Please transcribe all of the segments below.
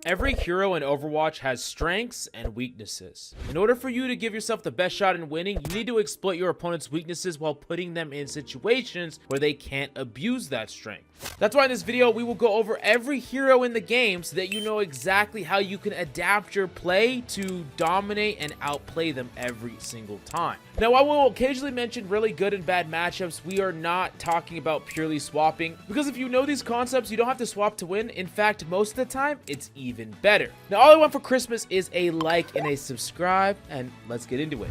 Every hero in Overwatch has strengths and weaknesses. In order for you to give yourself the best shot in winning, you need to exploit your opponent's weaknesses while putting them in situations where they can't abuse that strength. That's why in this video, we will go over every hero in the game so that you know exactly how you can adapt your play to dominate and outplay them every single time. Now, while we'll occasionally mention really good and bad matchups, we are not talking about purely swapping, because if you know these concepts, you don't have to swap to win. In fact, most of the time, it's even better. Now, all I want for Christmas is a like and a subscribe, and let's get into it.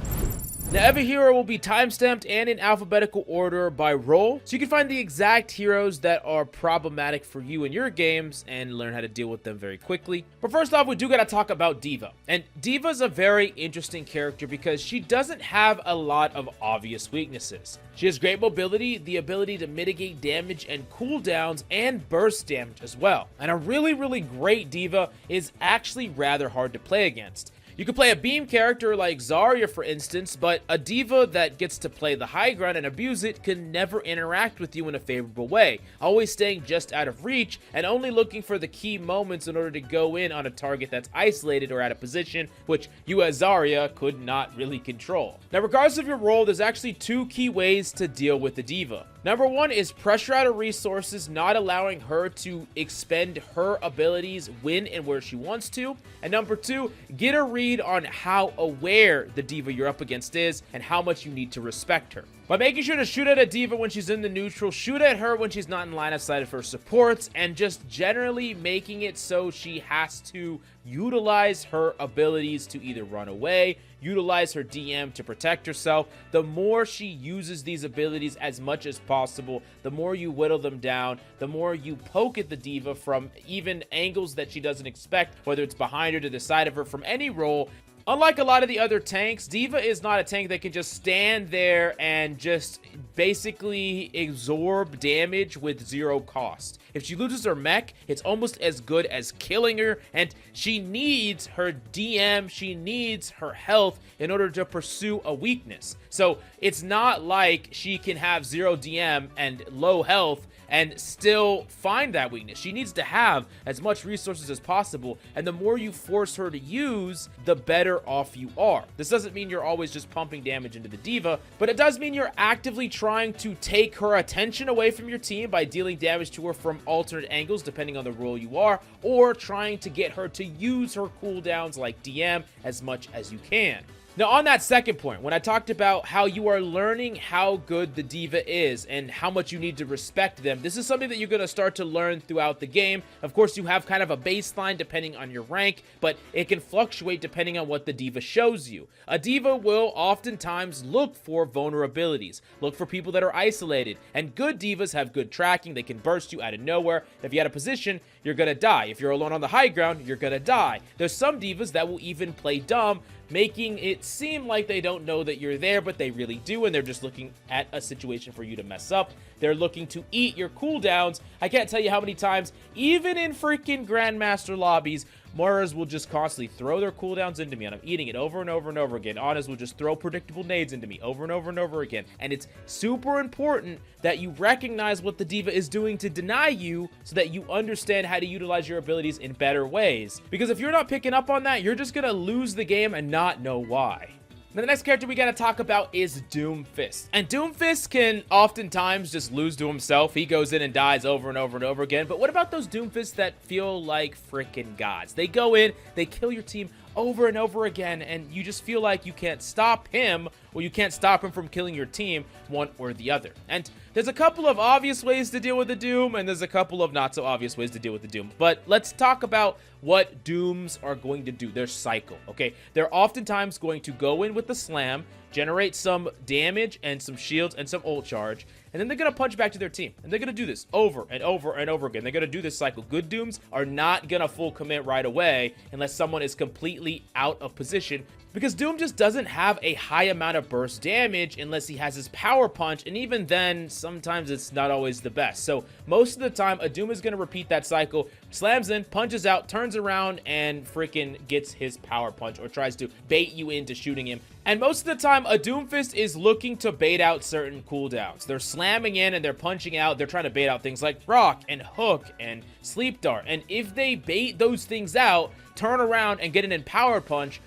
Now, every hero will be timestamped and in alphabetical order by role, so you can find the exact heroes that are problematic for you in your games and learn how to deal with them very quickly. But first off, we do gotta talk about D.Va. And D.Va's a very interesting character because she doesn't have a lot of obvious weaknesses. She has great mobility, the ability to mitigate damage and cooldowns, and burst damage as well. And a really great D.Va is actually rather hard to play against. You could play a beam character like Zarya, for instance, but a D.Va that gets to play the high ground and abuse it can never interact with you in a favorable way, always staying just out of reach and only looking for the key moments in order to go in on a target that's isolated or out of position, which you as Zarya could not really control. Now, regardless of your role, there's actually two key ways to deal with the D.Va. Number one is pressure out of resources, not allowing her to expend her abilities when and where she wants to. And number two, get a read on how aware the D.Va you're up against is and how much you need to respect her. By making sure to shoot at a D.Va when she's in the neutral, shoot at her when she's not in line of sight of her supports, and just generally making it so she has to utilize her abilities to either run away, utilize her DM to protect herself. The more she uses these abilities as much as possible, the more you whittle them down, the more you poke at the D.Va from even angles that she doesn't expect, whether it's behind her, to the side of her, from any role. Unlike a lot of the other tanks, D.Va is not a tank that can just stand there and just basically absorb damage with zero cost. If she loses her mech, it's almost as good as killing her, and she needs her DM, she needs her health in order to pursue a weakness. So it's not like she can have zero DM and low health and still find that weakness. She needs to have as much resources as possible, and the more you force her to use, the better off you are. This doesn't mean you're always just pumping damage into the D.Va, but it does mean you're actively trying to take her attention away from your team by dealing damage to her from alternate angles depending on the role you are, or trying to get her to use her cooldowns like DM as much as you can. Now, on that second point, when I talked about how you are learning how good the D.Va is and how much you need to respect them, this is something that you're going to start to learn throughout the game. Of course, you have kind of a baseline depending on your rank, but it can fluctuate depending on what the D.Va shows you. A D.Va will oftentimes look for vulnerabilities, look for people that are isolated, and good D.Vas have good tracking. They can burst you out of nowhere. If you're out of position, you're going to die. If you're alone on the high ground, you're going to die. There's some D.Vas that will even play dumb, making it seem like they don't know that you're there, but they really do, and they're just looking at a situation for you to mess up. They're looking to eat your cooldowns. I can't tell you how many times, even in freaking Grandmaster lobbies, Moiras will just constantly throw their cooldowns into me, and I'm eating it over and over and over again. Anas will just throw predictable nades into me over and over and over again. And it's super important that you recognize what the D.Va is doing to deny you so that you understand how to utilize your abilities in better ways. Because if you're not picking up on that, you're just going to lose the game and not know why. Now, the next character we gotta talk about is Doomfist. And Doomfist can oftentimes just lose to himself. He goes in and dies over and over and over again. But what about those Doomfists that feel like freaking gods? They go in, they kill your team over and over again, and you just feel like you can't stop him, or you can't stop him from killing your team, one or the other. And there's a couple of obvious ways to deal with the Doom, and there's a couple of not so obvious ways to deal with the Doom. But let's talk about what Dooms are going to do, their cycle, okay? They're oftentimes going to go in with the slam, generate some damage and some shields and some ult charge, and then they're going to punch back to their team. And they're going to do this over and over and over again. They're going to do this cycle. Good Dooms are not going to full commit right away unless someone is completely out of position, because Doom just doesn't have a high amount of burst damage unless he has his power punch, and even then, sometimes it's not always the best. So most of the time, a Doom is going to repeat that cycle slams in, punches out, turns around, and freaking gets his power punch or tries to bait you into shooting him. And most of the time, a Doomfist is looking to bait out certain cooldowns. They're slamming in and they're punching out. They're trying to bait out things like rock and hook and sleep dart. And if they bait those things out, turn around and get an empowered punch,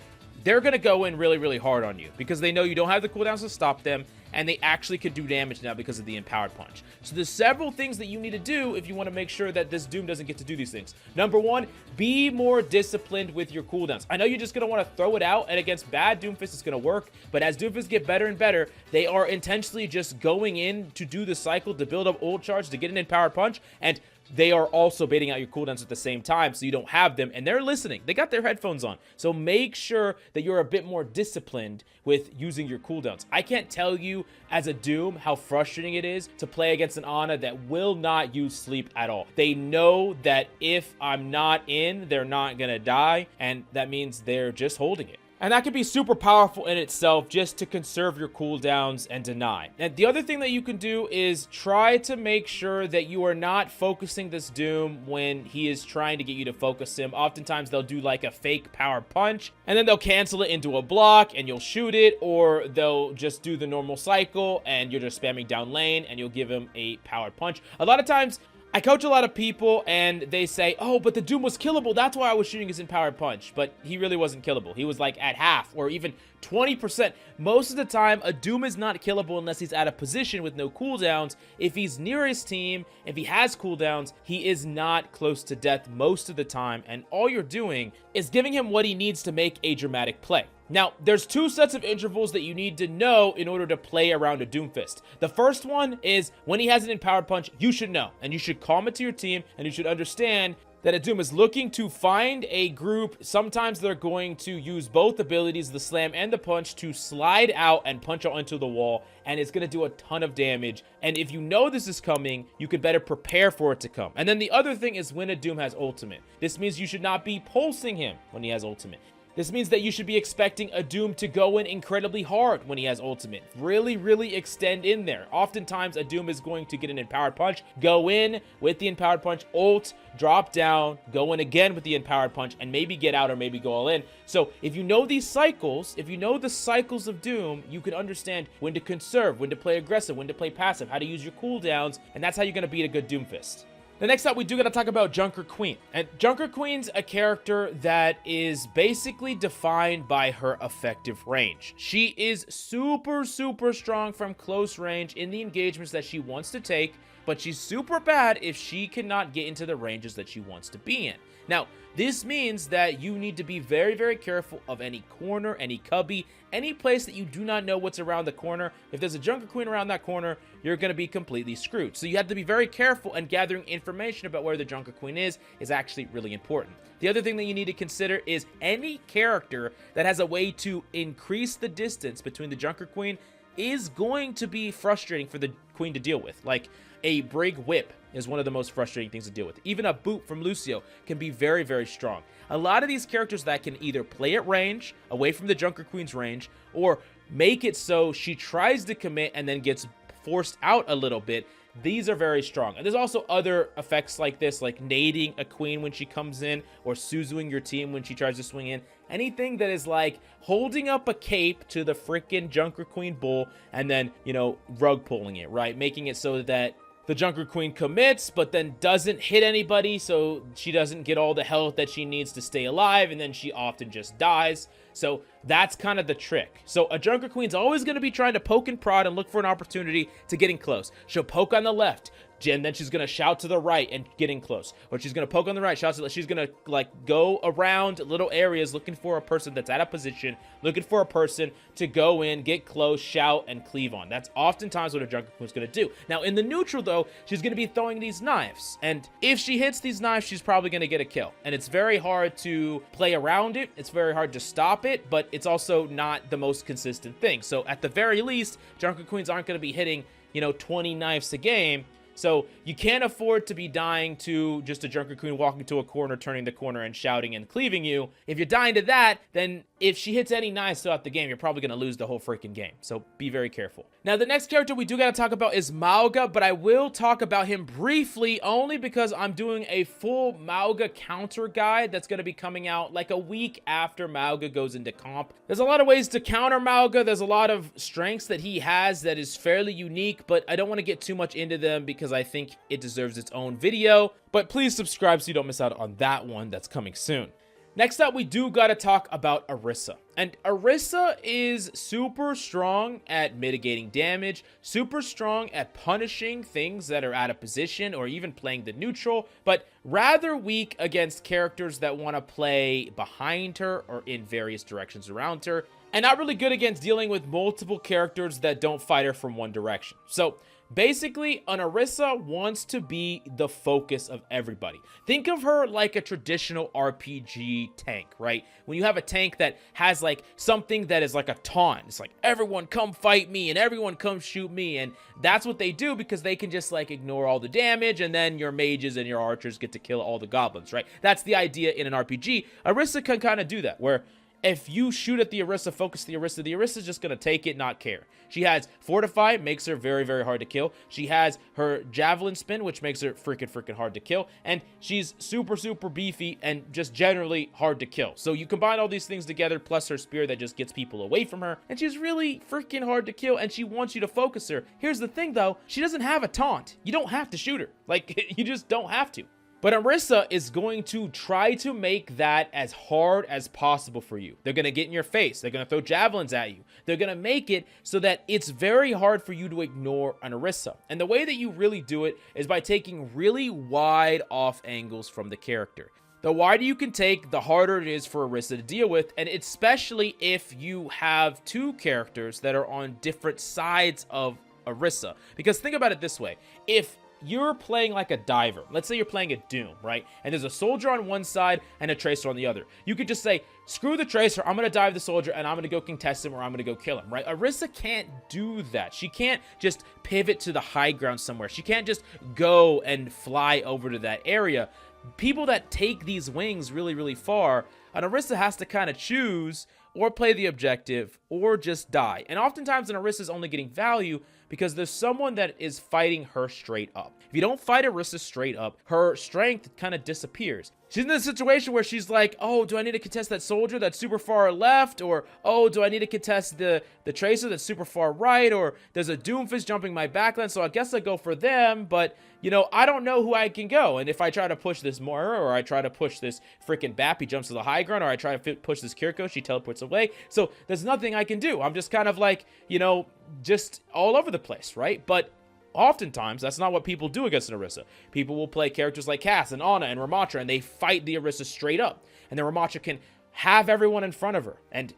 they're going to go in really, really hard on you because they know you don't have the cooldowns to stop them, and they actually can do damage now because of the empowered punch. So there's several things that you need to do if you want to make sure that this Doom doesn't get to do these things. Number one, be more disciplined with your cooldowns. I know you're just going to want to throw it out, and against bad Doomfist, it's going to work, but as Doomfists get better and better, they are intentionally just going in to do the cycle to build up ult charge to get an empowered punch, and they are also baiting out your cooldowns at the same time, so you don't have them, and they're listening. They got their headphones on. So make sure that you're a bit more disciplined with using your cooldowns. I can't tell you as a Doom how frustrating it is to play against an Ana that will not use sleep at all. They know that if I'm not in, they're not gonna die, and that means they're just holding it. And that can be super powerful in itself just to conserve your cooldowns and deny. And the other thing that you can do is try to make sure that you are not focusing this Doom when he is trying to get you to focus him. Oftentimes they'll do like a fake power punch and then they'll cancel it into a block and you'll shoot it, or they'll just do the normal cycle and you're just spamming down lane and you'll give him a powered punch. A lot of times I coach a lot of people and they say, oh, but the Doom was killable. That's why I was shooting his empowered punch. But he really wasn't killable. He was like at half or even 20%. Most of the time, a Doom is not killable unless he's at a position with no cooldowns. If he's near his team, if he has cooldowns, he is not close to death most of the time. And all you're doing is giving him what he needs to make a dramatic play. Now, there's two sets of intervals that you need to know in order to play around a Doomfist. The first one is when he has an empowered punch, you should know, and you should calm it to your team, and you should understand that a Doom is looking to find a group. Sometimes they're going to use both abilities, the slam and the punch, to slide out and punch out into the wall, and it's going to do a ton of damage. And if you know this is coming, you could better prepare for it to come. And then the other thing is when a Doom has ultimate. This means you should not be pulsing him when he has ultimate. This means that you should be expecting a Doom to go in incredibly hard when he has ultimate. Really, really extend in there. Oftentimes, a Doom is going to get an empowered punch, go in with the empowered punch, ult, drop down, go in again with the empowered punch, and maybe get out or maybe go all in. So if you know these cycles, if you know the cycles of Doom, you can understand when to conserve, when to play aggressive, when to play passive, how to use your cooldowns, and that's how you're going to beat a good Doomfist. The next up, we do got to talk about Junkrat Queen. And Junkrat Queen's a character that is basically defined by her effective range. She is super, super strong from close range in the engagements that she wants to take, but she's super bad if she cannot get into the ranges that she wants to be in. Now, this means that you need to be very, very careful of any corner, any cubby, any place that you do not know what's around the corner. If there's a Junkrat Queen around that corner, you're going to be completely screwed. So you have to be very careful, and gathering information about where the Junkrat Queen is actually really important. The other thing that you need to consider is any character that has a way to increase the distance between the Junkrat Queen is going to be frustrating for the Queen to deal with. Like a brig whip is one of the most frustrating things to deal with. Even a boot from Lucio can be very, very strong. A lot of these characters that can either play at range, away from the Junkrat Queen's range, or make it so she tries to commit and then gets forced out a little bit, these are very strong. And there's also other effects like this, like nading a queen when she comes in, or Suzuing your team when she tries to swing in. Anything that is like holding up a cape to the freaking Junkrat Queen bull and then, you know, rug pulling it, right? Making it so that the Junkrat Queen commits, but then doesn't hit anybody, so she doesn't get all the health that she needs to stay alive, and then she often just dies. So that's kind of the trick. So a Junkrat Queen's always going to be trying to poke and prod and look for an opportunity to getting close. She'll poke on the left, and then she's going to shout to the right and getting close. Or she's going to poke on the right, shout to the left. She's going to like go around little areas looking for a person that's at a position, looking for a person to go in, get close, shout, and cleave on. That's oftentimes what a Junkrat Queen's going to do. Now in the neutral though, she's going to be throwing these knives. And if she hits these knives, she's probably going to get a kill. And it's very hard to play around it. It's very hard to stop it, but it's also not the most consistent thing. So at the very least, Junkrat Queens aren't going to be hitting, you know, 20 knives a game. So you can't afford to be dying to just a Junkrat Queen walking to a corner, turning the corner and shouting and cleaving you. If you're dying to that, then if she hits any 9s throughout the game, you're probably going to lose the whole freaking game. So be very careful. Now, the next character we do got to talk about is Mauga, but I will talk about him briefly only because I'm doing a full Mauga counter guide that's going to be coming out like a week after Mauga goes into comp. There's a lot of ways to counter Mauga. There's a lot of strengths that he has that is fairly unique, but I don't want to get too much into them because I think it deserves its own video. But please subscribe so you don't miss out on that one that's coming soon. Next up, we do got to talk about Orisa. And Orisa is super strong at mitigating damage, super strong at punishing things that are out of position or even playing the neutral, but rather weak against characters that want to play behind her or in various directions around her, and not really good against dealing with multiple characters that don't fight her from one direction. So basically, an Orisa wants to be the focus of everybody. Think of her like a traditional RPG tank, right? When you have a tank that has like something that is like a taunt, it's like, everyone come fight me and everyone come shoot me. And that's what they do because they can just like ignore all the damage and then your mages and your archers get to kill all the goblins, right? That's the idea in an RPG. Orisa can kind of do that, where if you shoot at the Orisa, focus the Orisa is just going to take it, not care. She has Fortify, makes her very, very hard to kill. She has her Javelin Spin, which makes her freaking hard to kill. And she's super, super beefy and just generally hard to kill. So you combine all these things together, plus her Spear that just gets people away from her. And she's really freaking hard to kill, and she wants you to focus her. Here's the thing, though. She doesn't have a taunt. You don't have to shoot her. Like, you just don't have to. But Orisa is going to try to make that as hard as possible for you. They're going to get in your face. They're going to throw javelins at you. They're going to make it so that it's very hard for you to ignore an Orisa. And the way that you really do it is by taking really wide off angles from the character. The wider you can take, the harder it is for Orisa to deal with, and especially if you have two characters that are on different sides of Orisa. Because think about it this way. If you're playing like a diver, let's say you're playing a Doom, right? And there's a soldier on one side and a tracer on the other. You could just say, screw the tracer, I'm gonna dive the soldier and I'm gonna go contest him or I'm gonna go kill him, right? Orisa can't do that. She can't just pivot to the high ground somewhere. She can't just go and fly over to that area. People that take these wings really, really far, an Orisa has to kind of choose or play the objective or just die. And oftentimes an Orisa is only getting value because there's someone that is fighting her straight up. If you don't fight Orisa straight up, her strength kind of disappears. She's in a situation where she's like, oh, do I need to contest that soldier that's super far left? Or, oh, do I need to contest the tracer that's super far right? Or there's a Doomfist jumping my backline, so I guess I go for them. But, you know, I don't know who I can go. And if I try to push this Moira, or I try to push this freaking Bap, he jumps to the high ground, or I try to push this Kirko, she teleports away. So there's nothing I can do. I'm just kind of like, you know, just all over the place, right? But oftentimes, that's not what people do against an Orisa. People will play characters like Cass and Ana and Ramattra, and they fight the Orisa straight up. And the Ramattra can have everyone in front of her and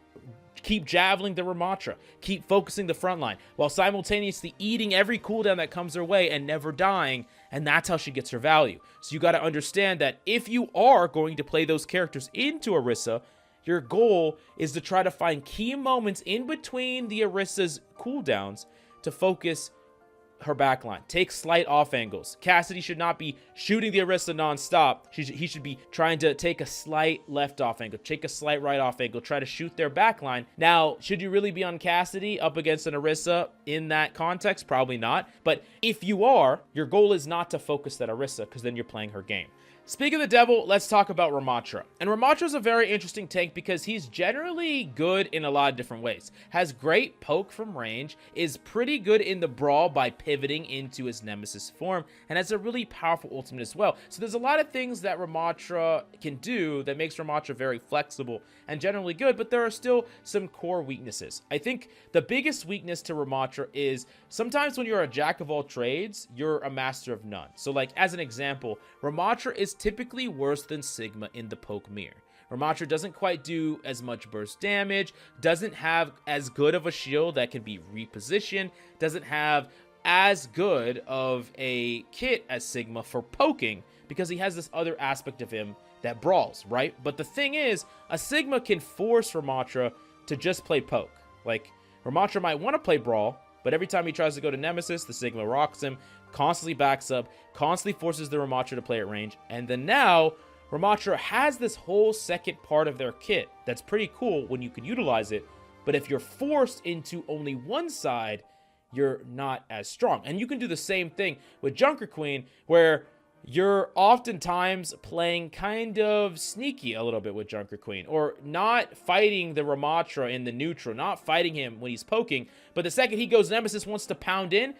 keep javeling the Ramattra, keep focusing the front line, while simultaneously eating every cooldown that comes her way and never dying, and that's how she gets her value. So you got to understand that if you are going to play those characters into Orisa, your goal is to try to find key moments in between the Orisa's cooldowns to focus her backline. Take slight off angles. Cassidy should not be shooting the Orisa non-stop. He should be trying to take a slight left off angle, take a slight right off angle, try to shoot their backline. Now, should you really be on Cassidy up against an Orisa in that context? Probably not. But if you are, your goal is not to focus that Orisa, because then you're playing her game. Speaking of the devil, let's talk about Ramattra. And Ramattra is a very interesting tank because he's generally good in a lot of different ways. Has great poke from range, is pretty good in the brawl by pivoting into his nemesis form, and has a really powerful ultimate as well. So there's a lot of things that Ramattra can do that makes Ramattra very flexible and generally good, but there are still some core weaknesses. I think the biggest weakness to Ramattra is sometimes when you're a jack of all trades, you're a master of none. So like as an example, Ramattra is typically worse than Sigma in the poke mirror. Ramattra doesn't quite do as much burst damage, doesn't have as good of a shield that can be repositioned, doesn't have as good of a kit as Sigma for poking because he has this other aspect of him that brawls, right? But the thing is, a Sigma can force Ramattra to just play poke. Like, Ramattra might want to play brawl, but every time he tries to go to Nemesis, the Sigma rocks him, constantly backs up, constantly forces the Ramattra to play at range, and then now Ramatra has this whole second part of their kit that's pretty cool when you can utilize it, but if you're forced into only one side, you're not as strong. And you can do the same thing with Junker Queen, where you're oftentimes playing kind of sneaky a little bit with Junker Queen, or not fighting the Ramatra in the neutral, not fighting him when he's poking, but the second he goes Nemesis wants to pound in,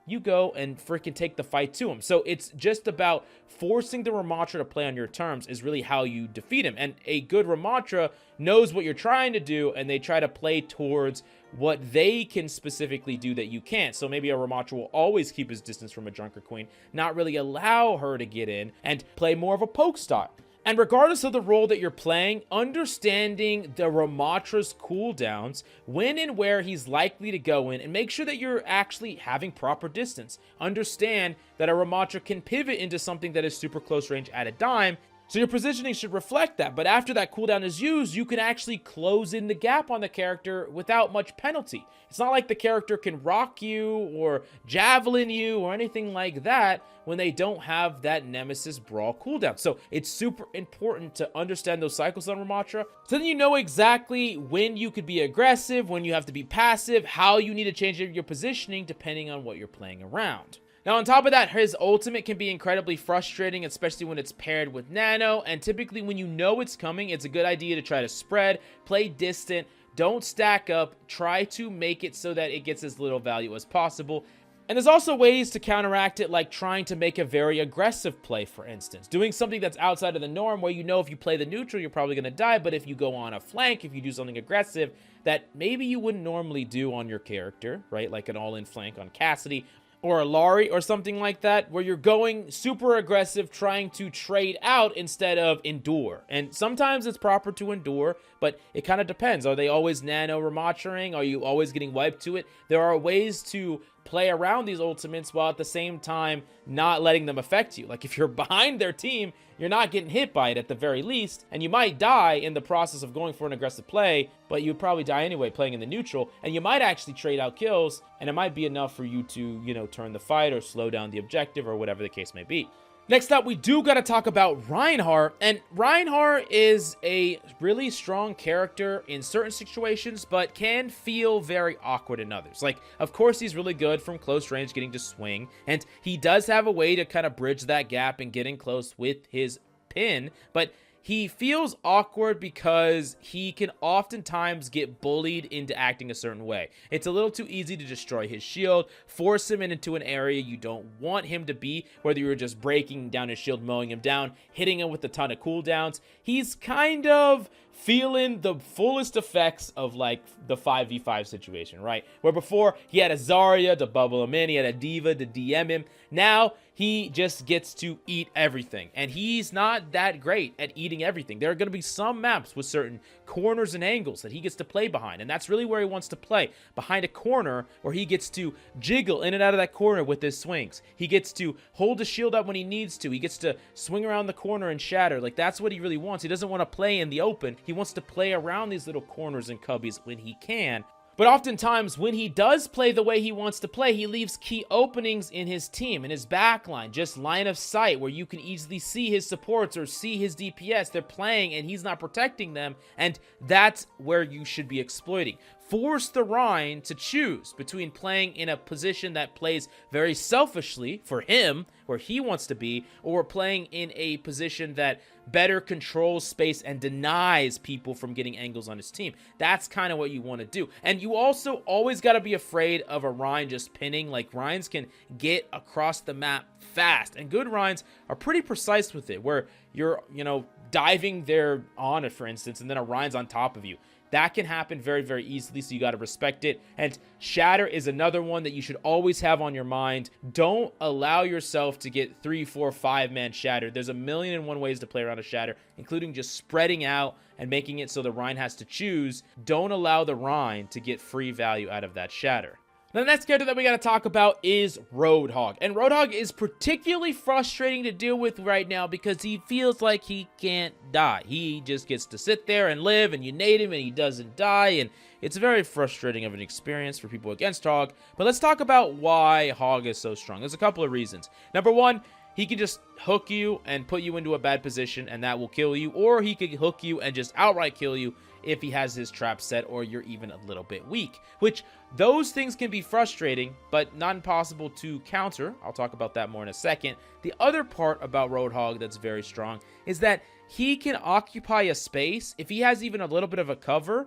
you go and freaking take the fight to him. So it's just about forcing the Ramatra to play on your terms is really how you defeat him. And a good Ramatra knows what you're trying to do, and they try to play towards what they can specifically do that you can't. So maybe a Ramatra will always keep his distance from a Junker Queen, not really allow her to get in, and play more of a poke style. And regardless of the role that you're playing, understanding the Ramatra's cooldowns, when and where he's likely to go in, and make sure that you're actually having proper distance. Understand that a Ramatra can pivot into something that is super close range at a dime, so your positioning should reflect that. But after that cooldown is used, you can actually close in the gap on the character without much penalty. It's not like the character can rock you or javelin you or anything like that when they don't have that Nemesis Brawl cooldown. So it's super important to understand those cycles on Ramatra, so then you know exactly when you could be aggressive, when you have to be passive, how you need to change your positioning depending on what you're playing around. Now, on top of that, his ultimate can be incredibly frustrating, especially when it's paired with nano, and typically when you know it's coming, it's a good idea to try to spread, play distant, don't stack up, try to make it so that it gets as little value as possible. And there's also ways to counteract it, like trying to make a very aggressive play, for instance. Doing something that's outside of the norm, where you know if you play the neutral, you're probably going to die, but if you go on a flank, if you do something aggressive that maybe you wouldn't normally do on your character, right? Like an all-in flank on Cassidy, or illari, or something like that, where you're going super aggressive, trying to trade out instead of endure. And sometimes it's proper to endure, but it kind of depends. Are they always nano Ramatraing? Are you always getting wiped to it? There are ways to play around these ultimates while at the same time not letting them affect you. Like if you're behind their team, you're not getting hit by it at the very least, and you might die in the process of going for an aggressive play, but you'd probably die anyway playing in the neutral, and you might actually trade out kills, and it might be enough for you to, you know, turn the fight or slow down the objective or whatever the case may be. Next up, we do got to talk about Reinhardt, and Reinhardt is a really strong character in certain situations, but can feel very awkward in others. Like, of course, he's really good from close range getting to swing, and he does have a way to kind of bridge that gap and getting close with his pin, but he feels awkward because he can oftentimes get bullied into acting a certain way. It's a little too easy to destroy his shield, force him into an area you don't want him to be, whether you're just breaking down his shield, mowing him down, hitting him with a ton of cooldowns. He's kind of feeling the fullest effects of like the 5v5 situation, right? Where before he had a Zarya to bubble him in, he had a Diva to DM him. Now he just gets to eat everything, and he's not that great at eating everything. There are going to be some maps with certain corners and angles that he gets to play behind, and that's really where he wants to play, behind a corner where he gets to jiggle in and out of that corner with his swings. He gets to hold his shield up when he needs to. He gets to swing around the corner and shatter. Like, that's what he really wants. He doesn't want to play in the open. He wants to play around these little corners and cubbies when he can. But oftentimes, when he does play the way he wants to play, he leaves key openings in his team, in his backline, just line of sight, where you can easily see his supports or see his DPS. They're playing and he's not protecting them, and that's where you should be exploiting. Force the rein to choose between playing in a position that plays very selfishly for him, where he wants to be, or playing in a position that better controls space and denies people from getting angles on his team. That's kind of what you want to do. And you also always got to be afraid of a rein just pinning. Like, reins can get across the map fast, and good reins are pretty precise with it, where you're, you know, diving there on it, for instance, and then a rein's on top of you. That can happen very, very easily, so you got to respect it. And shatter is another one that you should always have on your mind. Don't allow yourself to get 3, 4, 5-man shattered. There's a million and one ways to play around a shatter, including just spreading out and making it so the rein has to choose. Don't allow the rein to get free value out of that shatter. The next character that we got to talk about is Roadhog. And Roadhog is particularly frustrating to deal with right now because he feels like he can't die. He just gets to sit there and live, and you nade him and he doesn't die, and it's very frustrating of an experience for people against Hog. But let's talk about why Hog is so strong. There's a couple of reasons. Number one, he can just hook you and put you into a bad position, and that will kill you. Or he could hook you and just outright kill you if he has his trap set, or you're even a little bit weak, which those things can be frustrating, but not impossible to counter. I'll talk about that more in a second. The other part about Roadhog that's very strong is that he can occupy a space if he has even a little bit of a cover.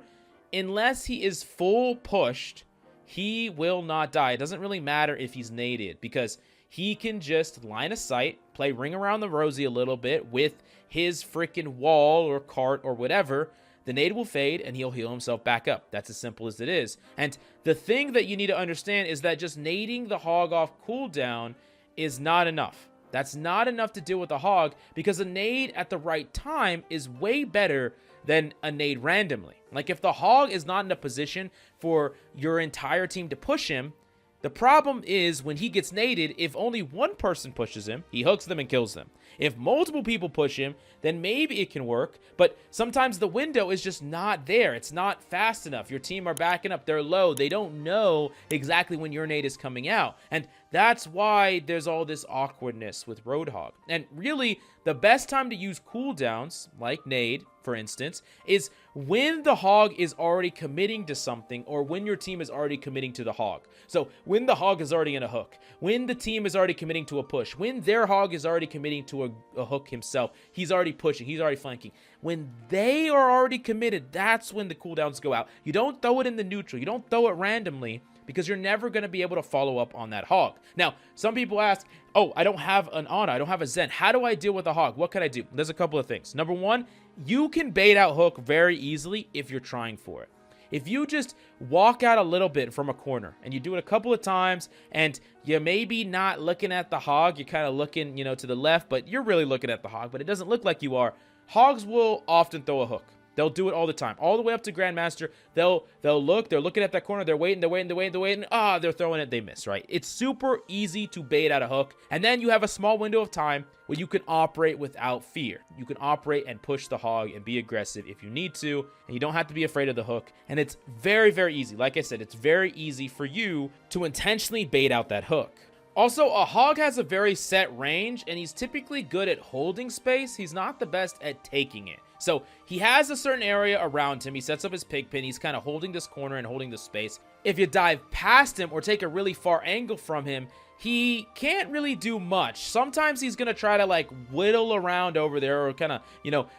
Unless he is full pushed, he will not die. It doesn't really matter if he's naded, because he can just line of sight, play ring around the rosy a little bit with his freaking wall or cart or whatever. The nade will fade and he'll heal himself back up. That's as simple as it is. And the thing that you need to understand is that just nading the hog off cooldown is not enough. That's not enough to deal with the hog, because a nade at the right time is way better than a nade randomly. Like, if the hog is not in a position for your entire team to push him, the problem is when he gets naded, if only one person pushes him, he hooks them and kills them. If multiple people push him, then maybe it can work, but sometimes the window is just not there. It's not fast enough. Your team are backing up. They're low. They don't know exactly when your nade is coming out. And that's why there's all this awkwardness with Roadhog. And really, the best time to use cooldowns, like nade, for instance, is when the hog is already committing to something, or when your team is already committing to the hog. So when the hog is already in a hook, when the team is already committing to a push, when their hog is already committing to a hook himself, he's already pushing, he's already flanking. When they are already committed, that's when the cooldowns go out. You don't throw it in the neutral. You don't throw it randomly, because you're never going to be able to follow up on that hog. Now, some people ask, oh, I don't have an Ana, I don't have a Zen. How do I deal with a hog? What can I do? There's a couple of things. Number one, you can bait out hook very easily if you're trying for it. If you just walk out a little bit from a corner and you do it a couple of times and you're maybe not looking at the hog, you're kind of looking, to the left, but you're really looking at the hog, but it doesn't look like you are. Hogs will often throw a hook. They'll do it all the time, all the way up to Grandmaster. They'll look, they're looking at that corner, they're waiting, they're throwing it, they miss, right? It's super easy to bait out a hook, and then you have a small window of time where you can operate without fear. You can operate and push the hog and be aggressive if you need to, and you don't have to be afraid of the hook, and it's very, very easy. Like I said, it's very easy for you to intentionally bait out that hook. Also, a hog has a very set range, and he's typically good at holding space. He's not the best at taking it. So he has a certain area around him. He sets up his pig pen. He's kind of holding this corner and holding the space. If you dive past him or take a really far angle from him, he can't really do much. Sometimes he's going to try to like whittle around over there, or kind of,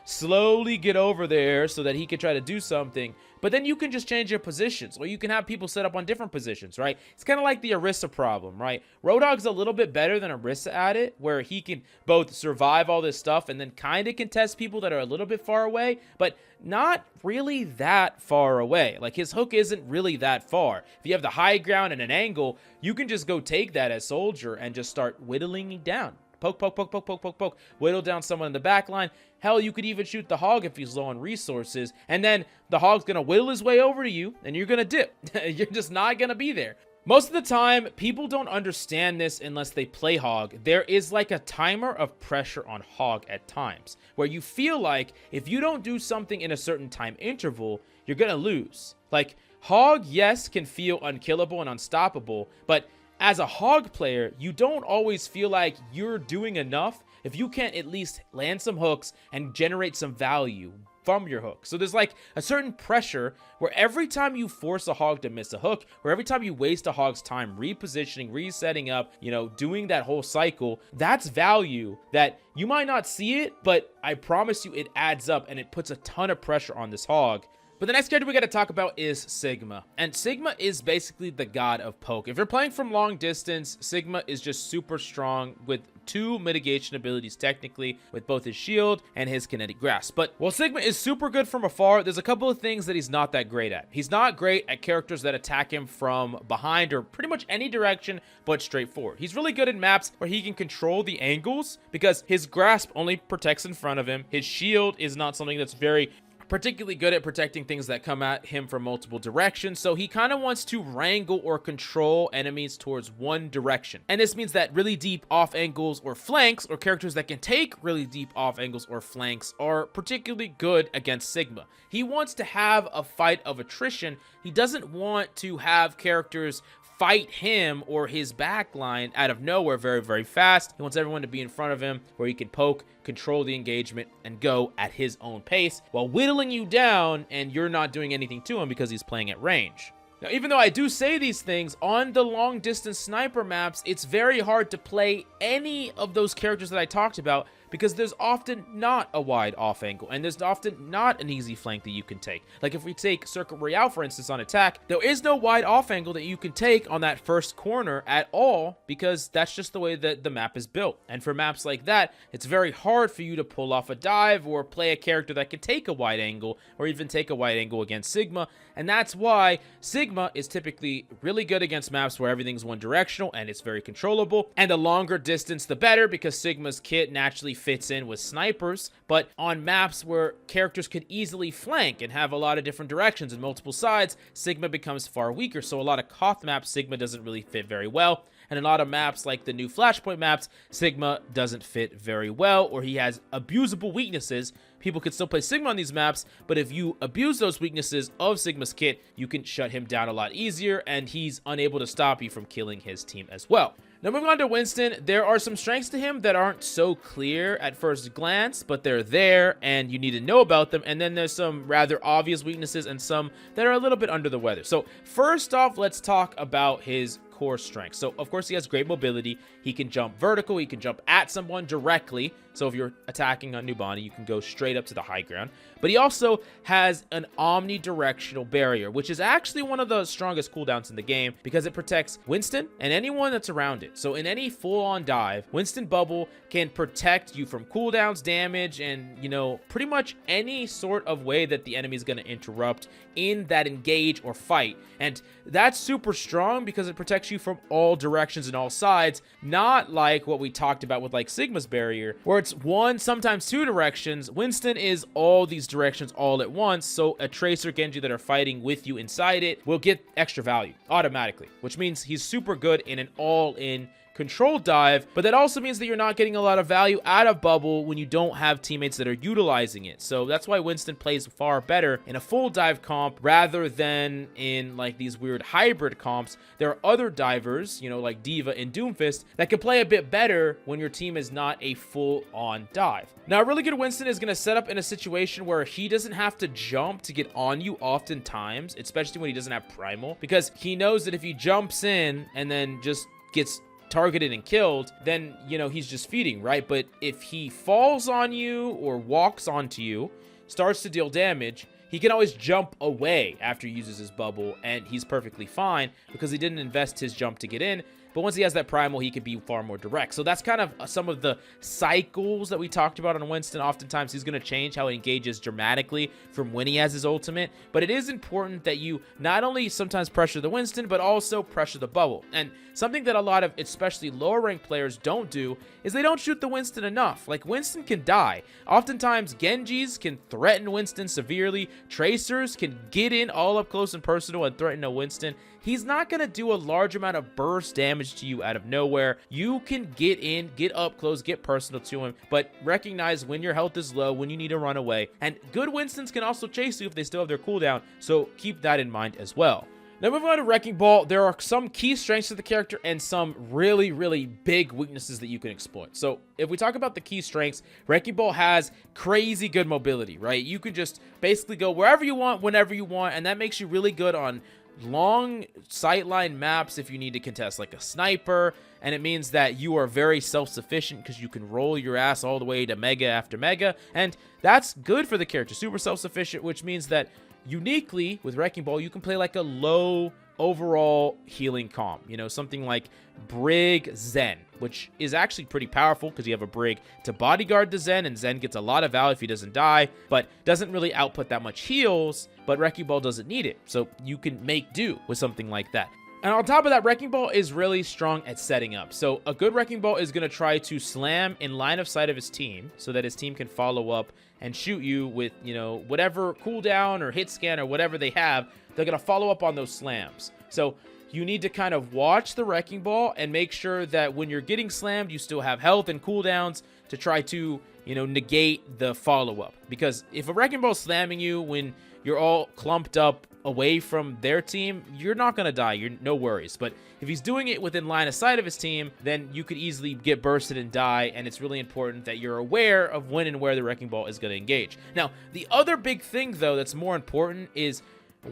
slowly get over there so that he can try to do something. But then you can just change your positions, or you can have people set up on different positions, right? It's kind of like the Orisa problem, right? Roadhog's a little bit better than Orisa at it, where he can both survive all this stuff and then kind of contest people that are a little bit far away, but not really that far away. Like, his hook isn't really that far. If you have the high ground and an angle, you can just go take that as soldier and just start whittling down. Poke, poke, poke, poke, poke, poke, poke. Whittle down someone in the back line. Hell, you could even shoot the hog if he's low on resources. And then the hog's going to whittle his way over to you, and you're going to dip. You're just not going to be there. Most of the time, people don't understand this unless they play hog. There is like a timer of pressure on hog at times, where you feel like if you don't do something in a certain time interval, you're going to lose. Like, hog, yes, can feel unkillable and unstoppable, but as a hog player, you don't always feel like you're doing enough if you can't at least land some hooks and generate some value from your hook. So there's like a certain pressure where every time you force a hog to miss a hook, or every time you waste a hog's time repositioning, resetting up, doing that whole cycle, that's value that you might not see it, but I promise you it adds up, and it puts a ton of pressure on this hog. But the next character we got to talk about is Sigma. And Sigma is basically the god of poke. If you're playing from long distance, Sigma is just super strong with 2 mitigation abilities technically, with both his shield and his kinetic grasp. But while Sigma is super good from afar, there's a couple of things that he's not that great at. He's not great at characters that attack him from behind or pretty much any direction but straight forward. He's really good in maps where he can control the angles, because his grasp only protects in front of him. His shield is not something that's very particularly good at protecting things that come at him from multiple directions, so he kind of wants to wrangle or control enemies towards one direction. And this means that really deep off angles or flanks, or characters that can take really deep off angles or flanks, are particularly good against Sigma. He wants to have a fight of attrition. He doesn't want to have characters fight him or his backline out of nowhere very, very fast. He wants everyone to be in front of him where he can poke, control the engagement, and go at his own pace while whittling you down, and you're not doing anything to him because he's playing at range. Now, even though I do say these things, on the long-distance sniper maps, it's very hard to play any of those characters that I talked about because there's often not a wide off angle, and there's often not an easy flank that you can take. Like if we take Circuit Royale, for instance, on attack, there is no wide off angle that you can take on that first corner at all because that's just the way that the map is built. And for maps like that, it's very hard for you to pull off a dive or play a character that can take a wide angle or even take a wide angle against Sigma. And that's why Sigma is typically really good against maps where everything's one directional and it's very controllable. And the longer distance, the better, because Sigma's kit naturally fits in with snipers. But on maps where characters could easily flank and have a lot of different directions and multiple sides, Sigma becomes far weaker. So a lot of Koth maps, Sigma doesn't really fit very well. And a lot of maps like the new Flashpoint maps, Sigma doesn't fit very well, or he has abusable weaknesses. People could still play Sigma on these maps, but if you abuse those weaknesses of Sigma's kit, you can shut him down a lot easier, and he's unable to stop you from killing his team as well. Now moving on to Winston, there are some strengths to him that aren't so clear at first glance, but they're there and you need to know about them. And then there's some rather obvious weaknesses and some that are a little bit under the weather. So first off, let's talk about his core strength. So of course he has great mobility. He can jump vertical, he can jump at someone directly. So if you're attacking on Nubani, you can go straight up to the high ground. But he also has an omnidirectional barrier, which is actually one of the strongest cooldowns in the game because it protects Winston and anyone that's around it. So in any full-on dive, Winston Bubble can protect you from cooldowns, damage, and, you know, pretty much any sort of way that the enemy is going to interrupt in that engage or fight. And that's super strong because it protects you from all directions and all sides, not like what we talked about with like Sigma's barrier, where it's one, sometimes two directions. Winston is all these directions all at once, so a Tracer Genji that are fighting with you inside it will get extra value automatically, which means he's super good in an all-in control dive, but that also means that you're not getting a lot of value out of Bubble when you don't have teammates that are utilizing it. So that's why Winston plays far better in a full dive comp rather than in like these weird hybrid comps. There are other divers, you know, like Diva and Doomfist, that can play a bit better when your team is not a full-on dive. Now, a really good Winston is going to set up in a situation where he doesn't have to jump to get on you oftentimes, especially when he doesn't have primal, because he knows that if he jumps in and then just gets targeted and killed, then, you know, he's just feeding, right? But if he falls on you or walks onto you, starts to deal damage, he can always jump away after he uses his bubble, and he's perfectly fine because he didn't invest his jump to get in. But once he has that primal, he can be far more direct. So that's kind of some of the cycles that we talked about on Winston. Oftentimes, he's going to change how he engages dramatically from when he has his ultimate. But it is important that you not only sometimes pressure the Winston, but also pressure the bubble. And something that a lot of, especially lower ranked players, don't do is they don't shoot the Winston enough. Like, Winston can die. Oftentimes, Genjis can threaten Winston severely. Tracers can get in all up close and personal and threaten a Winston. He's not going to do a large amount of burst damage to you out of nowhere. You can get in, get up close, get personal to him, but recognize when your health is low, when you need to run away. And good Winstons can also chase you if they still have their cooldown, so keep that in mind as well. Now moving on to Wrecking Ball, there are some key strengths of the character and some really, really big weaknesses that you can exploit. So if we talk about the key strengths, Wrecking Ball has crazy good mobility, right? You can just basically go wherever you want, whenever you want, and that makes you really good on long sightline maps if you need to contest like a sniper, and it means that you are very self-sufficient because you can roll your ass all the way to mega after mega, and that's good for the character. Super self-sufficient, which means that uniquely with Wrecking Ball, you can play like a low overall healing comp, you know, something like Brig Zen, which is actually pretty powerful because you have a Brig to bodyguard the Zen, and Zen gets a lot of value if he doesn't die, but doesn't really output that much heals, but Wrecking Ball doesn't need it, so you can make do with something like that. And on top of that, Wrecking Ball is really strong at setting up. So a good Wrecking Ball is going to try to slam in line of sight of his team so that his team can follow up and shoot you with, you know, whatever cooldown or hit scan or whatever they have. They're going to follow up on those slams. So you need to kind of watch the Wrecking Ball and make sure that when you're getting slammed, you still have health and cooldowns to try to you know, negate the follow-up. Because if a wrecking ball slamming you when you're all clumped up away from their team, you're not going to die. You're no worries. But if he's doing it within line of sight of his team, then you could easily get bursted and die. And it's really important that you're aware of when and where the wrecking ball is going to engage. Now, the other big thing, though, that's more important is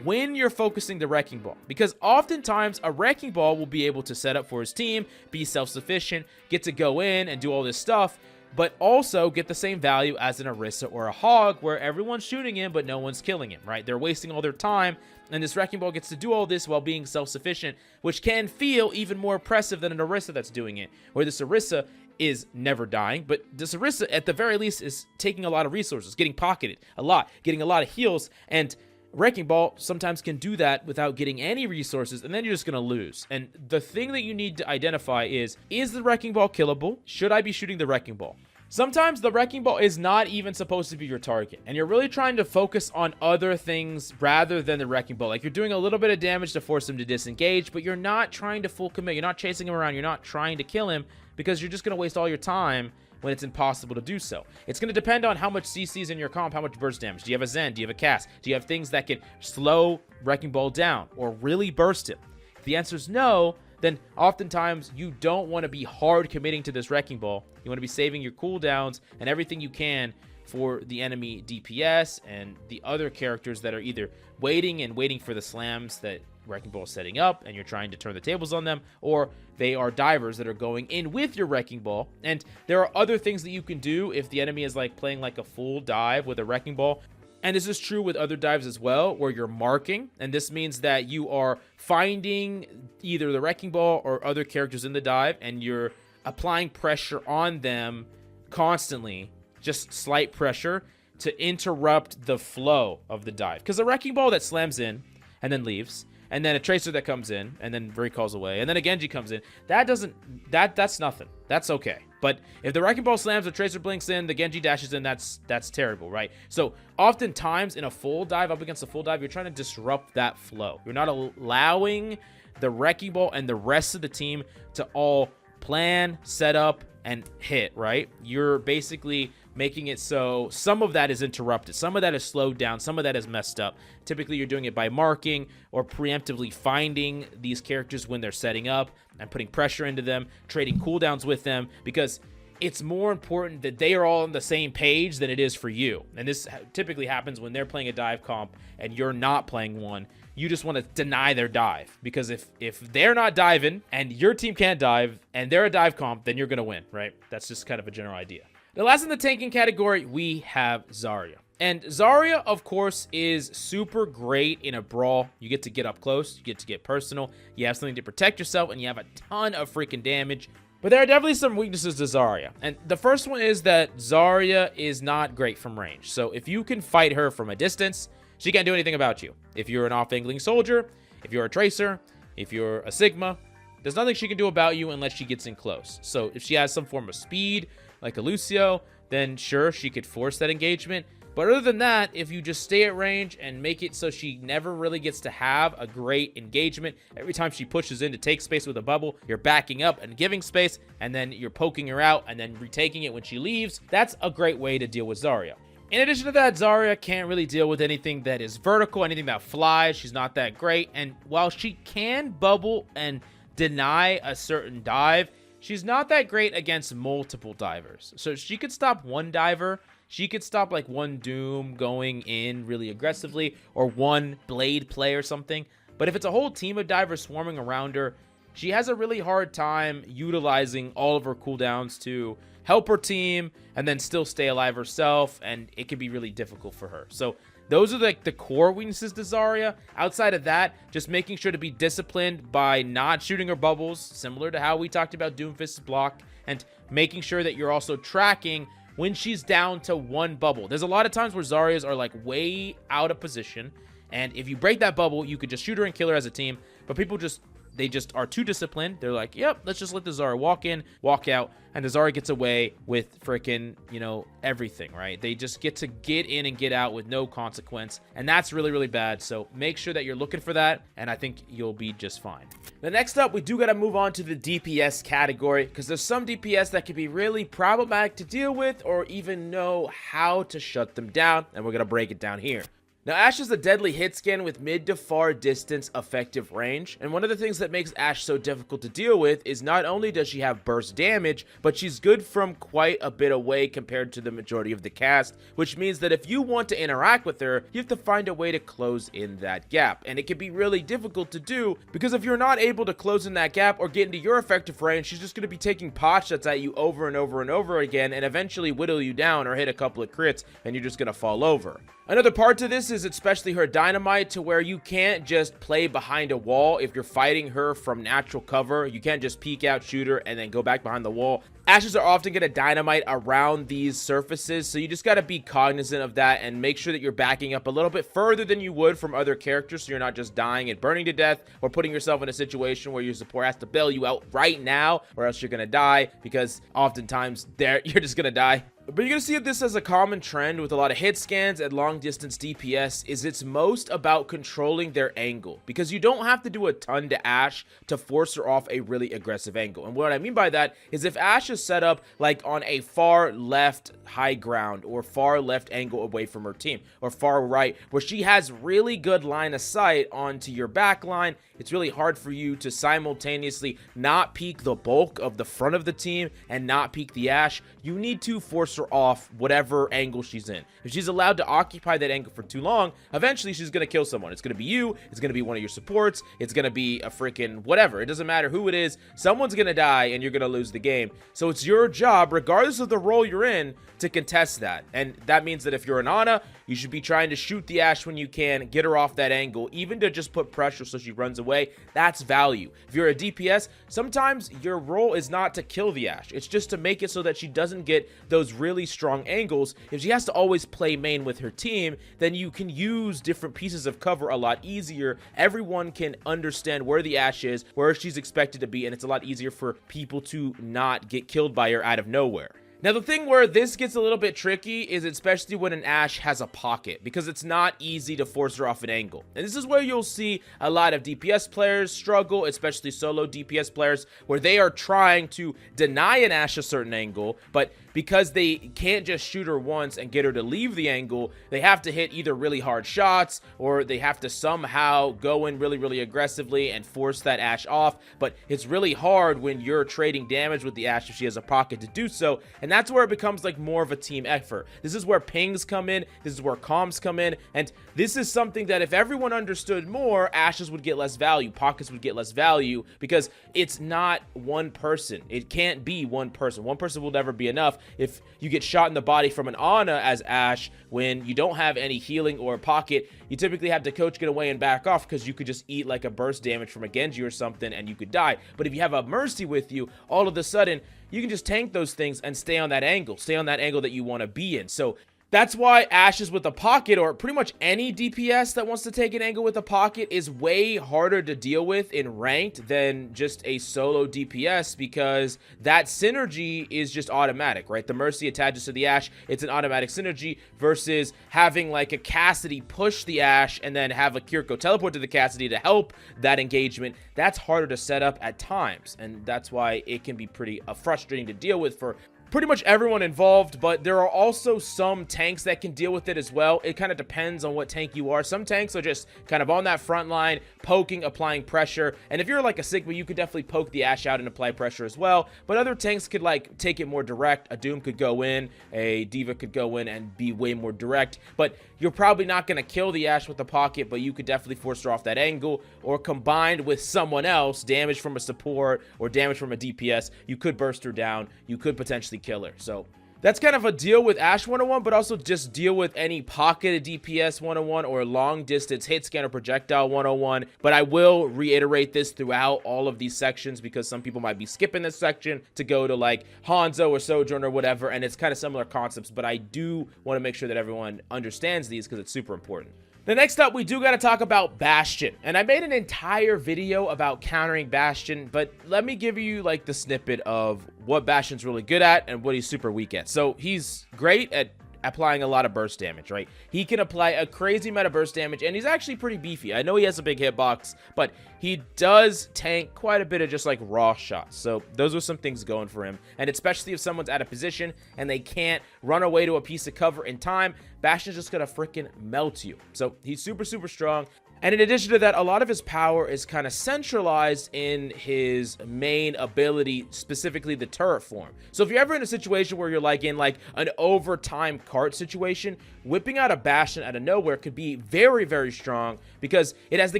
when you're focusing the wrecking ball, because oftentimes a wrecking ball will be able to set up for his team, be self-sufficient, get to go in and do all this stuff, but also get the same value as an orisa or a hog, where everyone's shooting him but no one's killing him, right? They're wasting all their time, and this wrecking ball gets to do all this while being self-sufficient, which can feel even more oppressive than an orisa that's doing it, where this orisa is never dying, but this orisa at the very least is taking a lot of resources, getting pocketed a lot, getting a lot of heals, and wrecking ball sometimes can do that without getting any resources, and then you're just going to lose. And the thing that you need to identify is the wrecking ball killable? Should I be shooting the wrecking ball? Sometimes the wrecking ball is not even supposed to be your target, and you're really trying to focus on other things rather than the wrecking ball. Like, you're doing a little bit of damage to force him to disengage, but you're not trying to full commit. You're not chasing him around. You're not trying to kill him, because you're just going to waste all your time when it's impossible to do so. It's going to depend on how much CC's in your comp, how much burst damage. Do you have a Zen? Do you have a cast? Do you have things that can slow wrecking ball down or really burst him? If the answer is no, then oftentimes you don't want to be hard committing to this wrecking ball. You want to be saving your cooldowns and everything you can for the enemy DPS and the other characters that are either waiting for the slams that wrecking ball is setting up and you're trying to turn the tables on them, or they are divers that are going in with your wrecking ball. And there are other things that you can do if the enemy is like playing like a full dive with a wrecking ball. And this is true with other dives as well, where you're marking, and this means that you are finding either the wrecking ball or other characters in the dive, and you're applying pressure on them constantly, just slight pressure, to interrupt the flow of the dive. Because a wrecking ball that slams in and then leaves, and then a tracer that comes in and then recalls away, and then a genji comes in, that's nothing. That's okay. But if the wrecking ball slams, the tracer blinks in, the genji dashes in, that's terrible, right? So oftentimes in a full dive, up against a full dive, you're trying to disrupt that flow. You're not allowing the wrecking ball and the rest of the team to all plan, set up, and hit, right? You're basically making it so some of that is interrupted, some of that is slowed down, some of that is messed up. Typically, you're doing it by marking or preemptively finding these characters when they're setting up and putting pressure into them, trading cooldowns with them, because it's more important that they are all on the same page than it is for you. And this typically happens when they're playing a dive comp and you're not playing one. You just want to deny their dive, because if they're not diving and your team can't dive and they're a dive comp, then you're going to win, right? That's just kind of a general idea. The last in the tanking category, we have Zarya. And Zarya, of course, is super great in a brawl. You get to get up close, you get to get personal, you have something to protect yourself, and you have a ton of freaking damage. But there are definitely some weaknesses to Zarya. And the first one is that Zarya is not great from range. So if you can fight her from a distance, she can't do anything about you. If you're an off-angling soldier, if you're a tracer, if you're a Sigma, there's nothing she can do about you unless she gets in close. So if she has some form of speed, like a Lucio, then sure, she could force that engagement. But other than that, if you just stay at range and make it so she never really gets to have a great engagement, every time she pushes in to take space with a bubble, you're backing up and giving space, and then you're poking her out and then retaking it when she leaves. That's a great way to deal with Zarya. In addition to that, Zarya can't really deal with anything that is vertical, anything that flies. She's not that great. And while she can bubble and deny a certain dive, she's not that great against multiple divers. So she could stop one diver. She could stop like one Doom going in really aggressively, or one Blade play or something. But if it's a whole team of divers swarming around her, she has a really hard time utilizing all of her cooldowns to help her team and then still stay alive herself, and it can be really difficult for her. So those are like the core weaknesses to Zarya. Outside of that, just making sure to be disciplined by not shooting her bubbles, similar to how we talked about Doomfist's block, and making sure that you're also tracking when she's down to one bubble. There's a lot of times where Zaryas are like way out of position, and if you break that bubble, you could just shoot her and kill her as a team, but people just they just are too disciplined. They're like, yep, let's just let the Zarya walk in, walk out, and the Zarya gets away with freaking, you know, everything, right? They just get to get in and get out with no consequence, and that's really, really bad. So make sure that you're looking for that, and I think you'll be just fine. The next up, we do got to move on to the DPS category, because there's some DPS that can be really problematic to deal with or even know how to shut them down, and we're going to break it down here. Now, Ashe is a deadly hit scan with mid to far distance effective range, and one of the things that makes Ashe so difficult to deal with is not only does she have burst damage, but she's good from quite a bit away compared to the majority of the cast, which means that if you want to interact with her, you have to find a way to close in that gap, and it can be really difficult to do, because if you're not able to close in that gap or get into your effective range, she's just going to be taking pot shots at you over and over and over again, and eventually whittle you down or hit a couple of crits, and you're just going to fall over. Another part to this is especially her dynamite, to where you can't just play behind a wall if you're fighting her from natural cover. You can't just peek out, shoot her, and then go back behind the wall. Ashes are often going to dynamite around these surfaces, so you just got to be cognizant of that and make sure that you're backing up a little bit further than you would from other characters, so you're not just dying and burning to death or putting yourself in a situation where your support has to bail you out right now, or else you're going to die, because oftentimes you're just going to die. But you're going to see this as a common trend with a lot of hit scans and long distance DPS, is it's most about controlling their angle, because you don't have to do a ton to Ashe to force her off a really aggressive angle. And what I mean by that is if Ashe is set up like on a far left high ground or far left angle away from her team, or far right where she has really good line of sight onto your back line, it's really hard for you to simultaneously not peek the bulk of the front of the team and not peek the Ashe. You need to force her off whatever angle she's in. If she's allowed to occupy that angle for too long, eventually she's going to kill someone. It's going to be you, it's going to be one of your supports, it's going to be a freaking whatever. It doesn't matter who it is, someone's going to die and you're going to lose the game. So it's your job, regardless of the role you're in, to contest that. And that means that if you're an Ana, you should be trying to shoot the Ashe when you can, get her off that angle, even to just put pressure so she runs away. That's value. If you're a DPS, sometimes your role is not to kill the Ashe. It's just to make it so that she doesn't get those really strong angles. If she has to always play main with her team, then you can use different pieces of cover a lot easier. Everyone can understand where the Ashe is, where she's expected to be, and it's a lot easier for people to not get killed by her out of nowhere. Now, the thing where this gets a little bit tricky is especially when an Ashe has a pocket, because it's not easy to force her off an angle. And this is where you'll see a lot of DPS players struggle, especially solo DPS players, where they are trying to deny an Ashe a certain angle, but because they can't just shoot her once and get her to leave the angle, they have to hit either really hard shots or they have to somehow go in really, really aggressively and force that Ashe off. But it's really hard when you're trading damage with the Ashe if she has a pocket to do so. And that's where it becomes like more of a team effort. This is where pings come in. This is where comms come in. And this is something that if everyone understood more, Ashes would get less value. Pockets would get less value, because it's not one person. It can't be one person. One person will never be enough. If you get shot in the body from an Ana as Ashe, when you don't have any healing or a pocket, you typically have to coach get away and back off, because you could just eat like a burst damage from a Genji or something and you could die. But if you have a Mercy with you, all of a sudden you can just tank those things and stay on that angle that you want to be in. So that's why Ashes with a pocket, or pretty much any DPS that wants to take an angle with a pocket, is way harder to deal with in ranked than just a solo DPS, because that synergy is just automatic, right? The Mercy attaches to the Ashe, it's an automatic synergy, versus having like a Cassidy push the Ashe and then have a Kirko teleport to the Cassidy to help that engagement. That's harder to set up at times, and that's why it can be pretty frustrating to deal with for pretty much everyone involved. But there are also some tanks that can deal with it as well. It kind of depends on what tank you are. Some tanks are just kind of on that front line, poking, applying pressure. And if you're like a Sigma, you could definitely poke the Ashe out and apply pressure as well. But other tanks could like take it more direct. A Doom could go in, a Diva could go in and be way more direct. But you're probably not going to kill the Ashe with the pocket, but you could definitely force her off that angle, or combined with someone else, damage from a support or damage from a DPS, you could burst her down. You could potentially kill her. So that's kind of a deal with Ashe 101, but also just deal with any pocketed DPS 101 or long distance hit scan or projectile 101. But I will reiterate this throughout all of these sections, because some people might be skipping this section to go to like Hanzo or Sojourn or whatever, and it's kind of similar concepts, but I do want to make sure that everyone understands these because it's super important. The next up, we do got to talk about Bastion. And I made an entire video about countering Bastion, but let me give you like the snippet of what Bastion's really good at and what he's super weak at. So he's great at applying a lot of burst damage, right? He can apply a crazy amount of burst damage, and he's actually pretty beefy. I know he has a big hitbox, but he does tank quite a bit of just like raw shots. So those are some things going for him. And especially if someone's out of position and they can't run away to a piece of cover in time, Bastion's just gonna freaking melt you. So he's super, super strong. And in addition to that, a lot of his power is kind of centralized in his main ability, specifically the turret form. So if you're ever in a situation where you're like in like an overtime cart situation, whipping out a Bastion out of nowhere could be very, very strong because it has the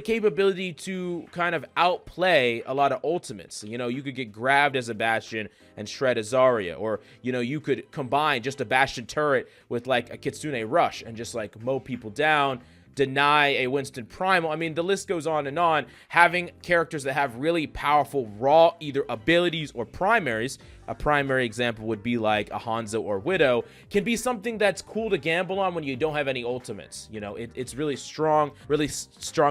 capability to kind of outplay a lot of ultimates. You know, you could get grabbed as a Bastion and shred a Zarya, or, you know, you could combine just a Bastion turret with like a Kitsune Rush and just like mow people down, deny a Winston Primal. I mean, the list goes on and on. Having characters that have really powerful raw either abilities or primaries, a primary example would be like a Hanzo or Widow, can be something that's cool to gamble on when you don't have any ultimates. You know, it's really strong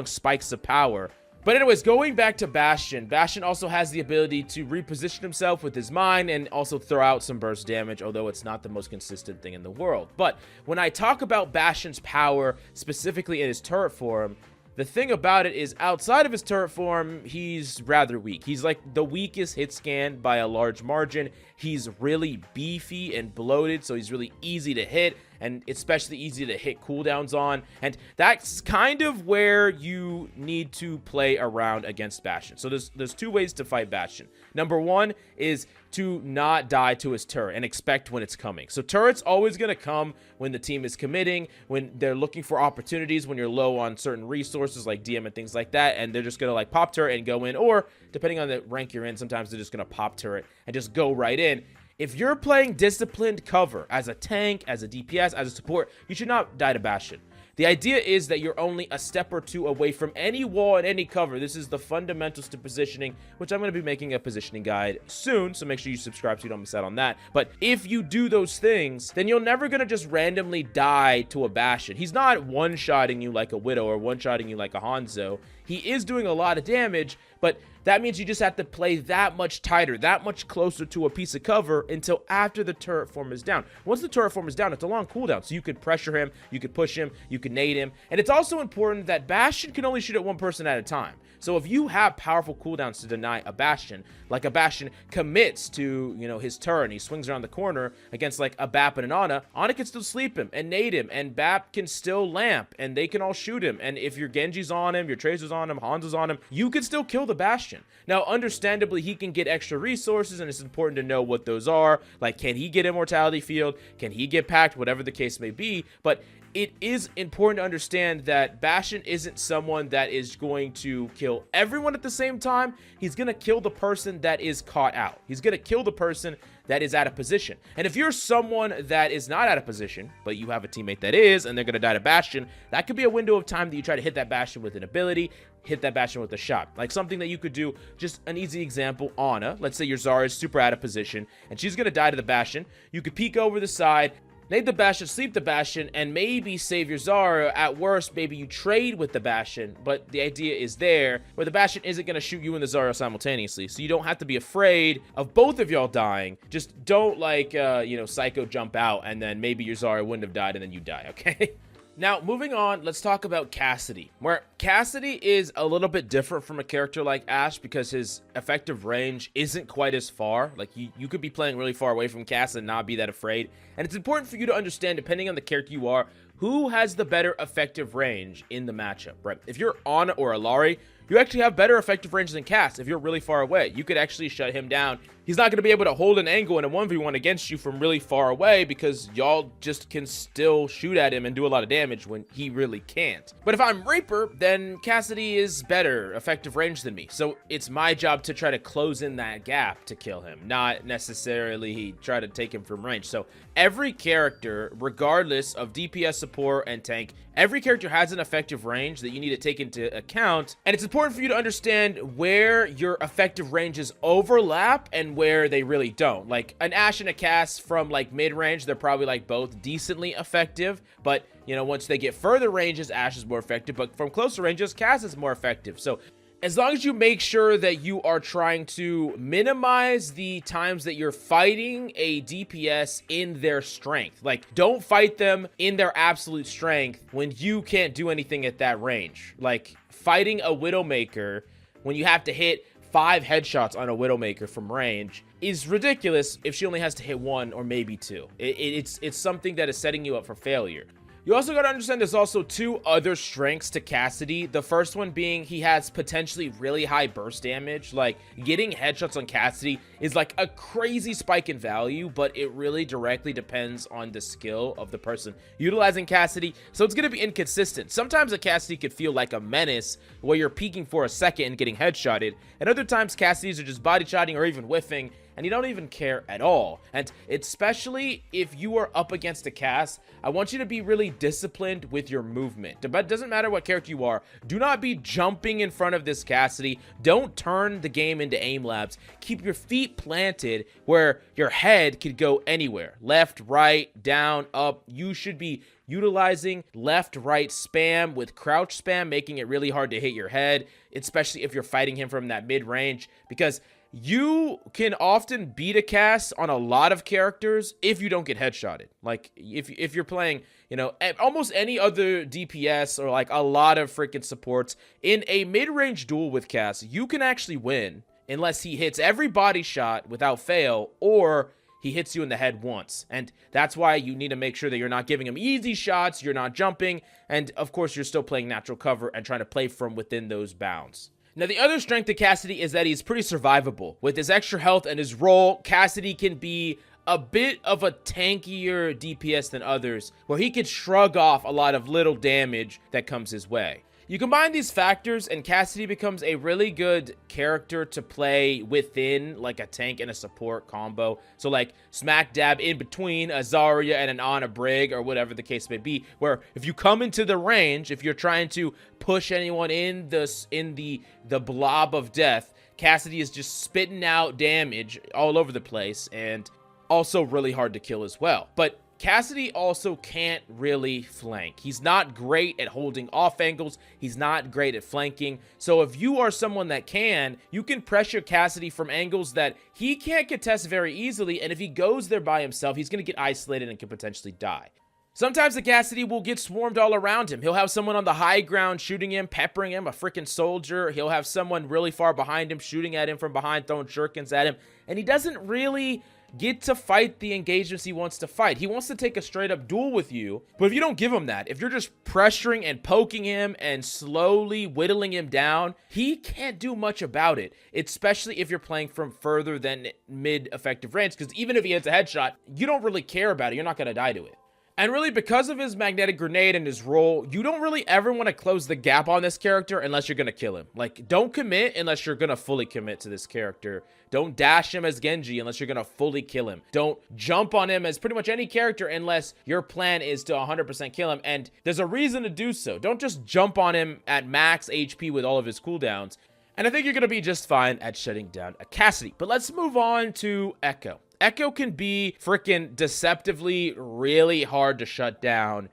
spikes of power. But anyways, going back to Bastion, Bastion also has the ability to reposition himself with his mind and also throw out some burst damage, although it's not the most consistent thing in the world. But when I talk about Bastion's power, specifically in his turret form, the thing about it is outside of his turret form, he's rather weak. He's like the weakest hit scan by a large margin. He's really beefy and bloated, so he's really easy to hit, and especially easy to hit cooldowns on. And that's kind of where you need to play around against Bastion. So there's two ways to fight Bastion. Number one is to not die to his turret and expect when it's coming. So turret's always going to come when the team is committing, when they're looking for opportunities, when you're low on certain resources like DM and things like that, and they're just going to like pop turret and go in, or depending on the rank you're in, sometimes they're just going to pop turret and just go right in. If you're playing disciplined cover as a tank, as a DPS, as a support, you should not die to Bastion. The idea is that you're only a step or two away from any wall and any cover. This is the fundamentals to positioning, which I'm going to be making a positioning guide soon, so make sure you subscribe so you don't miss out on that. But if you do those things, then you're never going to just randomly die to a Bastion. He's not one-shotting you like a Widow or one-shotting you like a Hanzo. He is doing a lot of damage, but that means you just have to play that much tighter, that much closer to a piece of cover until after the turret form is down. Once the turret form is down, it's a long cooldown, so you could pressure him, you could push him, you could nade him. And it's also important that Bastion can only shoot at one person at a time. So if you have powerful cooldowns to deny a Bastion, like a Bastion commits to, you know, his turn, he swings around the corner against like a Bap and an Ana can still sleep him and nade him, and Bap can still lamp, and they can all shoot him. And if your Genji's on him, your Tracer's on him, Hanzo's on him, you can still kill the Bastion. Now, understandably, he can get extra resources, and it's important to know what those are. Like, can he get Immortality Field? Can he get Pact? Whatever the case may be. But it is important to understand that Bastion isn't someone that is going to kill everyone at the same time. He's going to kill the person that is caught out. He's going to kill the person that is out of position. And if you're someone that is not out of position, but you have a teammate that is, and they're going to die to Bastion, that could be a window of time that you try to hit that Bastion with an ability, hit that Bastion with a shot. Like something that you could do, just an easy example, Ana. Let's say your Zarya is super out of position, and she's going to die to the Bastion. You could peek over the side, nade the Bastion, sleep the Bastion, and maybe save your Zarya. At worst, maybe you trade with the Bastion, but the idea is there, where the Bastion isn't going to shoot you and the Zarya simultaneously, so you don't have to be afraid of both of y'all dying. Just don't, like, you know, psycho jump out, and then maybe your Zarya wouldn't have died, and then you die, okay? Now, moving on, let's talk about Cassidy, where Cassidy is a little bit different from a character like Ashe because his effective range isn't quite as far. Like, you could be playing really far away from Cass and not be that afraid. And it's important for you to understand, depending on the character you are, who has the better effective range in the matchup, right? If you're Ana or illari, you actually have better effective range than Cass. If you're really far away, you could actually shut him down. He's not going to be able to hold an angle in a 1v1 against you from really far away because y'all just can still shoot at him and do a lot of damage when he really can't. But if I'm Reaper, then Cassidy is better effective range than me. So it's my job to try to close in that gap to kill him, not necessarily try to take him from range. So every character, regardless of DPS support and tank, Every character has an effective range that you need to take into account, and it's important for you to understand where your effective ranges overlap and where they really don't. Like an Ashe and a Cass from like mid-range, they're probably like both decently effective, but you know, once they get further ranges, Ashe is more effective, but from closer ranges, Cass is more effective. So as long as you make sure that you are trying to minimize the times that you're fighting a DPS in their strength, like don't fight them in their absolute strength when you can't do anything at that range. Like fighting a widowmaker when you have to hit 5 headshots on a widowmaker from range is ridiculous if she only has to hit 1 or maybe 2. It's something that is setting you up for failure. You also got to understand there's also 2 other strengths to Cassidy. The first one being he has potentially really high burst damage. Like getting headshots on Cassidy is like a crazy spike in value, but it really directly depends on the skill of the person utilizing Cassidy. So it's going to be inconsistent. Sometimes a Cassidy could feel like a menace where you're peeking for a second and getting headshotted. And other times Cassidys are just body shotting or even whiffing, and you don't even care at all. And especially if you are up against a Cass, I want you to be really disciplined with your movement. It doesn't matter what character you are. Do not be jumping in front of this Cassidy. Don't turn the game into aim labs. Keep your feet planted where your head could go anywhere. Left, right, down, up. You should be utilizing left, right spam with crouch spam, making it really hard to hit your head, especially if you're fighting him from that mid-range, because you can often beat a Cass on a lot of characters if you don't get headshotted. Like if you're playing, you know, almost any other DPS or like a lot of freaking supports in a mid-range duel with Cass, you can actually win unless he hits every body shot without fail or he hits you in the head once. And that's why you need to make sure that you're not giving him easy shots, you're not jumping, and of course you're still playing natural cover and trying to play from within those bounds. Now, the other strength to Cassidy is that he's pretty survivable. With his extra health and his role, Cassidy can be a bit of a tankier DPS than others, where he could shrug off a lot of little damage that comes his way. You combine these factors and Cassidy becomes a really good character to play within like a tank and a support combo. So like smack dab in between a Zarya and an Ana brig or whatever the case may be, where if you come into the range, if you're trying to push anyone in the blob of death, Cassidy is just spitting out damage all over the place and also really hard to kill as well. But Cassidy also can't really flank. He's not great at holding off angles. He's not great at flanking. So if you are someone that can, you can pressure Cassidy from angles that he can't contest very easily. And if he goes there by himself, he's going to get isolated and can potentially die. Sometimes the Cassidy will get swarmed all around him. He'll have someone on the high ground shooting him, peppering him, a freaking soldier. He'll have someone really far behind him shooting at him from behind, throwing shurikens at him. And he doesn't really get to fight the engagements he wants to fight. He wants to take a straight up duel with you, but if you don't give him that, if you're just pressuring and poking him and slowly whittling him down, he can't do much about it, especially if you're playing from further than mid effective range, because even if he hits a headshot, you don't really care about it. You're not going to die to it. And really, because of his magnetic grenade and his role, you don't really ever want to close the gap on this character unless you're going to kill him. Like, don't commit unless you're going to fully commit to this character. Don't dash him as Genji unless you're going to fully kill him. Don't jump on him as pretty much any character unless your plan is to 100% kill him. And there's a reason to do so. Don't just jump on him at max HP with all of his cooldowns. And I think you're going to be just fine at shutting down a Cassidy. But let's move on to Echo. Echo can be freaking deceptively really hard to shut down.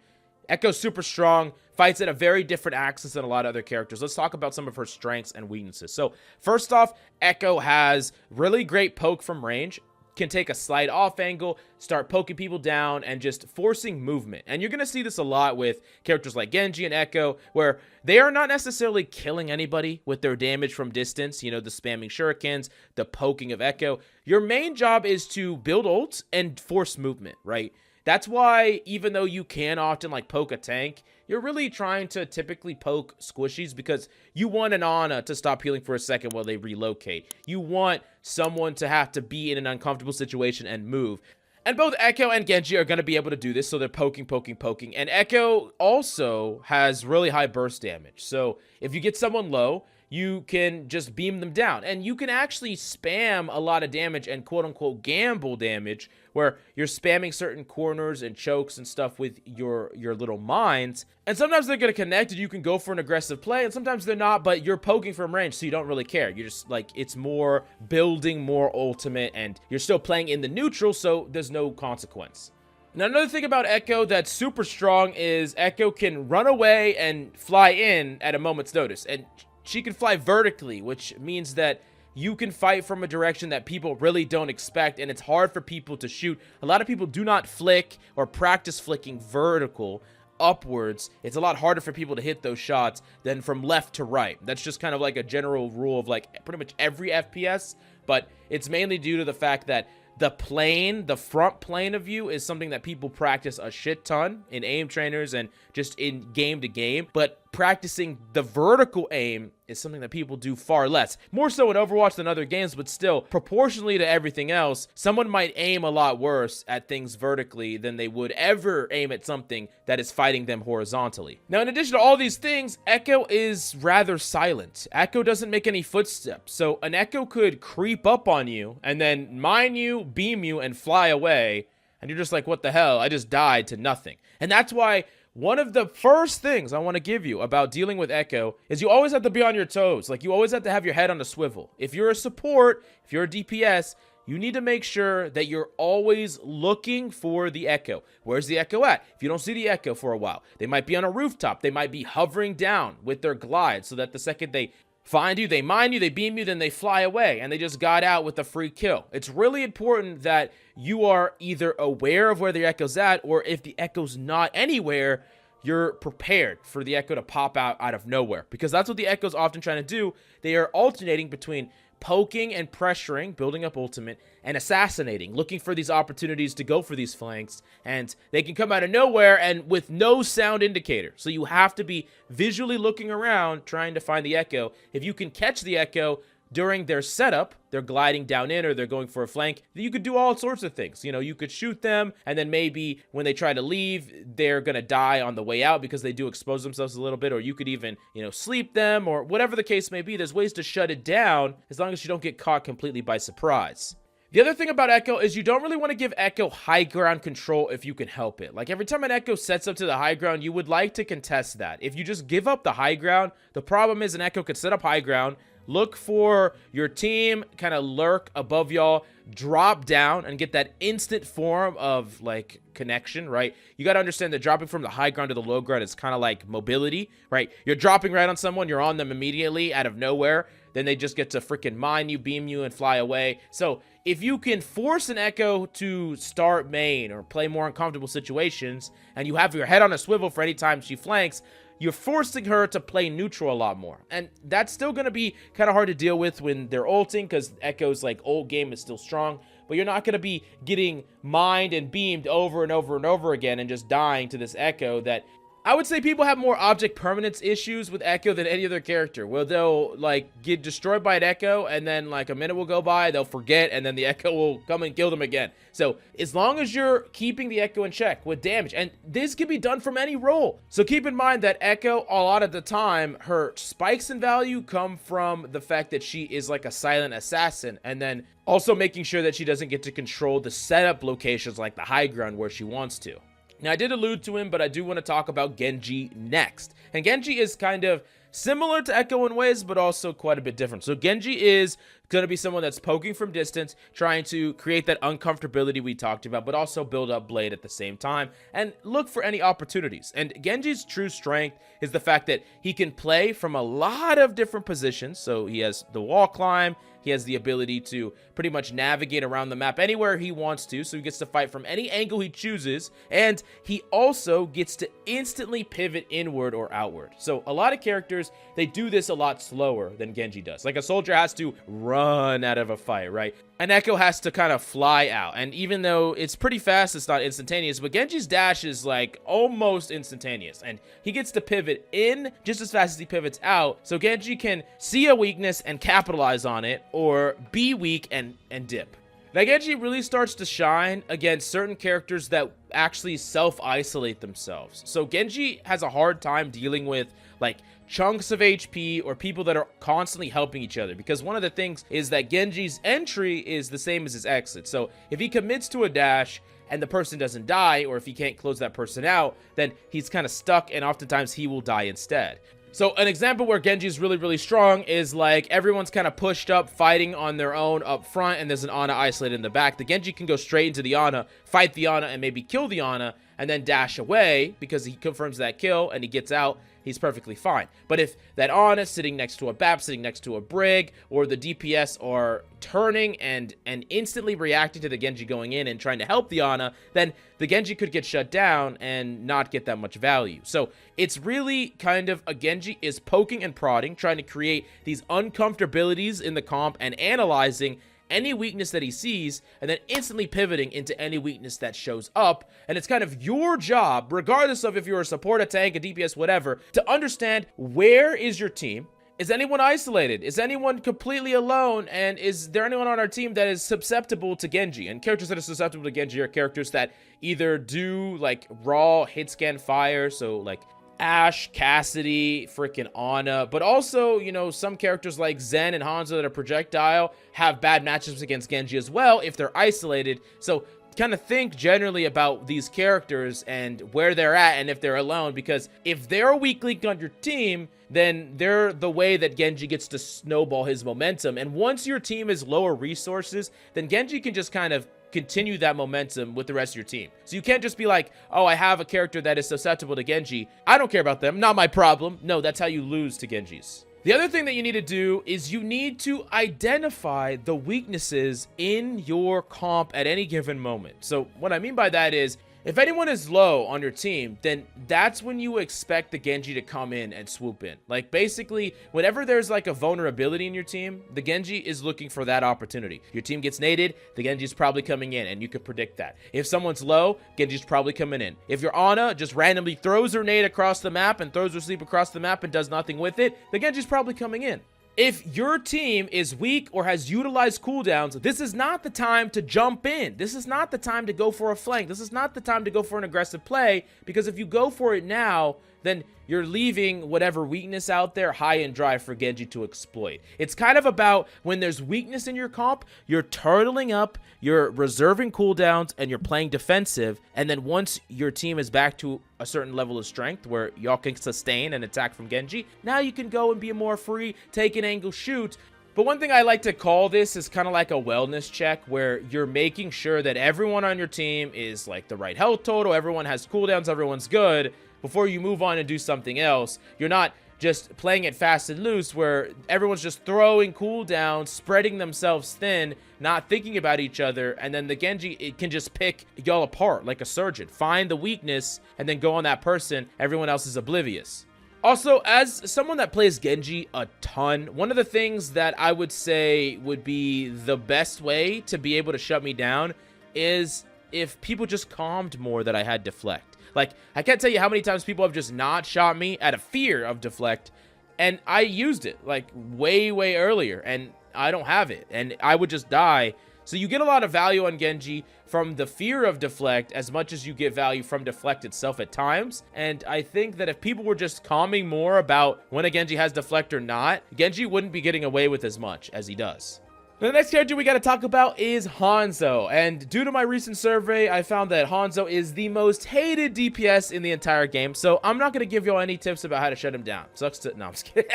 Echo's super strong, fights at a very different axis than a lot of other characters. Let's talk about some of her strengths and weaknesses. So first off, Echo has really great poke from range, can take a slight off angle, start poking people down, and just forcing movement. And you're going to see this a lot with characters like Genji and Echo, where they are not necessarily killing anybody with their damage from distance, you know, the spamming shurikens, the poking of Echo. Your main job is to build ults and force movement, right? That's why even though you can often like poke a tank, you're really trying to typically poke squishies because you want an Ana to stop healing for a second while they relocate. You want someone to have to be in an uncomfortable situation and move. And both Echo and Genji are going to be able to do this, so they're poking. And Echo also has really high burst damage. So if you get someone low, you can just beam them down. And you can actually spam a lot of damage and quote-unquote gamble damage, where you're spamming certain corners and chokes and stuff with your little mines. And sometimes they're going to connect and you can go for an aggressive play, and sometimes they're not, but you're poking from range, so you don't really care. You're just like, it's more building more ultimate, and you're still playing in the neutral, so there's no consequence. Now, another thing about Echo that's super strong is Echo can run away and fly in at a moment's notice. And she can fly vertically, which means that you can fight from a direction that people really don't expect, and it's hard for people to shoot. A lot of people do not flick or practice flicking vertical upwards. It's a lot harder for people to hit those shots than from left to right. That's just kind of like a general rule of like pretty much every FPS, but it's mainly due to the fact that the plane, the front plane of you, is something that people practice a shit ton in aim trainers and just in game to game. But practicing the vertical aim is something that people do far less. More so in Overwatch than other games, but still, proportionally to everything else, someone might aim a lot worse at things vertically than they would ever aim at something that is fighting them horizontally. Now, in addition to all these things, Echo is rather silent. Echo doesn't make any footsteps, so an Echo could creep up on you and then mine you, beam you, and fly away, and you're just like, what the hell? I just died to nothing. And that's why one of the first things I want to give you about dealing with Echo is you always have to be on your toes. Like, you always have to have your head on a swivel. If you're a support, if you're a DPS, you need to make sure that you're always looking for the Echo. Where's the Echo at? If you don't see the Echo for a while, they might be on a rooftop. They might be hovering down with their glide so that the second they find you, they mine you, they beam you, then they fly away, and they just got out with a free kill. It's really important that you are either aware of where the Echo's at, or if the Echo's not anywhere, you're prepared for the Echo to pop out of nowhere, because that's what the Echo's often trying to do. They are alternating between poking and pressuring, building up ultimate, and assassinating, looking for these opportunities to go for these flanks, and they can come out of nowhere and with no sound indicator. So you have to be visually looking around trying to find the Echo. If you can catch the Echo during their setup, they're gliding down in or they're going for a flank, you could do all sorts of things. You know, you could shoot them, and then maybe when they try to leave, they're gonna die on the way out because they do expose themselves a little bit, or you could even, you know, sleep them, or whatever the case may be. There's ways to shut it down as long as you don't get caught completely by surprise. The other thing about Echo is you don't really want to give Echo high ground control if you can help it. Like, every time an Echo sets up to the high ground, you would like to contest that. If you just give up the high ground, the problem is an Echo could set up high ground, look for your team, kind of lurk above y'all, drop down, and get that instant form of, like, connection, right? You got to understand that dropping from the high ground to the low ground is kind of like mobility, right? You're dropping right on someone, you're on them immediately out of nowhere, then they just get to freaking mine you, beam you, and fly away. So if you can force an Echo to start main or play more uncomfortable situations, and you have your head on a swivel for any time she flanks, you're forcing her to play neutral a lot more. And that's still going to be kind of hard to deal with when they're ulting, because Echo's like old game is still strong, but you're not going to be getting mined and beamed over and over and over again and just dying to this Echo that I would say people have more object permanence issues with Echo than any other character, where they'll like get destroyed by an Echo and then like a minute will go by, they'll forget, and then the Echo will come and kill them again. So as long as you're keeping the Echo in check with damage, and this can be done from any role. So keep in mind that Echo, a lot of the time, her spikes in value come from the fact that she is like a silent assassin, and then also making sure that she doesn't get to control the setup locations like the high ground where she wants to. Now, I did allude to him, but I do want to talk about Genji next. And Genji is kind of similar to Echo in ways, but also quite a bit different. So Genji is going to be someone that's poking from distance, trying to create that uncomfortability we talked about, but also build up Blade at the same time and look for any opportunities. And Genji's true strength is the fact that he can play from a lot of different positions. So he has the wall climb, he has the ability to pretty much navigate around the map anywhere he wants to, so he gets to fight from any angle he chooses, and he also gets to instantly pivot inward or outward. So a lot of characters, they do this a lot slower than Genji does. Like a soldier has to run out of a fight, right? An Echo has to kind of fly out, and even though it's pretty fast, it's not instantaneous, but Genji's dash is like almost instantaneous, and he gets to pivot in just as fast as he pivots out, so Genji can see a weakness and capitalize on it, or be weak and dip. Now, Genji really starts to shine against certain characters that actually self-isolate themselves. So Genji has a hard time dealing with like chunks of HP or people that are constantly helping each other. Because one of the things is that Genji's entry is the same as his exit. So if he commits to a dash and the person doesn't die, or if he can't close that person out, then he's kind of stuck, and oftentimes he will die instead. So an example where Genji is really, really strong is like everyone's kind of pushed up, fighting on their own up front, and there's an Ana isolated in the back. The Genji can go straight into the Ana, fight the Ana, and maybe kill the Ana, and then dash away because he confirms that kill and he gets out. He's perfectly fine. But if that Ana is sitting next to a BAP, sitting next to a brig, or the DPS are turning and instantly reacting to the Genji going in and trying to help the Ana, then the Genji could get shut down and not get that much value. So it's really kind of a Genji is poking and prodding, trying to create these uncomfortabilities in the comp and analyzing any weakness that he sees, and then instantly pivoting into any weakness that shows up. And it's kind of your job, regardless of if you're a support, a tank, a DPS, whatever, to understand where is your team. Is anyone isolated? Is anyone completely alone? And is there anyone on our team that is susceptible to Genji? And characters that are susceptible to Genji are characters that either do like raw hit scan fire, so like Ashe, Cassidy, freaking Ana, but also, you know, some characters like Zen and Hanzo that are projectile have bad matchups against Genji as well if they're isolated. So kind of think generally about these characters and where they're at and if they're alone, because if they're a weak link on your team, then they're the way that Genji gets to snowball his momentum. And once your team is lower resources, then Genji can just kind of continue that momentum with the rest of your team. So you can't just be like, oh, I have a character that is susceptible to Genji, I don't care about them, not my problem. No, that's how you lose to Genjis. The other thing that you need to do is you need to identify the weaknesses in your comp at any given moment. So what I mean by that is, if anyone is low on your team, then that's when you expect the Genji to come in and swoop in. Like basically, whenever there's like a vulnerability in your team, the Genji is looking for that opportunity. Your team gets naded, the Genji's probably coming in, and you can predict that. If someone's low, Genji's probably coming in. If your Ana just randomly throws her nade across the map and throws her sleep across the map and does nothing with it, the Genji's probably coming in. If your team is weak or has utilized cooldowns, this is not the time to jump in. This is not the time to go for a flank. This is not the time to go for an aggressive play, because if you go for it now, then you're leaving whatever weakness out there high and dry for Genji to exploit. It's kind of about when there's weakness in your comp, you're turtling up, you're reserving cooldowns, and you're playing defensive. And then once your team is back to a certain level of strength where y'all can sustain an attack from Genji, now you can go and be more free, take an angle, shoot. But one thing I like to call this is kind of like a wellness check, where you're making sure that everyone on your team is like the right health total, everyone has cooldowns, everyone's good, before you move on and do something else. You're not just playing it fast and loose where everyone's just throwing cooldowns, spreading themselves thin, not thinking about each other, and then the Genji, it can just pick y'all apart like a surgeon. Find the weakness and then go on that person. Everyone else is oblivious. Also, as someone that plays Genji a ton, one of the things that I would say would be the best way to be able to shut me down is if people just calmed more that I had deflect. Like, I can't tell you how many times people have just not shot me out of fear of deflect, and I used it like way earlier, and I don't have it, and I would just die. So you get a lot of value on Genji from the fear of deflect as much as you get value from deflect itself at times. And I think that if people were just calming more about when a Genji has deflect or not, Genji wouldn't be getting away with as much as he does. The next character we got to talk about is Hanzo, and due to my recent survey, I found that Hanzo is the most hated DPS in the entire game, so I'm not going to give y'all any tips about how to shut him down. Sucks to... No, I'm just kidding.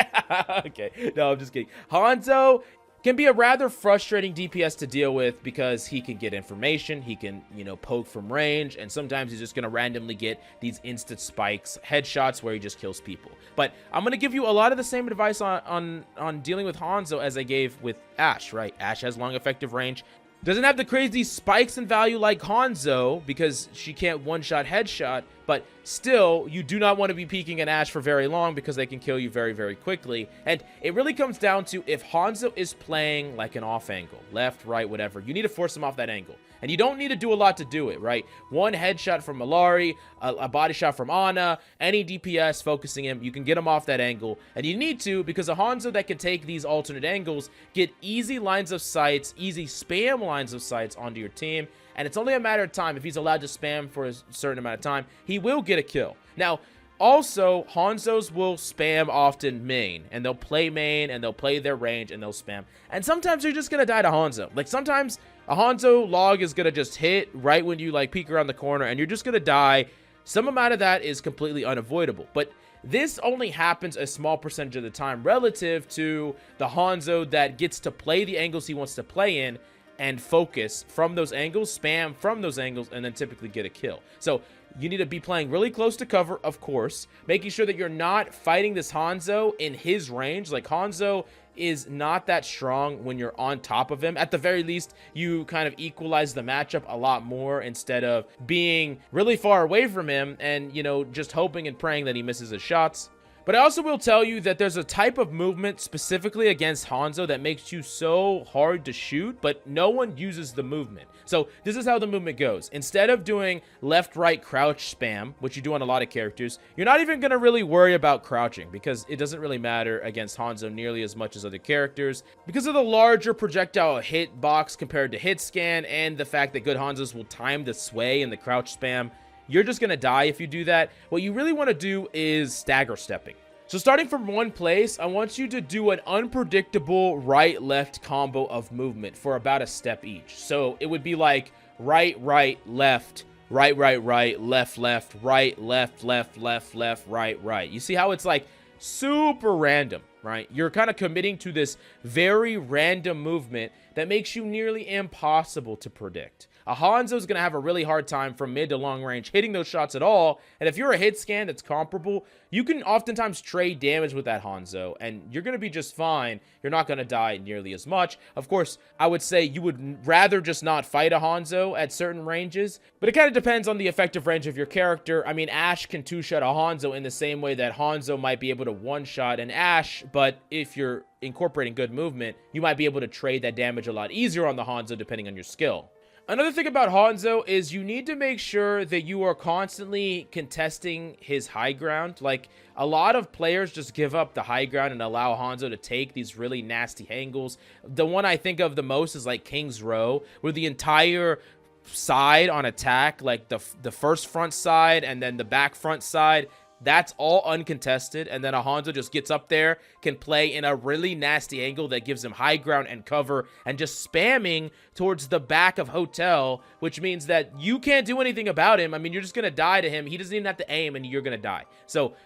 Okay, no, I'm just kidding. Hanzo can be a rather frustrating DPS to deal with because he can get information, he can, you know, poke from range, and sometimes he's just going to randomly get these instant spikes, headshots where he just kills people. But I'm going to give you a lot of the same advice on dealing with Hanzo as I gave with Ashe, right? Ashe has long effective range. Doesn't have the crazy spikes in value like Hanzo because she can't one-shot headshot, but still, you do not want to be peeking an Ashe for very long because they can kill you very quickly. And it really comes down to if Hanzo is playing like an off angle, left, right, whatever, you need to force him off that angle. And you don't need to do a lot to do it, right? One headshot from illari, a body shot from Ana, any DPS focusing him, you can get him off that angle. And you need to, because a Hanzo that can take these alternate angles, get easy lines of sights, easy spam lines of sights onto your team. And it's only a matter of time. If he's allowed to spam for a certain amount of time, he will get a kill. Now, Also, Hanzos will spam often main, and they'll play main, and they'll play their range, and they'll spam. And sometimes you're just gonna die to Hanzo. Like, sometimes a Hanzo log is gonna just hit right when you, like, peek around the corner, and you're just gonna die. Some amount of that is completely unavoidable. But this only happens a small percentage of the time relative to the Hanzo that gets to play the angles he wants to play in and focus from those angles, spam from those angles, and then typically get a kill. So you need to be playing really close to cover, of course, making sure that you're not fighting this Hanzo in his range. Like, Hanzo is not that strong when you're on top of him. At the very least, you kind of equalize the matchup a lot more instead of being really far away from him and, you know, just hoping and praying that he misses his shots. But I also will tell you that there's a type of movement specifically against Hanzo that makes you so hard to shoot, but no one uses the movement. So this is how the movement goes. Instead of doing left-right crouch spam, which you do on a lot of characters, you're not even going to really worry about crouching because it doesn't really matter against Hanzo nearly as much as other characters because of the larger projectile hit box compared to hit scan and the fact that good Hanzos will time the sway and the crouch spam. You're just going to die if you do that. What you really want to do is stagger stepping. So starting from one place, I want you to do an unpredictable right-left combo of movement for about a step each. So it would be like right, right, left, right, right, right, left, left, right, left, left, left, left, right, right. You see how it's like super random, right? You're kind of committing to this very random movement that makes you nearly impossible to predict. A Hanzo is going to have a really hard time from mid to long range hitting those shots at all. And if you're a hit scan that's comparable, you can oftentimes trade damage with that Hanzo, and you're going to be just fine. You're not going to die nearly as much. Of course, I would say you would rather just not fight a Hanzo at certain ranges, but it kind of depends on the effective range of your character. I mean, Ashe can two-shot a Hanzo in the same way that Hanzo might be able to one-shot an Ashe, but if you're incorporating good movement, you might be able to trade that damage a lot easier on the Hanzo depending on your skill. Another thing about Hanzo is you need to make sure that you are constantly contesting his high ground. Like, a lot of players just give up the high ground and allow Hanzo to take these really nasty angles. The one I think of the most is like King's Row, where the entire side on attack, like the first front side and then the back front side, that's all uncontested, and then a Hanzo just gets up there, can play in a really nasty angle that gives him high ground and cover, and just spamming towards the back of Hotel, which means that you can't do anything about him. I mean, you're just going to die to him. He doesn't even have to aim, and you're going to die. So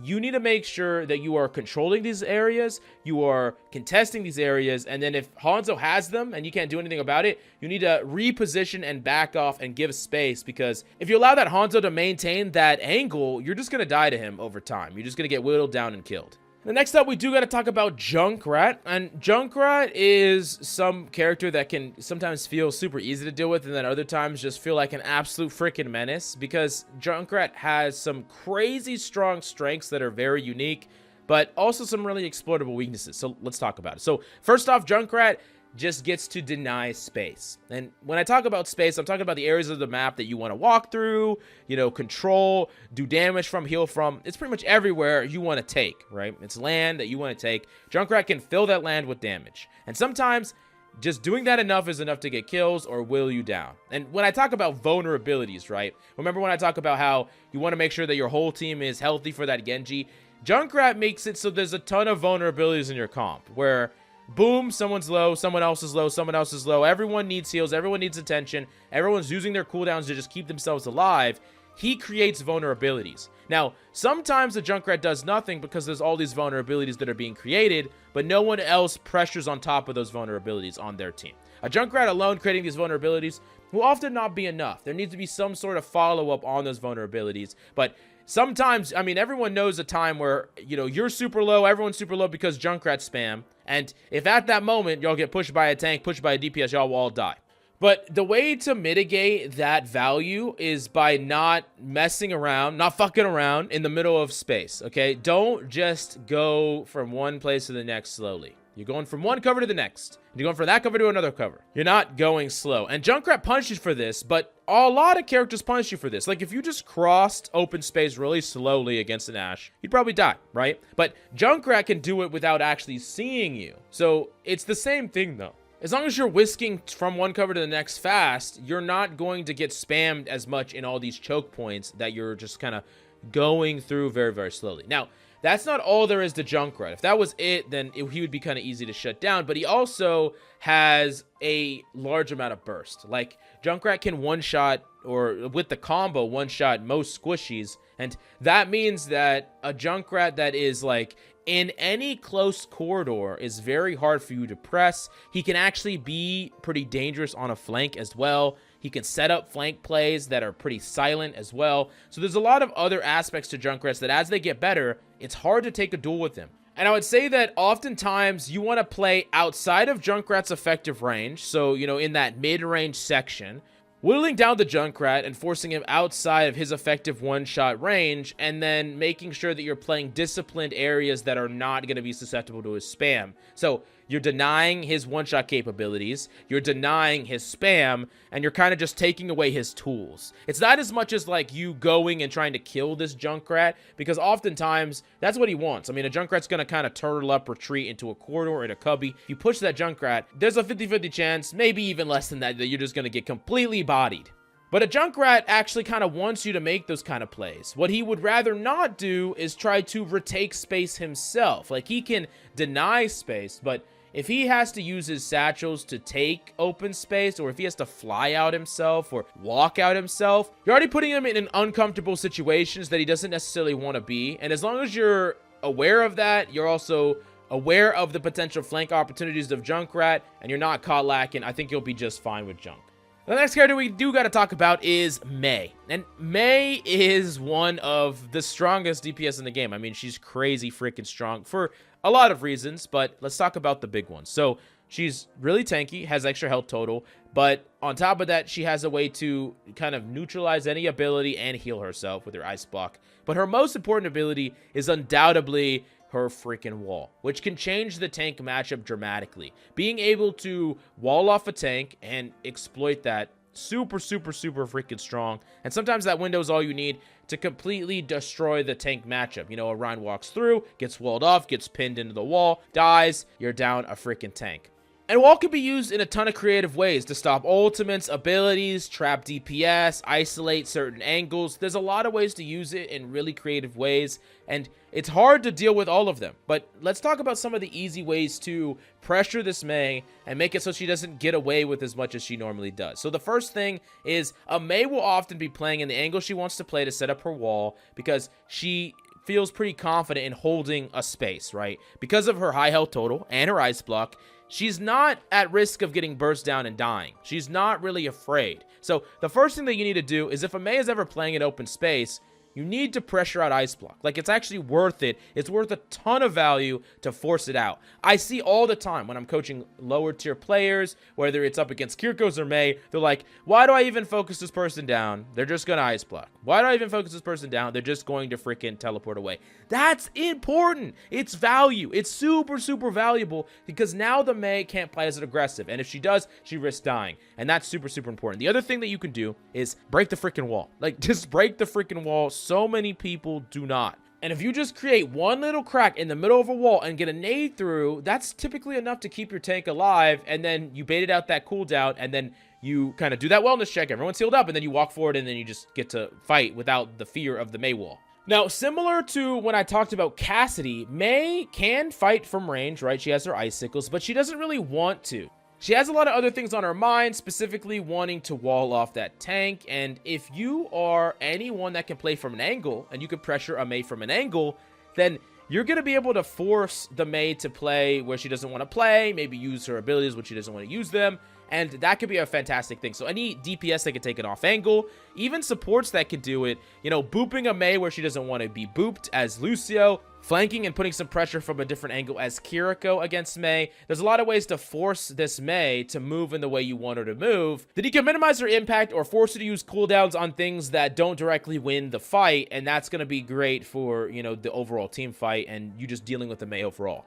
you need to make sure that you are controlling these areas, you are contesting these areas, and then if Hanzo has them and you can't do anything about it, you need to reposition and back off and give space, because if you allow that Hanzo to maintain that angle, you're just going to die to him over time. You're just going to get whittled down and killed. The next up, we do got to talk about Junkrat, and Junkrat is some character that can sometimes feel super easy to deal with, and then other times just feel like an absolute freaking menace, because Junkrat has some crazy strong strengths that are very unique, but also some really exploitable weaknesses. So let's talk about it. So first off, Junkrat just gets to deny space. And when I talk about space, I'm talking about the areas of the map that you want to walk through, you know, control, do damage from, heal from. It's pretty much everywhere you want to take, right? It's land that you want to take. Junkrat can fill that land with damage. And sometimes just doing that enough is enough to get kills or will you down. And when I talk about vulnerabilities, right? Remember when I talk about how you want to make sure that your whole team is healthy for that Genji? Junkrat makes it so there's a ton of vulnerabilities in your comp where boom, someone's low, someone else is low, someone else is low. Everyone needs heals, everyone needs attention. Everyone's using their cooldowns to just keep themselves alive. He creates vulnerabilities. Now, sometimes the Junkrat does nothing because there's all these vulnerabilities that are being created, but no one else pressures on top of those vulnerabilities on their team. A Junkrat alone creating these vulnerabilities will often not be enough. There needs to be some sort of follow-up on those vulnerabilities, but sometimes, I mean, everyone knows a time where, you know, you're super low, everyone's super low because Junkrat spam. And if at that moment y'all get pushed by a tank, pushed by a DPS, y'all will all die. But the way to mitigate that value is by not messing around, not fucking around in the middle of space, okay? Don't just go from one place to the next slowly. You're going from one cover to the next. You're going from that cover to another cover. You're not going slow. And Junkrat punishes for this, but a lot of characters punish you for this. Like, if you just crossed open space really slowly against an Ashe, you'd probably die, right? But Junkrat can do it without actually seeing you. So it's the same thing, though. As long as you're whisking from one cover to the next fast, you're not going to get spammed as much in all these choke points that you're just kind of going through very, very slowly. Now, that's not all there is to Junkrat. If that was it, then he would be kind of easy to shut down. But he also has a large amount of burst. Like, Junkrat can one-shot, or with the combo, one-shot most squishies. And that means that a Junkrat that is, like, in any close corridor is very hard for you to press. He can actually be pretty dangerous on a flank as well. He can set up flank plays that are pretty silent as well. So there's a lot of other aspects to Junkrats that as they get better, it's hard to take a duel with him. And I would say that oftentimes you want to play outside of Junkrat's effective range. So, you know, in that mid-range section, whittling down the Junkrat and forcing him outside of his effective one-shot range, and then making sure that you're playing disciplined areas that are not going to be susceptible to his spam. So you're denying his one-shot capabilities, you're denying his spam, and you're kind of just taking away his tools. It's not as much as like you going and trying to kill this Junkrat, because oftentimes that's what he wants. I mean, a Junkrat's going to kind of turtle up, retreat into a corridor or in a cubby. If you push that Junkrat, there's a 50-50 chance, maybe even less than that, that you're just going to get completely bodied. But a Junkrat actually kind of wants you to make those kind of plays. What he would rather not do is try to retake space himself. Like, he can deny space, but if he has to use his satchels to take open space, or if he has to fly out himself or walk out himself, you're already putting him in uncomfortable situations that he doesn't necessarily want to be. And as long as you're aware of that, you're also aware of the potential flank opportunities of Junkrat, and you're not caught lacking, I think you'll be just fine with Junk. The next character we do got to talk about is Mei. And Mei is one of the strongest DPS in the game. I mean, she's crazy freaking strong for a lot of reasons, but let's talk about the big ones. So she's really tanky, has extra health total, but on top of that, she has a way to kind of neutralize any ability and heal herself with her ice block. But her most important ability is undoubtedly her freaking wall, which can change the tank matchup dramatically. Being able to wall off a tank and exploit that, super freaking strong. And sometimes that window is all you need to completely destroy the tank matchup. You know, a rein walks through, gets walled off, gets pinned into the wall, dies, you're down a freaking tank. And wall can be used in a ton of creative ways to stop ultimates, abilities, trap DPS, isolate certain angles. There's a lot of ways to use it in really creative ways, and it's hard to deal with all of them. But let's talk about some of the easy ways to pressure this Mei and make it so she doesn't get away with as much as she normally does. So the first thing is a Mei will often be playing in the angle she wants to play to set up her wall, because she feels pretty confident in holding a space, right? Because of her high health total and her ice block, she's not at risk of getting burst down and dying. She's not really afraid. So the first thing that you need to do is, if a Mei is ever playing in open space, you need to pressure out ice block. Like, it's actually worth it. It's worth a ton of value to force it out. I see all the time when I'm coaching lower tier players, whether it's up against Kirkos or Mei, they're like, why do I even focus this person down? They're just gonna ice block. Why do I even focus this person down? They're just going to freaking teleport away. That's important. It's value. It's super valuable, because now the Mei can't play as an aggressive. And if she does, she risks dying. And that's super important. The other thing that you can do is break the freaking wall. Like, just break the freaking wall. So many people do not. And if you just create one little crack in the middle of a wall and get a nade through, that's typically enough to keep your tank alive. And then you baited out that cooldown, and then you kind of do that wellness check. Everyone's healed up, and then you walk forward, and then you just get to fight without the fear of the Mei wall. Now, similar to when I talked about Cassidy, Mei can fight from range, right? She has her icicles, but she doesn't really want to. She has a lot of other things on her mind, specifically wanting to wall off that tank. And if you are anyone that can play from an angle, and you can pressure a Mei from an angle, then you're going to be able to force the Mei to play where she doesn't want to play, maybe use her abilities when she doesn't want to use them. And that could be a fantastic thing. So any DPS that can take it off angle, even supports that could do it, you know, booping a Mei where she doesn't want to be booped as Lucio, flanking and putting some pressure from a different angle as Kirko against Mei. There's a lot of ways to force this Mei to move in the way you want her to move. Then you can minimize her impact or force her to use cooldowns on things that don't directly win the fight. And that's going to be great for, you know, the overall team fight and you just dealing with the Mei overall.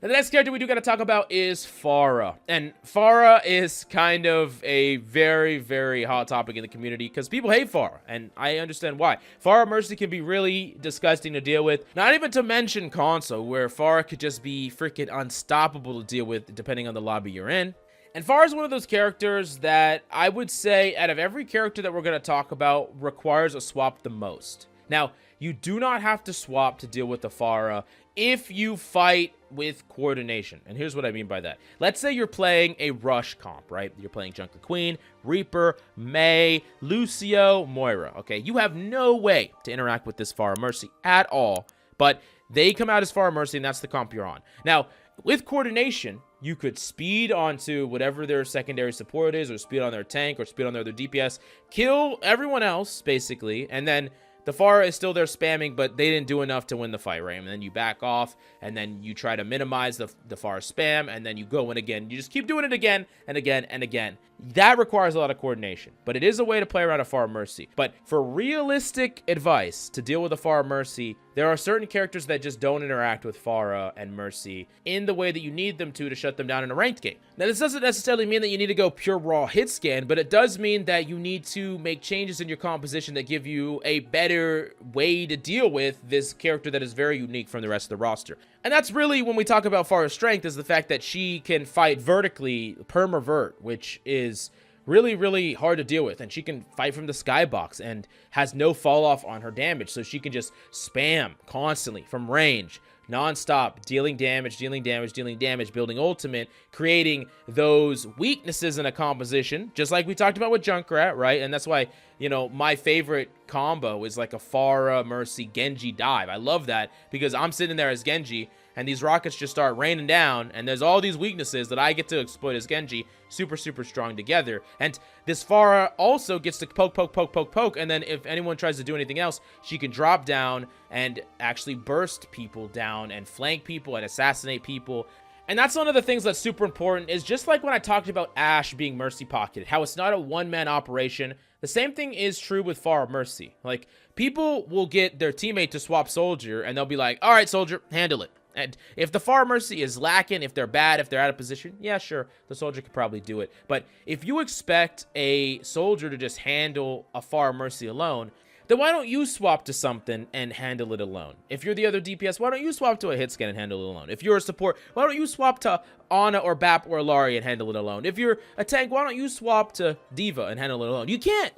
And the next character we do got to talk about is Pharah. And Pharah is kind of a very hot topic in the community because people hate Pharah, and I understand why. Pharah Mercy can be really disgusting to deal with. Not even to mention console, where Pharah could just be freaking unstoppable to deal with depending on the lobby you're in. And Pharah is one of those characters that I would say, out of every character that we're going to talk about, requires a swap the most. Now, you do not have to swap to deal with the pharah if you fight with coordination. And here's what I mean by that. Let's say you're playing a rush comp, right? You're playing Junkrat Queen, Reaper, Mei, Lucio, Moira, okay? You have no way to interact with this pharah Mercy at all, but they come out as pharah Mercy, and that's the comp you're on. Now, with coordination, you could speed onto whatever their secondary support is, or speed on their tank, or speed on their other DPS, kill everyone else, basically, and then the pharah is still there spamming, but they didn't do enough to win the fight, right? And then you back off, and then you try to minimize the pharah spam, and then you go in again. You just keep doing it again, and again, and again. That requires a lot of coordination, but it is a way to play around a pharah Mercy. But for realistic advice to deal with a pharah Mercy, there are certain characters that just don't interact with pharah and Mercy in the way that you need them to shut them down in a ranked game. Now, this doesn't necessarily mean that you need to go pure raw hit scan, but it does mean that you need to make changes in your composition that give you a better way to deal with this character that is very unique from the rest of the roster. And that's really, when we talk about Pharah's strength, is the fact that she can fight vertically, permavert, which is really, really hard to deal with. And she can fight from the skybox and has no fall off on her damage. So she can just spam constantly from range, non-stop, dealing damage, dealing damage, dealing damage, building ultimate, creating those weaknesses in a composition, just like we talked about with Junkrat, right? And that's why, you know, my favorite combo is like a Pharah Mercy Genji dive. I love that because I'm sitting there as Genji, and these rockets just start raining down, and there's all these weaknesses that I get to exploit as Genji, super, super strong together. And this Pharah also gets to poke, and then if anyone tries to do anything else, she can drop down and actually burst people down and flank people and assassinate people. And that's one of the things that's super important, is just like when I talked about Ashe being Mercy pocketed, how it's not a one-man operation. The same thing is true with Pharah Mercy. Like, people will get their teammate to swap Soldier, and they'll be like, all right, Soldier, handle it. And if the Pharah Mercy is lacking, if they're bad, if they're out of position, yeah, sure, the Soldier could probably do it. But if you expect a Soldier to just handle a Pharah Mercy alone, then why don't you swap to something and handle it alone? If you're the other DPS, why don't you swap to a hit scan and handle it alone? If you're a support, why don't you swap to Ana or Bap or Illari and handle it alone? If you're a tank, why don't you swap to Diva and handle it alone? You can't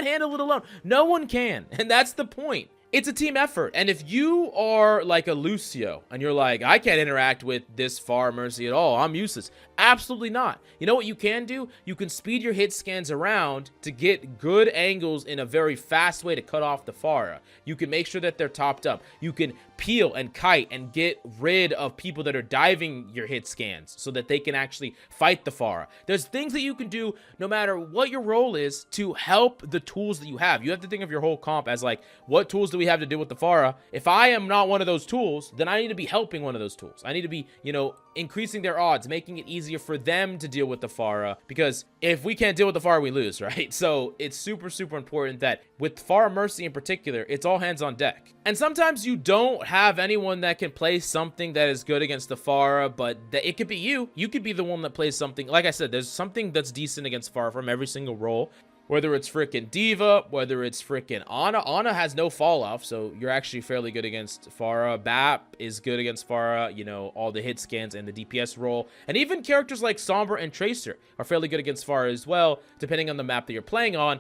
handle it alone. No one can, and that's the point. It's a team effort. And if you are like a Lucio and you're like, I can't interact with this Pharah Mercy at all, I'm useless. Absolutely not. You know what you can do? You can speed your hit scans around to get good angles in a very fast way to cut off the Pharah. You can make sure that they're topped up. You can peel and kite and get rid of people that are diving your hit scans so that they can actually fight the Pharah. There's things that you can do no matter what your role is to help the tools that you have. You have to think of your whole comp as like, what tools do we have to deal with the Pharah? If I am not one of those tools, then I need to be helping one of those tools. I need to be, you know, increasing their odds, making it easier for them to deal with the Pharah, because if we can't deal with the Pharah, we lose, right? So it's super, super important that with Pharah Mercy in particular, it's all hands on deck. And sometimes you don't have anyone that can play something that is good against the Pharah, but it could be you. You could be the one that plays something. Like I said, there's something that's decent against Pharah from every single role. Whether it's freaking Diva, whether it's freaking Ana. Ana has no fall off, so you're actually fairly good against Pharah. Bap is good against Pharah, you know, all the hit scans and the DPS role. And even characters like Sombra and Tracer are fairly good against Pharah as well, depending on the map that you're playing on.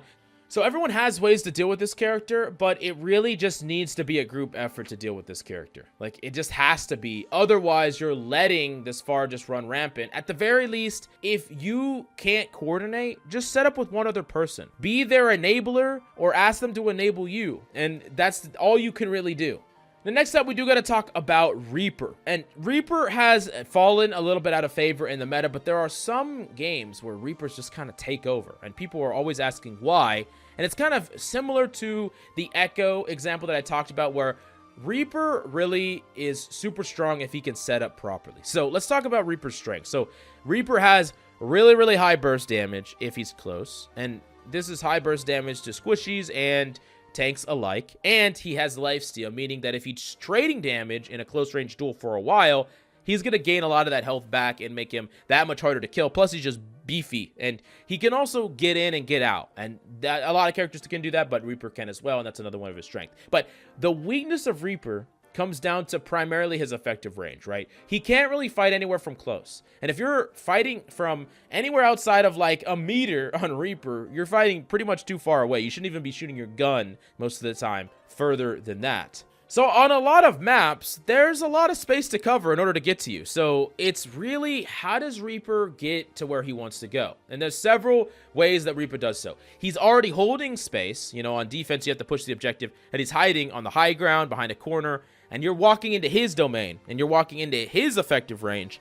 So everyone has ways to deal with this character, but it really just needs to be a group effort to deal with this character. Like, it just has to be. Otherwise, you're letting this Pharah just run rampant. At the very least, if you can't coordinate, just set up with one other person. Be their enabler or ask them to enable you. And that's all you can really do. The next up, we do got to talk about Reaper. And Reaper has fallen a little bit out of favor in the meta, but there are some games where Reapers just kind of take over. And people are always asking why. And it's kind of similar to the Echo example that I talked about, where Reaper really is super strong if he can set up properly. So let's talk about Reaper's strength. So Reaper has really, really high burst damage if he's close. And this is high burst damage to squishies and tanks alike. And he has lifesteal, meaning that if he's trading damage in a close range duel for a while, he's going to gain a lot of that health back and make him that much harder to kill. Plus, he's just beefy, and he can also get in and get out, and that a lot of characters can do that, but Reaper can as well, and that's another one of his strengths. But the weakness of Reaper comes down to primarily his effective range, right? He can't really fight anywhere from close. And if you're fighting from anywhere outside of like a meter on Reaper, you're fighting pretty much too far away. You shouldn't even be shooting your gun most of the time further than that. So on a lot of maps, there's a lot of space to cover in order to get to you. So it's really, how does Reaper get to where he wants to go? And there's several ways that Reaper does so. He's already holding space. You know, on defense, you have to push the objective. And he's hiding on the high ground behind a corner. And you're walking into his domain. And you're walking into his effective range.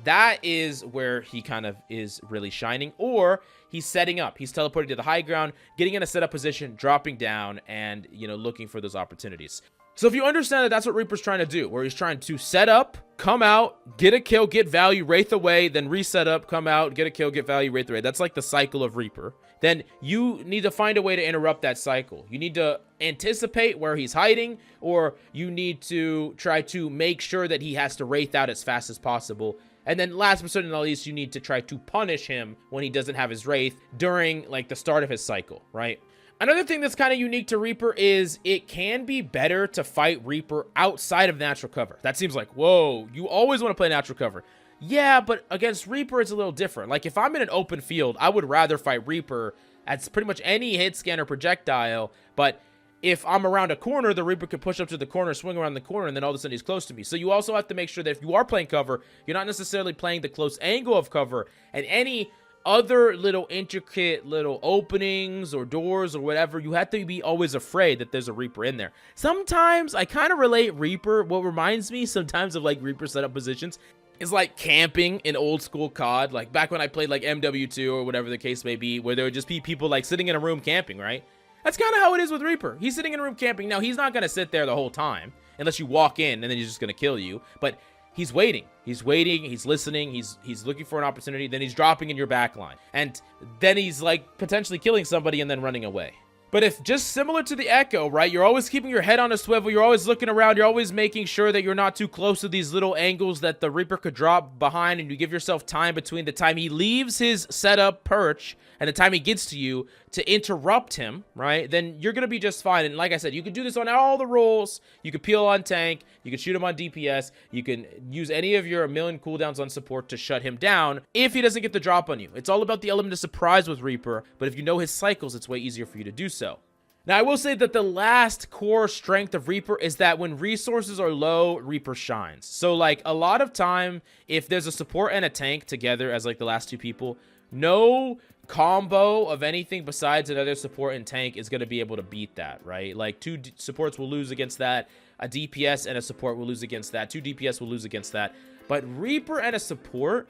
That is where he kind of is really shining. Or he's setting up. He's teleporting to the high ground, getting in a setup position, dropping down, and, you know, looking for those opportunities. So if you understand that that's what Reaper's trying to do, where he's trying to set up, come out, get a kill, get value, wraith away, then reset up, come out, get a kill, get value, wraith away. That's like the cycle of Reaper. Then you need to find a way to interrupt that cycle. You need to anticipate where he's hiding, or you need to try to make sure that he has to wraith out as fast as possible. And then last but certainly not least, you need to try to punish him when he doesn't have his wraith during like the start of his cycle, right? Another thing that's kind of unique to Reaper is it can be better to fight Reaper outside of natural cover. That seems like, whoa, you always want to play natural cover. Yeah, but against Reaper, it's a little different. Like, if I'm in an open field, I would rather fight Reaper at pretty much any hit scan or projectile. But if I'm around a corner, the Reaper could push up to the corner, swing around the corner, and then all of a sudden he's close to me. So you also have to make sure that if you are playing cover, you're not necessarily playing the close angle of cover, and any other little intricate little openings or doors or whatever, you have to be always afraid that there's a Reaper in there. Sometimes I kind of relate Reaper, what reminds me sometimes of like Reaper setup positions is like camping in old school COD, like back when I played like MW2 or whatever the case may be, where there would just be people like sitting in a room camping, right? That's kind of how it is with Reaper. He's sitting in a room camping. Now, he's not going to sit there the whole time unless you walk in and then he's just going to kill you, but he's waiting. He's waiting. He's listening. He's looking for an opportunity. Then he's dropping in your back line. And then he's like potentially killing somebody and then running away. But if just similar to the Echo, right, you're always keeping your head on a swivel, you're always looking around, you're always making sure that you're not too close to these little angles that the Reaper could drop behind, and you give yourself time between the time he leaves his setup perch and the time he gets to you to interrupt him, right, then you're going to be just fine. And like I said, you can do this on all the roles. You can peel on tank, you can shoot him on DPS, you can use any of your 1,000,000 cooldowns on support to shut him down if he doesn't get the drop on you. It's all about the element of surprise with Reaper, but if you know his cycles, it's way easier for you to do so. Now, I will say that the last core strength of Reaper is that when resources are low, Reaper shines. So, like, a lot of time, if there's a support and a tank together as, like, the last two people, no combo of anything besides another support and tank is going to be able to beat that, right? Like, two supports will lose against that. A DPS and a support will lose against that. Two DPS will lose against that. But Reaper and a support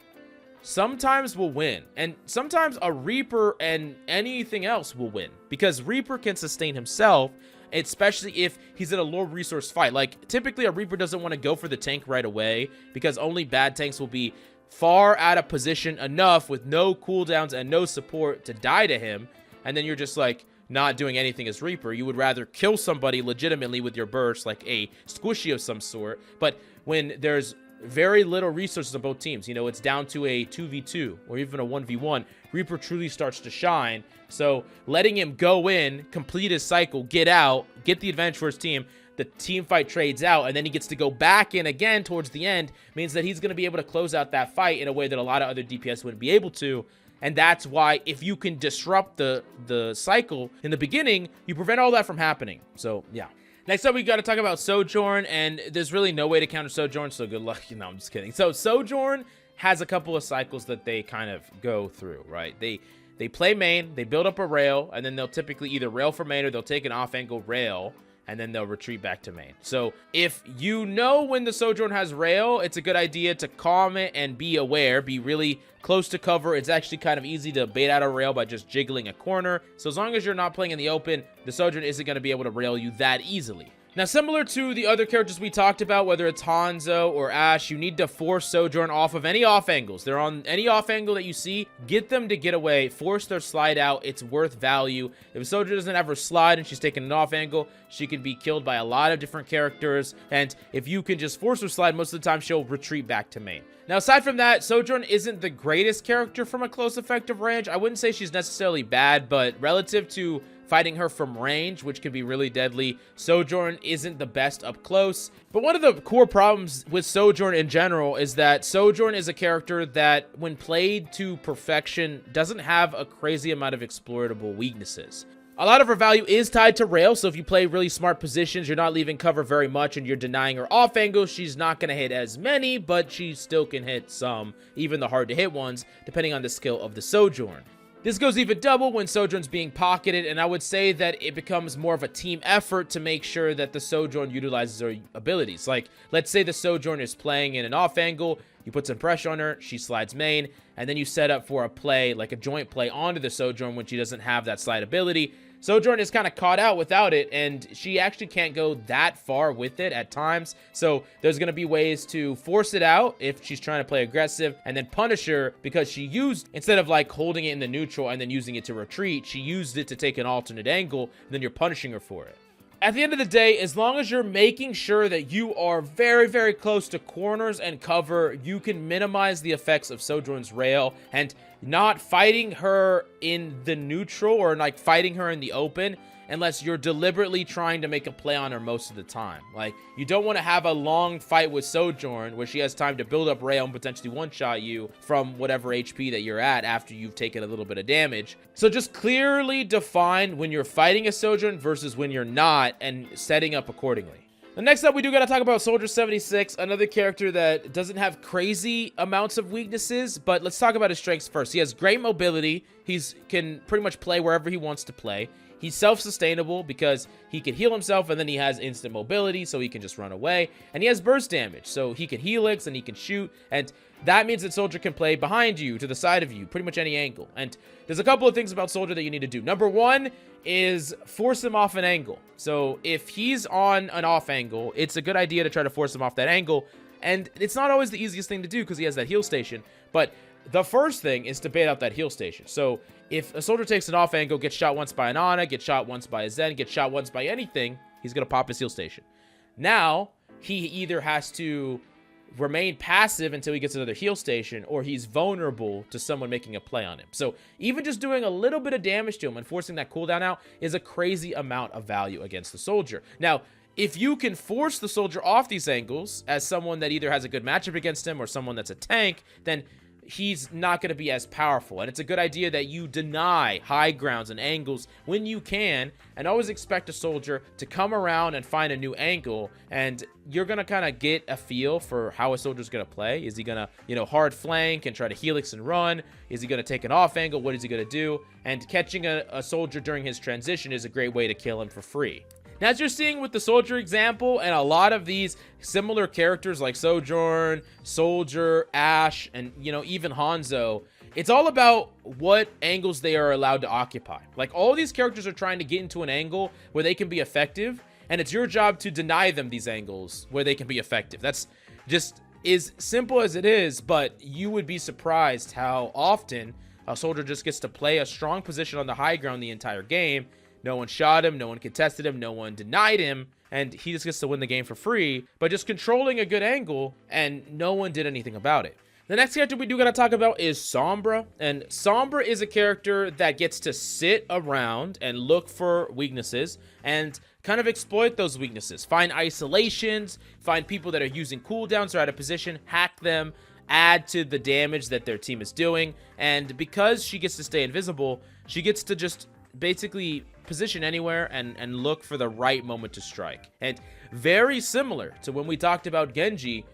sometimes will win, and sometimes a Reaper and anything else will win, because Reaper can sustain himself, especially if he's in a low resource fight. Like, typically a Reaper doesn't want to go for the tank right away, because only bad tanks will be far out of position enough with no cooldowns and no support to die to him, and then you're just like not doing anything as Reaper. You would rather kill somebody legitimately with your burst, like a squishy of some sort. But when there's very little resources on both teams, you know, it's down to a 2v2 or even a 1v1, Reaper truly starts to shine. So letting him go in, complete his cycle, get out, get the advantage for his team, the team fight trades out, and then he gets to go back in again towards the end, means that he's going to be able to close out that fight in a way that a lot of other DPS wouldn't be able to. And that's why if you can disrupt the cycle in the beginning, you prevent all that from happening. So yeah. Next up, we got to talk about Sojourn, and there's really no way to counter Sojourn, so good luck. No, I'm just kidding. So Sojourn has a couple of cycles that they kind of go through, right? They play main, they build up a rail, and then they'll typically either rail for main or they'll take an off-angle rail, and then they'll retreat back to main. So if you know when the Sojourn has rail, it's a good idea to calm it and be aware, be really close to cover. It's actually kind of easy to bait out a rail by just jiggling a corner. So as long as you're not playing in the open, the Sojourn isn't going to be able to rail you that easily. Now, similar to the other characters we talked about, whether it's Hanzo or Ashe, you need to force Sojourn off of any off angles. They're on any off angle that you see, get them to get away, force their slide out. It's worth value. If Sojourn doesn't have her slide and she's taking an off angle, she can be killed by a lot of different characters. And if you can just force her slide, most of the time she'll retreat back to main. Now, aside from that, Sojourn isn't the greatest character from a close effective range. I wouldn't say she's necessarily bad, but relative to fighting her from range, which can be really deadly. Sojourn isn't the best up close. But one of the core problems with Sojourn in general is that Sojourn is a character that, when played to perfection, doesn't have a crazy amount of exploitable weaknesses. A lot of her value is tied to rail, so if you play really smart positions, you're not leaving cover very much and you're denying her off angles, she's not going to hit as many, but she still can hit some, even the hard to hit ones, depending on the skill of the Sojourn. This goes even double when Sojourn's being pocketed, and I would say that it becomes more of a team effort to make sure that the Sojourn utilizes her abilities. Like, let's say the Sojourn is playing in an off angle, you put some pressure on her, she slides main, and then you set up for a play, like a joint play onto the Sojourn when she doesn't have that slide ability. Sojourn is kind of caught out without it, and she actually can't go that far with it at times. So there's going to be ways to force it out if she's trying to play aggressive, and then punish her because she used, instead of like holding it in the neutral and then using it to retreat, she used it to take an alternate angle, and then you're punishing her for it. At the end of the day, as long as you're making sure that you are very, very close to corners and cover, you can minimize the effects of Sojourn's rail, and not fighting her in the neutral or like fighting her in the open unless you're deliberately trying to make a play on her most of the time. Like, you don't want to have a long fight with Sojourn where she has time to build up rail and potentially one-shot you from whatever HP that you're at after you've taken a little bit of damage. So just clearly define when you're fighting a Sojourn versus when you're not, and setting up accordingly. The next up, we do got to talk about Soldier 76, another character that doesn't have crazy amounts of weaknesses, but let's talk about his strengths first. He has great mobility. He can pretty much play wherever he wants to play. He's self-sustainable because he can heal himself, and then he has instant mobility, so he can just run away. And he has burst damage, so he can helix and he can shoot, and that means that Soldier can play behind you, to the side of you, pretty much any angle. And there's a couple of things about Soldier that you need to do. Number one is force him off an angle. So if he's on an off angle, it's a good idea to try to force him off that angle. And it's not always the easiest thing to do because he has that heal station, but the first thing is to bait out that heal station. So if a Soldier takes an off angle, gets shot once by an Ana, gets shot once by a Zen, gets shot once by anything, he's going to pop his heal station. Now, he either has to remain passive until he gets another heal station, or he's vulnerable to someone making a play on him. So even just doing a little bit of damage to him and forcing that cooldown out is a crazy amount of value against the Soldier. Now, if you can force the Soldier off these angles as someone that either has a good matchup against him or someone that's a tank, then he's not going to be as powerful. And it's a good idea that you deny high grounds and angles when you can, and always expect a Soldier to come around and find a new angle, and you're going to kind of get a feel for how a Soldier's going to play. Is he going to, hard flank and try to helix and run? Is he going to take an off angle? What is he going to do? And catching a Soldier during his transition is a great way to kill him for free. Now, as you're seeing with the Soldier example, and a lot of these similar characters like Sojourn, Soldier, Ashe, and, even Hanzo, it's all about what angles they are allowed to occupy. Like, all these characters are trying to get into an angle where they can be effective, and it's your job to deny them these angles where they can be effective. That's just as simple as it is, but you would be surprised how often a Soldier just gets to play a strong position on the high ground the entire game. No one shot him, no one contested him, no one denied him, and he just gets to win the game for free by just controlling a good angle, and no one did anything about it. The next character we do gotta talk about is Sombra, and Sombra is a character that gets to sit around and look for weaknesses and kind of exploit those weaknesses. Find isolations, find people that are using cooldowns or out of position, hack them, add to the damage that their team is doing, and because she gets to stay invisible, she gets to just basically position anywhere and look for the right moment to strike. And very similar to when we talked about Genji,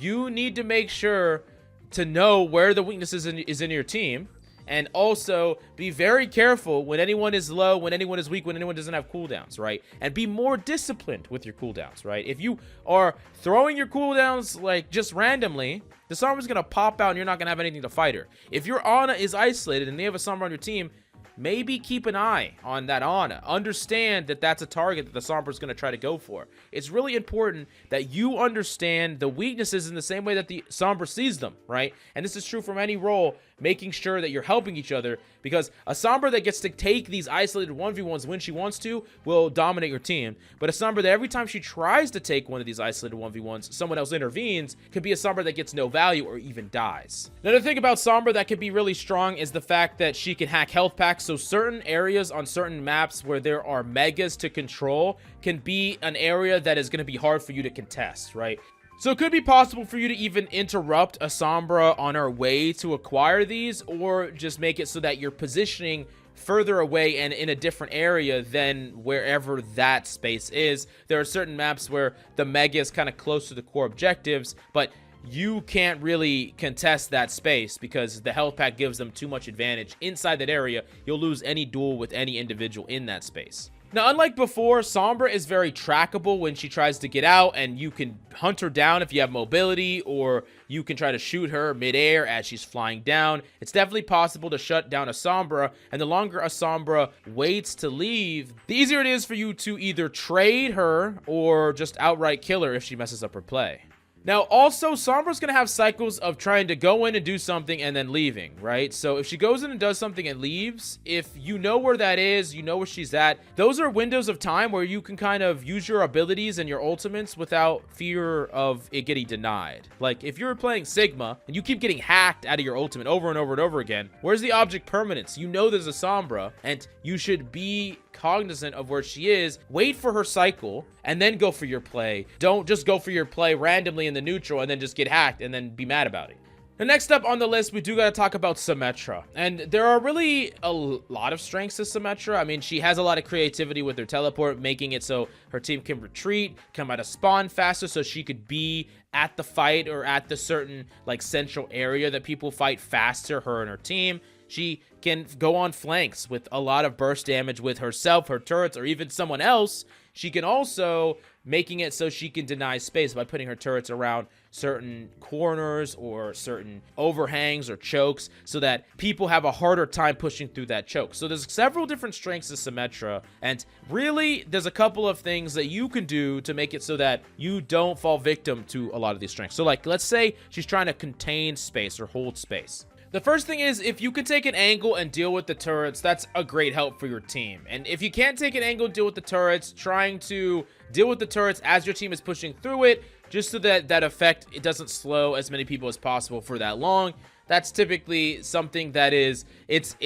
you need to make sure to know where the weaknesses is in your team, and also be very careful when anyone is low, when anyone is weak, when anyone doesn't have cooldowns, right? And be more disciplined with your cooldowns, right? If you are throwing your cooldowns like just randomly, the Sombra's gonna pop out and you're not gonna have anything to fight her. If your Ana is isolated and they have a Sombra on your team, maybe keep an eye on that Ana. Understand that that's a target that the Sombra is going to try to go for. It's really important that you understand the weaknesses in the same way that the Sombra sees them, right? And this is true from any role, making sure that you're helping each other, because a Sombra that gets to take these isolated 1v1s when she wants to will dominate your team. But a Sombra that every time she tries to take one of these isolated 1v1s, someone else intervenes, could be a Sombra that gets no value or even dies. Another thing about Sombra that can be really strong is the fact that she can hack health packs. So certain areas on certain maps where there are megas to control can be an area that is going to be hard for you to contest, right? So it could be possible for you to even interrupt a sombra on her way to acquire these, or just make it so that you're positioning further away and in a different area than wherever that space is. There are certain maps where the mega is kind of close to the core objectives, but you can't really contest that space because the health pack gives them too much advantage inside that area. You'll lose any duel with any individual in that space. Now, unlike before, Sombra is very trackable when she tries to get out, and you can hunt her down if you have mobility, or you can try to shoot her midair as she's flying down. It's definitely possible to shut down a Sombra, and the longer a Sombra waits to leave, the easier it is for you to either trade her or just outright kill her if she messes up her play. Now, also, Sombra's going to have cycles of trying to go in and do something and then leaving, right? So if she goes in and does something and leaves, if you know where that is, you know where she's at, those are windows of time where you can kind of use your abilities and your ultimates without fear of it getting denied. Like, if you're playing Sigma and you keep getting hacked out of your ultimate over and over and over again, where's the object permanence? You know there's a Sombra, and you should be cognizant of where she is. Wait for her cycle and then go for your play. Don't just go for your play randomly in the neutral and then just get hacked and then be mad about it. The next up on the list, we do got to talk about Symmetra. And there are really a lot of strengths to Symmetra. I mean, she has a lot of creativity with her teleport, making it so her team can retreat, come out of spawn faster, so she could be at the fight or at the certain like central area that people fight faster, her and her team. She can go on flanks with a lot of burst damage with herself, her turrets, or even someone else. She can also making it so she can deny space by putting her turrets around certain corners or certain overhangs or chokes so that people have a harder time pushing through that choke. So there's several different strengths to Symmetra, and really there's a couple of things that you can do to make it so that you don't fall victim to a lot of these strengths. So like, let's say she's trying to contain space or hold space. The first thing is, if you can take an angle and deal with the turrets, that's a great help for your team. And if you can't take an angle and deal with the turrets, trying to deal with the turrets as your team is pushing through it, just so that that effect, it doesn't slow as many people as possible for that long. That's typically something that is, it's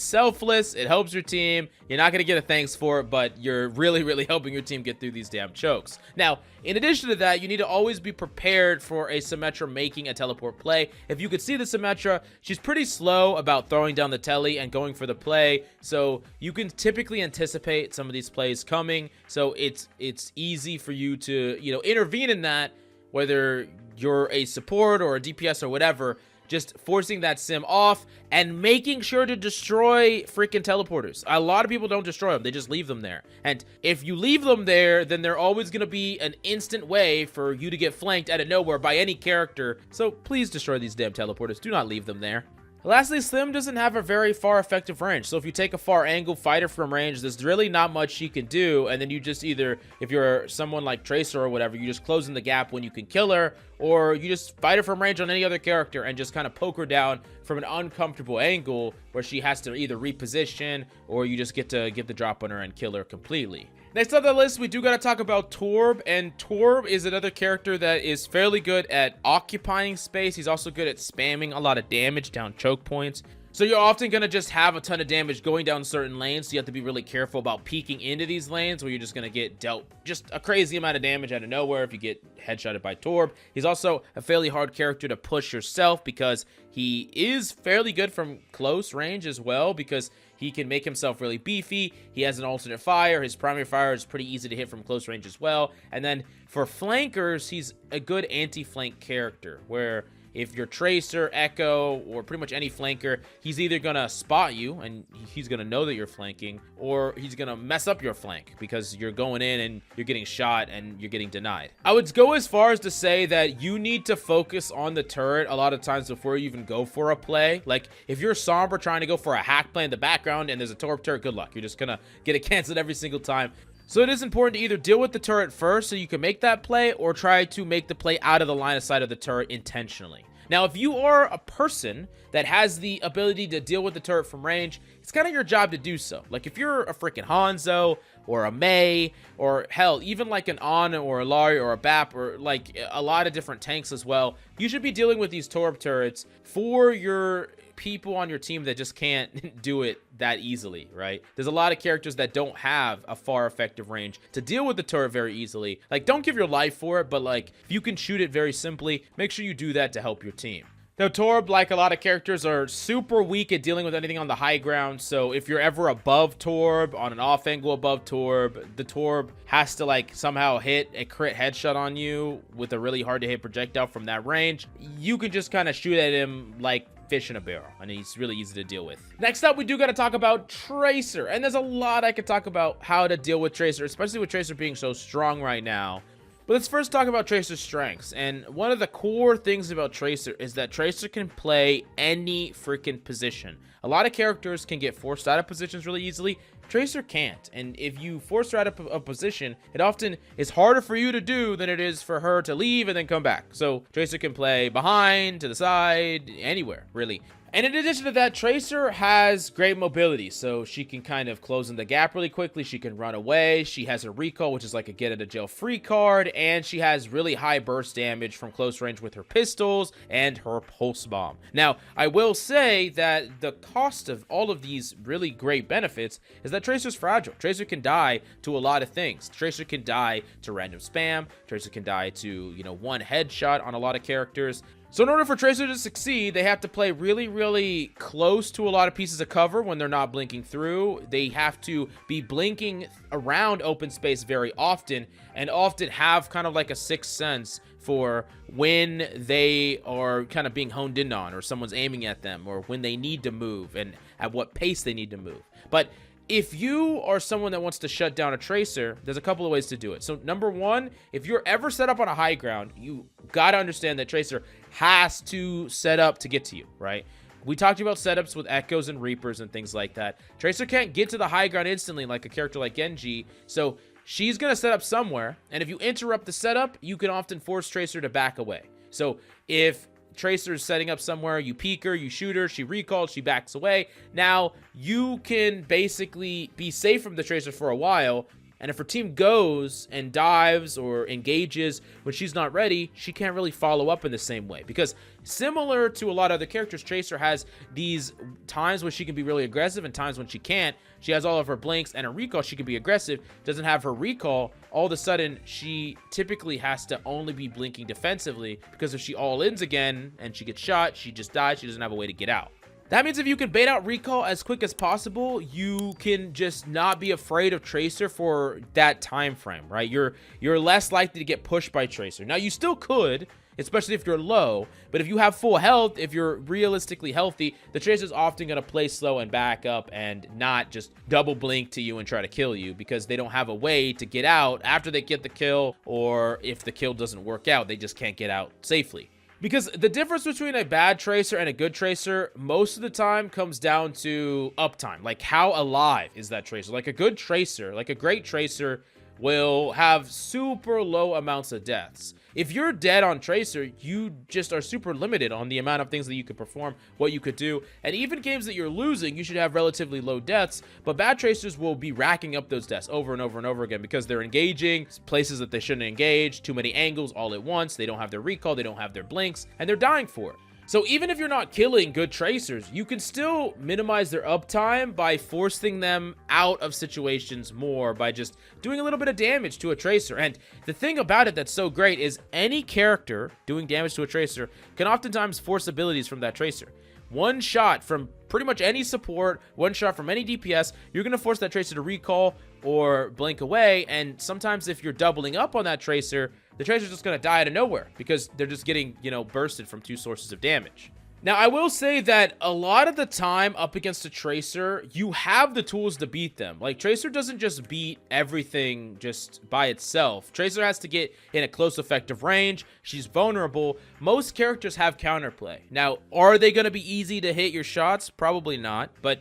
selfless. It helps your team. You're not going to get a thanks for it, but you're really helping your team get through these damn chokes. Now, in addition to that, you need to always be prepared for a Symmetra making a teleport play. If you could see the Symmetra, she's pretty slow about throwing down the telly and going for the play. So you can typically anticipate some of these plays coming. So it's easy for you to, intervene in that, whether you're a support or a DPS or whatever. Just forcing that sim off and making sure to destroy freaking teleporters. A lot of people don't destroy them. They just leave them there. And if you leave them there, then they're always going to be an instant way for you to get flanked out of nowhere by any character. So please destroy these damn teleporters. Do not leave them there. Lastly, Slim doesn't have a very far effective range. So if you take a far angle fighter from range, there's really not much she can do. And then you just either, if you're someone like Tracer or whatever, you just close in the gap when you can kill her, or you just fight her from range on any other character and just kind of poke her down from an uncomfortable angle where she has to either reposition or you just get to get the drop on her and kill her completely. Next on the list, we do got to talk about Torb, and Torb is another character that is fairly good at occupying space. He's also good at spamming a lot of damage down choke points. So you're often going to just have a ton of damage going down certain lanes, so you have to be really careful about peeking into these lanes where you're just going to get dealt just a crazy amount of damage out of nowhere if you get headshotted by Torb. He's also a fairly hard character to push yourself because he is fairly good from close range as well, because he can make himself really beefy. He has an alternate fire. His primary fire is pretty easy to hit from close range as well. And then for flankers, he's a good anti-flank character where if you're Tracer, Echo, or pretty much any flanker, he's either going to spot you and he's going to know that you're flanking, or he's going to mess up your flank because you're going in and you're getting shot and you're getting denied. I would go as far as to say that you need to focus on the turret a lot of times before you even go for a play. Like, if you're Sombra trying to go for a hack play in the background and there's a Torb turret, good luck. You're just going to get it canceled every single time. So it is important to either deal with the turret first so you can make that play, or try to make the play out of the line of sight of the turret intentionally. Now, if you are a person that has the ability to deal with the turret from range, it's kind of your job to do so. Like, if you're a freaking Hanzo or a Mei, or hell, even like an On or a Illari or a Bap, or like a lot of different tanks as well, you should be dealing with these Torb turrets for your people on your team that just can't do it that easily, right? There's a lot of characters that don't have a far effective range to deal with the turret very easily. Like, don't give your life for it, but like, if you can shoot it very simply, make sure you do that to help your team. Now, Torb, like a lot of characters, are super weak at dealing with anything on the high ground. So if you're ever above Torb, on an off angle above Torb, the Torb has to like somehow hit a crit headshot on you with a really hard to hit projectile from that range. You can just kind of shoot at him like fish in a barrel, and he's really easy to deal with. Next up, we do got to talk about Tracer, and there's a lot I could talk about how to deal with Tracer, especially with Tracer being so strong right now. But let's first talk about Tracer's strengths. And one of the core things about Tracer is that Tracer can play any freaking position. A lot of characters can get forced out of positions really easily. Tracer can't. And if you force her out of a position, it often is harder for you to do than it is for her to leave and then come back. So Tracer can play behind, to the side, anywhere, really. And in addition to that, Tracer has great mobility, so she can kind of close in the gap really quickly. She can run away. She has a recall, which is like a get out of jail free card, and she has really high burst damage from close range with her pistols and her pulse bomb. Now, I will say that the cost of all of these really great benefits is that Tracer's fragile. Tracer can die to a lot of things. Tracer can die to random spam. Tracer can die to, one headshot on a lot of characters. So in order for Tracer to succeed, they have to play really, really close to a lot of pieces of cover when they're not blinking through. They have to be blinking around open space very often, and often have kind of like a sixth sense for when they are kind of being honed in on, or someone's aiming at them, or when they need to move and at what pace they need to move. But if you are someone that wants to shut down a Tracer, there's a couple of ways to do it. So number one, if you're ever set up on a high ground, you got to understand that Tracer has to set up to get to you, right? We talked about setups with Echoes and Reapers and things like that. Tracer can't get to the high ground instantly like a character like Genji, so she's going to set up somewhere, and if you interrupt the setup, you can often force Tracer to back away. So if Tracer's setting up somewhere, you peek her, you shoot her, she recalls, she backs away. Now, you can basically be safe from the Tracer for a while, and if her team goes and dives or engages when she's not ready, she can't really follow up in the same way. Because similar to a lot of other characters, Tracer has these times when she can be really aggressive and times when she can't. She has all of her blinks and her recall, she can be aggressive. Doesn't have her recall, all of a sudden, she typically has to only be blinking defensively, because if she all-ins again and she gets shot, she just dies, she doesn't have a way to get out. That means if you can bait out recall as quick as possible, you can just not be afraid of Tracer for that time frame, right? You're less likely to get pushed by Tracer. Now, you still could, especially if you're low, but if you have full health, if you're realistically healthy, the Tracer's often going to play slow and back up and not just double blink to you and try to kill you, because they don't have a way to get out after they get the kill, or if the kill doesn't work out, they just can't get out safely. Because the difference between a bad Tracer and a good Tracer most of the time comes down to uptime. Like, how alive is that Tracer? Like, a good Tracer, like a great Tracer, will have super low amounts of deaths. If you're dead on Tracer, you just are super limited on the amount of things that you could perform, what you could do. And even games that you're losing, you should have relatively low deaths, but bad Tracers will be racking up those deaths over and over and over again, because they're engaging places that they shouldn't engage, too many angles all at once, they don't have their recall, they don't have their blinks, and they're dying for it. So even if you're not killing good Tracers, you can still minimize their uptime by forcing them out of situations more, by just doing a little bit of damage to a Tracer. And the thing about it that's so great is any character doing damage to a Tracer can oftentimes force abilities from that Tracer. One shot from pretty much any support, one shot from any DPS, you're going to force that Tracer to recall or blink away. And sometimes if you're doubling up on that Tracer, the Tracer's just going to die out of nowhere, because they're just getting, bursted from two sources of damage. Now, I will say that a lot of the time up against a Tracer, you have the tools to beat them. Like, Tracer doesn't just beat everything just by itself. Tracer has to get in a close effective range. She's vulnerable. Most characters have counterplay. Now, are they going to be easy to hit your shots? Probably not, but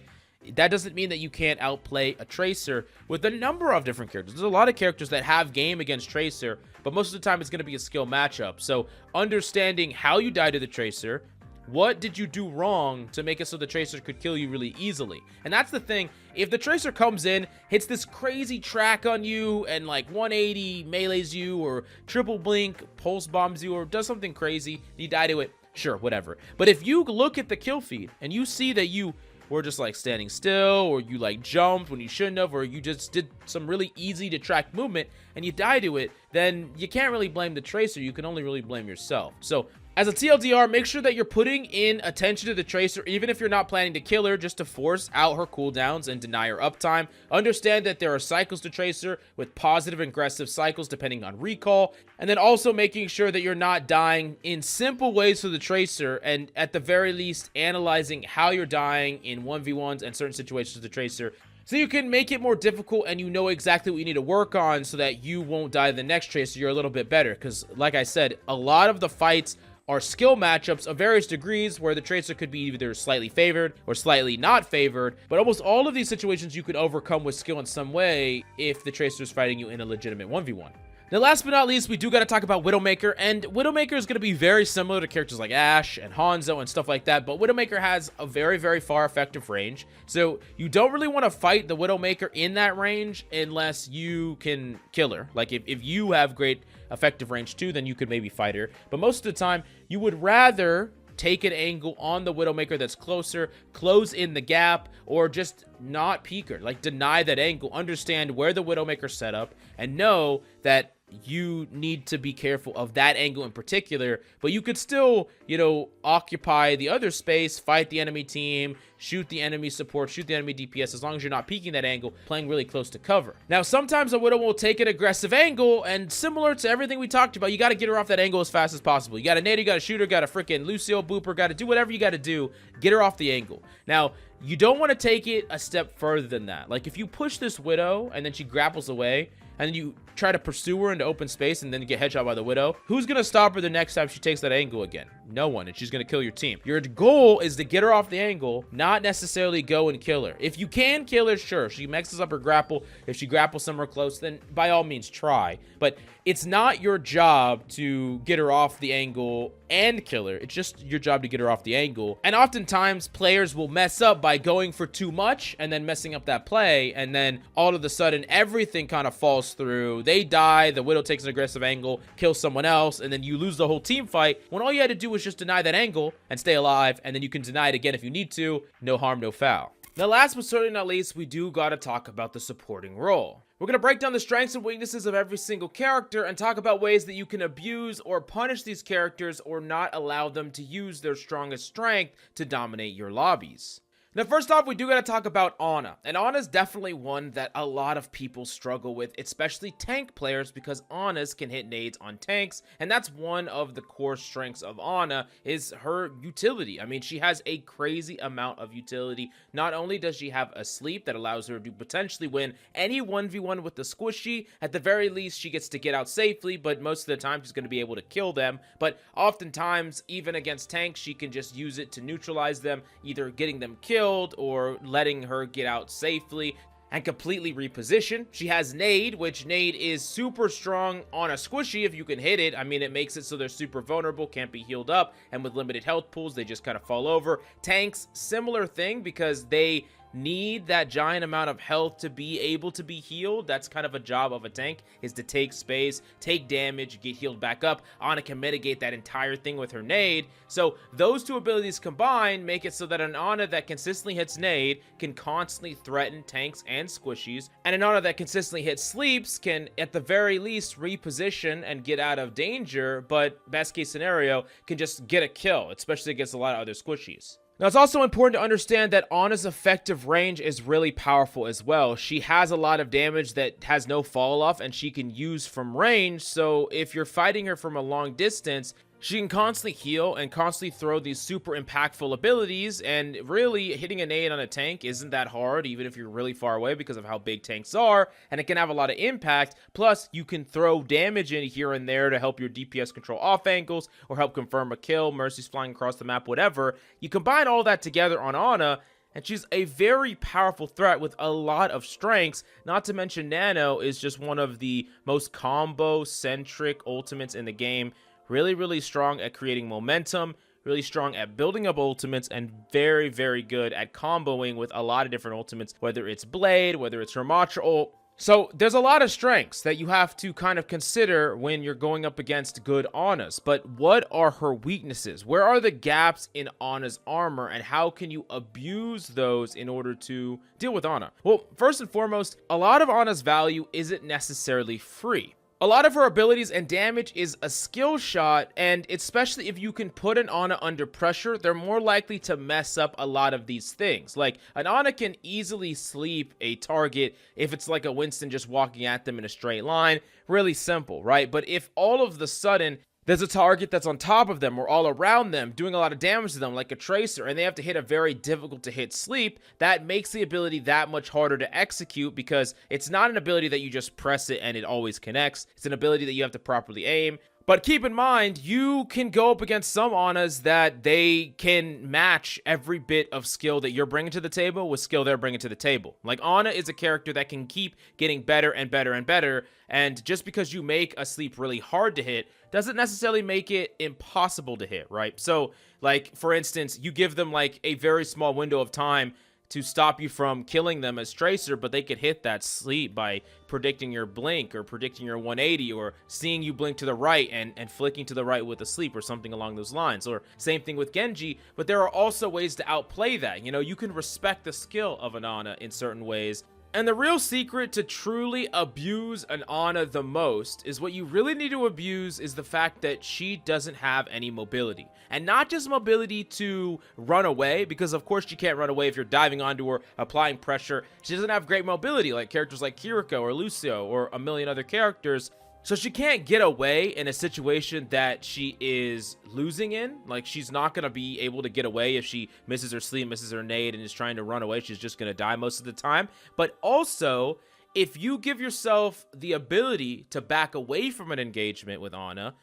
that doesn't mean that you can't outplay a Tracer with a number of different characters. There's a lot of characters that have game against Tracer, but most of the time it's going to be a skill matchup. So understanding how you die to the Tracer, What did you do wrong to make it so the Tracer could kill you really easily? And that's the thing. If the Tracer comes in, hits this crazy track on you, and like 180 melees you, or triple blink, pulse bombs you, or does something crazy, and you die to it, sure, whatever. But if you look at the kill feed and you see that you were just like standing still, or you like jumped when you shouldn't have, or you just did some really easy to track movement and you die to it, then you can't really blame the Tracer. You can only really blame yourself. So as a TLDR, make sure that you're putting in attention to the Tracer, even if you're not planning to kill her, just to force out her cooldowns and deny her uptime. Understand that there are cycles to Tracer, with positive and aggressive cycles depending on recall, and then also making sure that you're not dying in simple ways to the Tracer, and at the very least analyzing how you're dying in 1v1s and certain situations with the Tracer, so you can make it more difficult and you know exactly what you need to work on so that you won't die to the next Tracer. You're a little bit better, because like I said, a lot of the fights are skill matchups of various degrees where the Tracer could be either slightly favored or slightly not favored, but almost all of these situations you could overcome with skill in some way if the Tracer is fighting you in a legitimate 1v1. Now, last but not least, we do got to talk about Widowmaker, and Widowmaker is going to be very similar to characters like Ashe and Hanzo and stuff like that, but Widowmaker has a very, very far effective range, so you don't really want to fight the Widowmaker in that range unless you can kill her. Like, if you have great effective range too, then you could maybe fight her, but most of the time, you would rather take an angle on the Widowmaker that's closer, close in the gap, or just not peek her. Like, deny that angle, understand where the Widowmaker's set up, and know that you need to be careful of that angle in particular, but you could still, you know, occupy the other space, fight the enemy team, shoot the enemy support, shoot the enemy DPS, as long as you're not peeking that angle, playing really close to cover. Now, sometimes a Widow will take an aggressive angle, and similar to everything we talked about, you got to get her off that angle as fast as possible. You got to nade her, you got to shoot her, got to freaking lucio booper, got to do whatever you got to do, get her off the angle. Now, you don't want to take it a step further than that. Like, if you push this Widow and then she grapples away, and then you try to pursue her into open space and then get headshot by the Widow, who's going to stop her the next time she takes that angle again? No one, and she's going to kill your team. Your goal is to get her off the angle, not necessarily go and kill her. If you can kill her, sure, she messes up her grapple. If she grapples somewhere close, then by all means try. But it's not your job to get her off the angle and kill her. It's just your job to get her off the angle. And oftentimes, players will mess up by going for too much and then messing up that play, and then all of a sudden, everything kind of falls through. They die, the Widow takes an aggressive angle, kills someone else, and then you lose the whole team fight, when all you had to do was just deny that angle and stay alive, and then you can deny it again if you need to. No harm, no foul. Now, last but certainly not least, we do gotta talk about the supporting role. We're going to break down the strengths and weaknesses of every single character and talk about ways that you can abuse or punish these characters or not allow them to use their strongest strength to dominate your lobbies. Now, first off, we do got to talk about Ana. And Ana is definitely one that a lot of people struggle with, especially tank players, because Anas can hit nades on tanks. And that's one of the core strengths of Ana, is her utility. I mean, she has a crazy amount of utility. Not only does she have a sleep that allows her to potentially win any 1v1 with the squishy, at the very least, she gets to get out safely, but most of the time, she's going to be able to kill them. But oftentimes, even against tanks, she can just use it to neutralize them, either getting them killed or letting her get out safely and completely reposition. She has nade, which nade is super strong on a squishy if you can hit it. I mean, it makes it so they're super vulnerable, can't be healed up, and with limited health pools, they just kind of fall over. Tanks, similar thing, because they need that giant amount of health to be able to be healed. That's kind of a job of a tank, is to take space, take damage, get healed back up. Ana can mitigate that entire thing with her nade. So those two abilities combined make it so that an Ana that consistently hits nade can constantly threaten tanks and squishies, and an Ana that consistently hits sleeps can at the very least reposition and get out of danger, but best case scenario can just get a kill, especially against a lot of other squishies. Now, it's also important to understand that Ana's effective range is really powerful as well. She has a lot of damage that has no fall off and she can use from range, so if you're fighting her from a long distance, she can constantly heal and constantly throw these super impactful abilities, and really hitting a nade on a tank isn't that hard, even if you're really far away, because of how big tanks are, and it can have a lot of impact. Plus, you can throw damage in here and there to help your DPS control off angles or help confirm a kill, mercies flying across the map, whatever. You combine all that together on Ana, and she's a very powerful threat with a lot of strengths. Not to mention, Nano is just one of the most combo-centric ultimates in the game. Really, really strong at creating momentum, really strong at building up ultimates, and very, very good at comboing with a lot of different ultimates, whether it's Blade, whether it's her Matra ult. So there's a lot of strengths that you have to kind of consider when you're going up against good Ana's. But what are her weaknesses? Where are the gaps in Ana's armor, and how can you abuse those in order to deal with Ana? Well, first and foremost, a lot of Ana's value isn't necessarily free. A lot of her abilities and damage is a skill shot, and especially if you can put an Ana under pressure, they're more likely to mess up a lot of these things. Like, an Ana can easily sleep a target if it's like a Winston just walking at them in a straight line. Really simple, right? But if all of the sudden there's a target that's on top of them or all around them doing a lot of damage to them, like a tracer, and they have to hit a very difficult to hit sleep, that makes the ability that much harder to execute, because it's not an ability that you just press it and it always connects. It's an ability that you have to properly aim. But keep in mind, you can go up against some Anas that they can match every bit of skill that you're bringing to the table with skill they're bringing to the table. Like, Ana is a character that can keep getting better and better and better, and just because you make a sleep really hard to hit doesn't necessarily make it impossible to hit, right? So, like, for instance, you give them, like, a very small window of time to stop you from killing them as Tracer, but they could hit that sleep by predicting your blink or predicting your 180 or seeing you blink to the right and flicking to the right with a sleep or something along those lines. Or same thing with Genji, but there are also ways to outplay that. You know, you can respect the skill of an Ana in certain ways. And the real secret to truly abuse an Ana the most is what you really need to abuse is the fact that she doesn't have any mobility. And not just mobility to run away, because of course she can't run away if you're diving onto her, applying pressure. She doesn't have great mobility like characters like Kirko or Lucio or a million other characters. So she can't get away in a situation that she is losing in. Like, she's not going to be able to get away if she misses her sleep, misses her nade, and is trying to run away. She's just going to die most of the time. But also, if you give yourself the ability to back away from an engagement with Ana,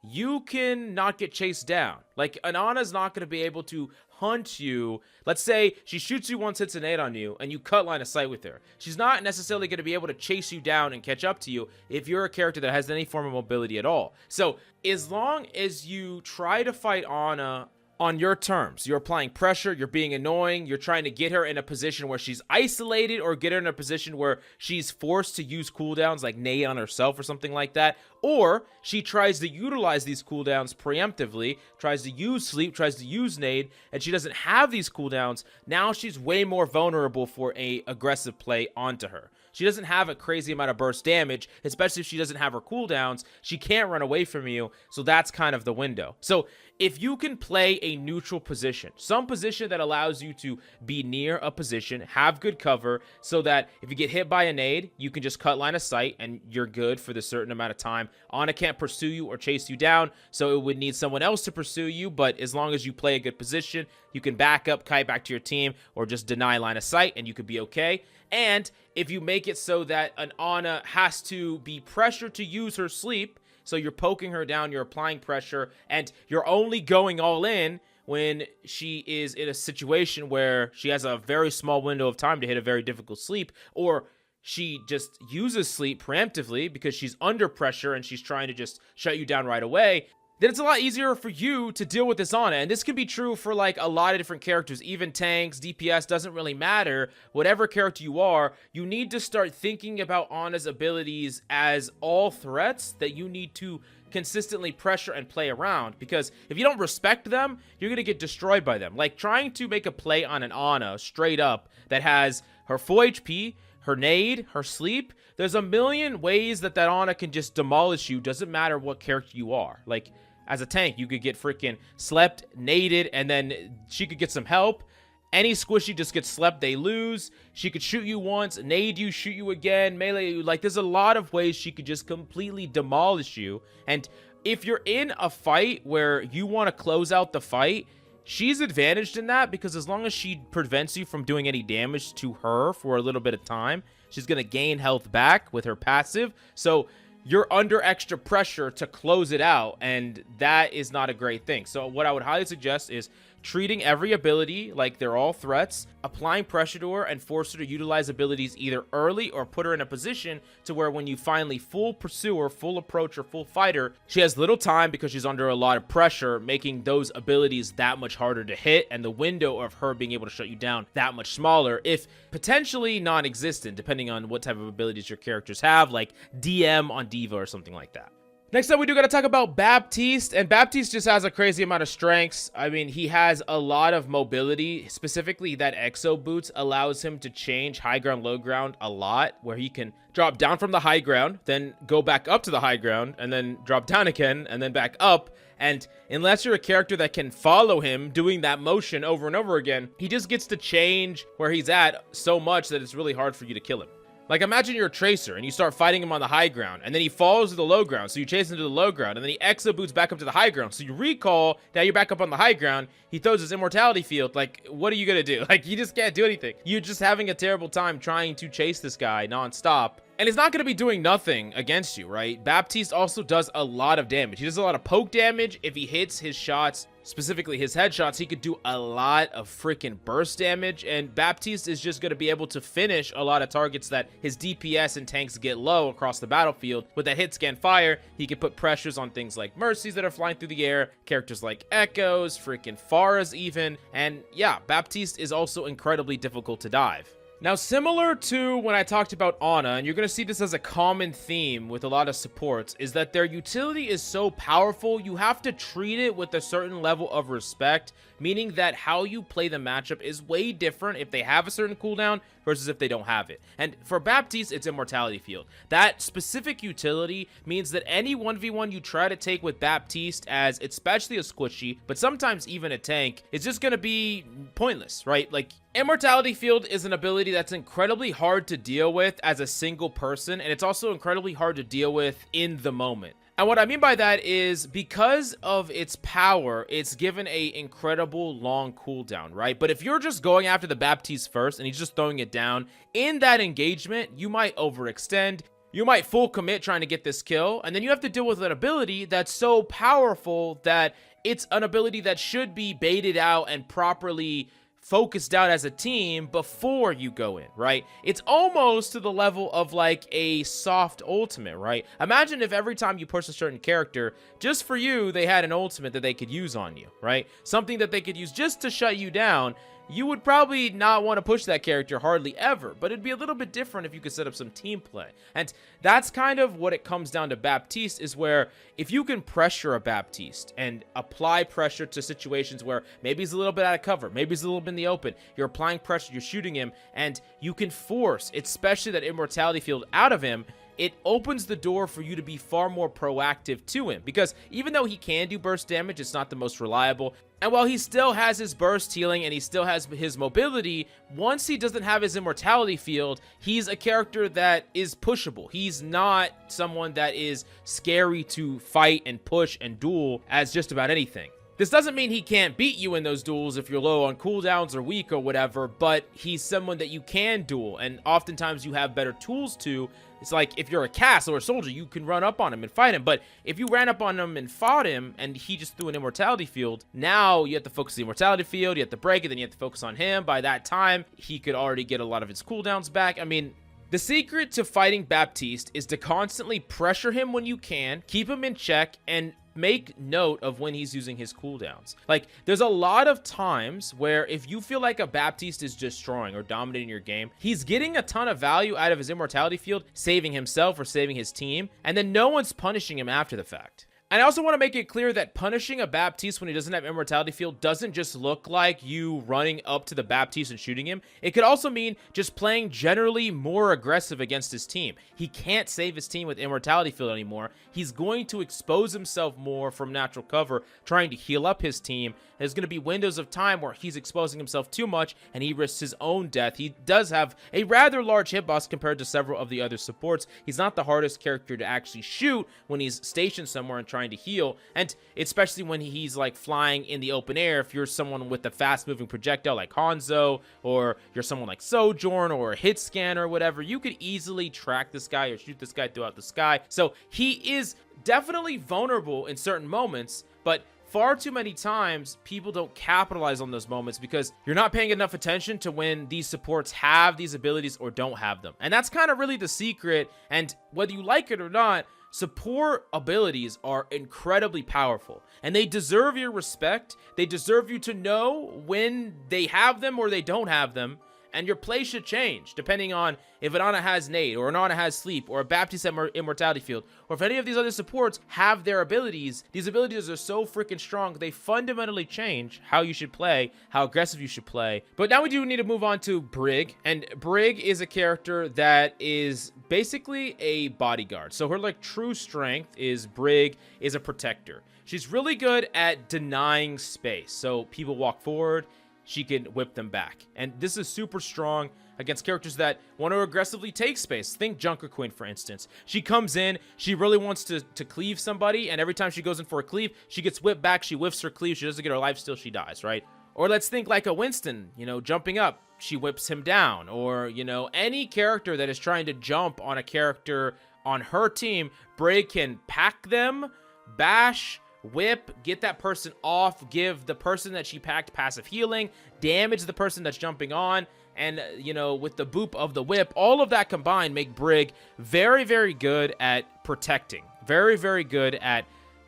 you can not get chased down. Like, an Ana's not going to be able to hunt you. Let's say she shoots you once, hits an 8 on you, and you cut line of sight with her. She's not necessarily going to be able to chase you down and catch up to you if you're a character that has any form of mobility at all. So as long as you try to fight Ana on your terms, you're applying pressure, you're being annoying, you're trying to get her in a position where she's isolated or get her in a position where she's forced to use cooldowns like nade on herself or something like that, or she tries to utilize these cooldowns preemptively, tries to use sleep, tries to use nade, and she doesn't have these cooldowns, now she's way more vulnerable for a aggressive play onto her. She doesn't have a crazy amount of burst damage, especially if she doesn't have her cooldowns. She can't run away from you, so that's kind of the window. So if you can play a neutral position, some position that allows you to be near a position, have good cover, so that if you get hit by a nade, you can just cut line of sight and you're good for the certain amount of time. Ana can't pursue you or chase you down, so it would need someone else to pursue you, but as long as you play a good position, you can back up, kite back to your team, or just deny line of sight, and you could be okay. And if you make it so that an Ana has to be pressured to use her sleep, so you're poking her down, you're applying pressure, and you're only going all in when she is in a situation where she has a very small window of time to hit a very difficult sleep, or she just uses sleep preemptively because she's under pressure and she's trying to just shut you down right away, then it's a lot easier for you to deal with this Ana. And this can be true for like a lot of different characters, even tanks, DPS, doesn't really matter. Whatever character you are, you need to start thinking about Ana's abilities as all threats that you need to consistently pressure and play around, because if you don't respect them, you're going to get destroyed by them. Like trying to make a play on an Ana straight up that has her full HP, her nade, her sleep, there's a million ways that Ana can just demolish you, doesn't matter what character you are. Like, as a tank, you could get freaking slept, naded, and then she could get some help. Any squishy just gets slept, they lose. She could shoot you once, nade you, shoot you again, melee you. Like, there's a lot of ways she could just completely demolish you. And if you're in a fight where you want to close out the fight, she's advantaged in that, because as long as she prevents you from doing any damage to her for a little bit of time, she's going to gain health back with her passive. So you're under extra pressure to close it out, and that is not a great thing. So what I would highly suggest is treating every ability like they're all threats, applying pressure to her, and force her to utilize abilities either early or put her in a position to where when you finally full pursue her, full approach or full fight her, she has little time because she's under a lot of pressure, making those abilities that much harder to hit and the window of her being able to shut you down that much smaller, if potentially non-existent, depending on what type of abilities your characters have, like DM on Diva or something like that. Next up, we do got to talk about Baptiste, and Baptiste just has a crazy amount of strengths. I mean, he has a lot of mobility. Specifically, that exo boots allows him to change high ground, low ground a lot, where he can drop down from the high ground, then go back up to the high ground, and then drop down again, and then back up. And unless you're a character that can follow him doing that motion over and over again, he just gets to change where he's at so much that it's really hard for you to kill him. Like, imagine you're a tracer and you start fighting him on the high ground, and then he falls to the low ground, so you chase him to the low ground, and then he exo boots back up to the high ground, so you recall, now you're back up on the high ground, he throws his immortality field. Like, what are you gonna do? Like, you just can't do anything. You're just having a terrible time trying to chase this guy nonstop. And he's not going to be doing nothing against you, right? Baptiste also does a lot of damage. He does a lot of poke damage. If he hits his shots, specifically his headshots, he could do a lot of freaking burst damage. And Baptiste is just going to be able to finish a lot of targets that his DPS and tanks get low across the battlefield. With that hit scan fire, he can put pressures on things like Mercies that are flying through the air, characters like Echoes, freaking pharahs even. And yeah, Baptiste is also incredibly difficult to dive. Now, similar to when I talked about Ana, and you're going to see this as a common theme with a lot of supports, is that their utility is so powerful, you have to treat it with a certain level of respect, meaning that how you play the matchup is way different if they have a certain cooldown versus if they don't have it. And for Baptiste, it's Immortality Field. That specific utility means that any 1v1 you try to take with Baptiste, as especially a squishy, but sometimes even a tank, is just going to be pointless, right? Like, Immortality Field is an ability that's incredibly hard to deal with as a single person, and it's also incredibly hard to deal with in the moment. And what I mean by that is because of its power, it's given a incredible long cooldown, right? But if you're just going after the Baptiste first and he's just throwing it down, in that engagement, you might overextend. You might full commit trying to get this kill, and then you have to deal with an ability that's so powerful that it's an ability that should be baited out and properly focused out as a team before you go in, right? It's almost to the level of like a soft ultimate, right? Imagine if every time you push a certain character, just for you, they had an ultimate that they could use on you, right? Something that they could use just to shut you down. You would probably not want to push that character hardly ever, but it'd be a little bit different if you could set up some team play. And that's kind of what it comes down to Baptiste, is where if you can pressure a Baptiste and apply pressure to situations where maybe he's a little bit out of cover, maybe he's a little bit in the open, you're applying pressure, you're shooting him, and you can force, especially that immortality field out of him, it opens the door for you to be far more proactive to him. Because even though he can do burst damage, it's not the most reliable. And while he still has his burst healing and he still has his mobility, once he doesn't have his immortality field, he's a character that is pushable. He's not someone that is scary to fight and push and duel as just about anything. This doesn't mean he can't beat you in those duels if you're low on cooldowns or weak or whatever, but he's someone that you can duel, and oftentimes you have better tools to. It's like if you're a Cass or a soldier, you can run up on him and fight him, but if you ran up on him and fought him and he just threw an immortality field, now you have to focus the immortality field, you have to break it, then you have to focus on him. By that time, he could already get a lot of his cooldowns back. I mean, the secret to fighting Baptiste is to constantly pressure him when you can, keep him in check, and make note of when he's using his cooldowns. Like, there's a lot of times where if you feel like a Baptiste is destroying or dominating your game, he's getting a ton of value out of his immortality field, saving himself or saving his team, and then no one's punishing him after the fact. And I also want to make it clear that punishing a Baptiste when he doesn't have immortality field doesn't just look like you running up to the Baptiste and shooting him. It could also mean just playing generally more aggressive against his team. He can't save his team with immortality field anymore. He's going to expose himself more from natural cover, trying to heal up his team. There's going to be windows of time where he's exposing himself too much and he risks his own death. He does have a rather large hitbox compared to several of the other supports. He's not the hardest character to actually shoot when he's stationed somewhere and trying to heal, and especially when he's like flying in the open air. If you're someone with a fast moving projectile like Hanzo, or you're someone like Sojourn or a hit scanner or whatever, you could easily track this guy or shoot this guy throughout the sky. So he is definitely vulnerable in certain moments, but far too many times people don't capitalize on those moments because you're not paying enough attention to when these supports have these abilities or don't have them. And that's kind of really the secret. And whether you like it or not, support abilities are incredibly powerful and they deserve your respect. They deserve you to know when they have them or they don't have them. And your play should change depending on if an Ana has nade, or an Ana has sleep, or a Baptiste immortality field, or if any of these other supports have their abilities. These abilities are so freaking strong, they fundamentally change how you should play, how aggressive you should play. But now we do need to move on to Brig, and Brig is a character that is basically a bodyguard. So her like true strength is Brig is a protector. She's really good at denying space. So people walk forward, she can whip them back. And this is super strong against characters that want to aggressively take space. Think Junker Queen, for instance. She comes in, she really wants to cleave somebody, and every time she goes in for a cleave, she gets whipped back, she whiffs her cleave, she doesn't get her life steal, she dies, right? Or let's think like a Winston, you know, jumping up, she whips him down. Or, you know, any character that is trying to jump on a character on her team, Brig can pack them, bash, whip, get that person off, give the person that she packed passive healing, damage the person that's jumping on, and you know, with the boop of the whip, all of that combined make Brig very, very good at protecting. Very, very good at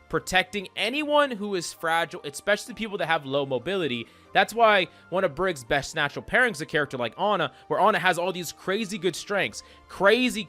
protecting anyone who is fragile, especially people that have low mobility. That's why one of Brig's best natural pairings is a character like Ana, where Ana has all these crazy good strengths, crazy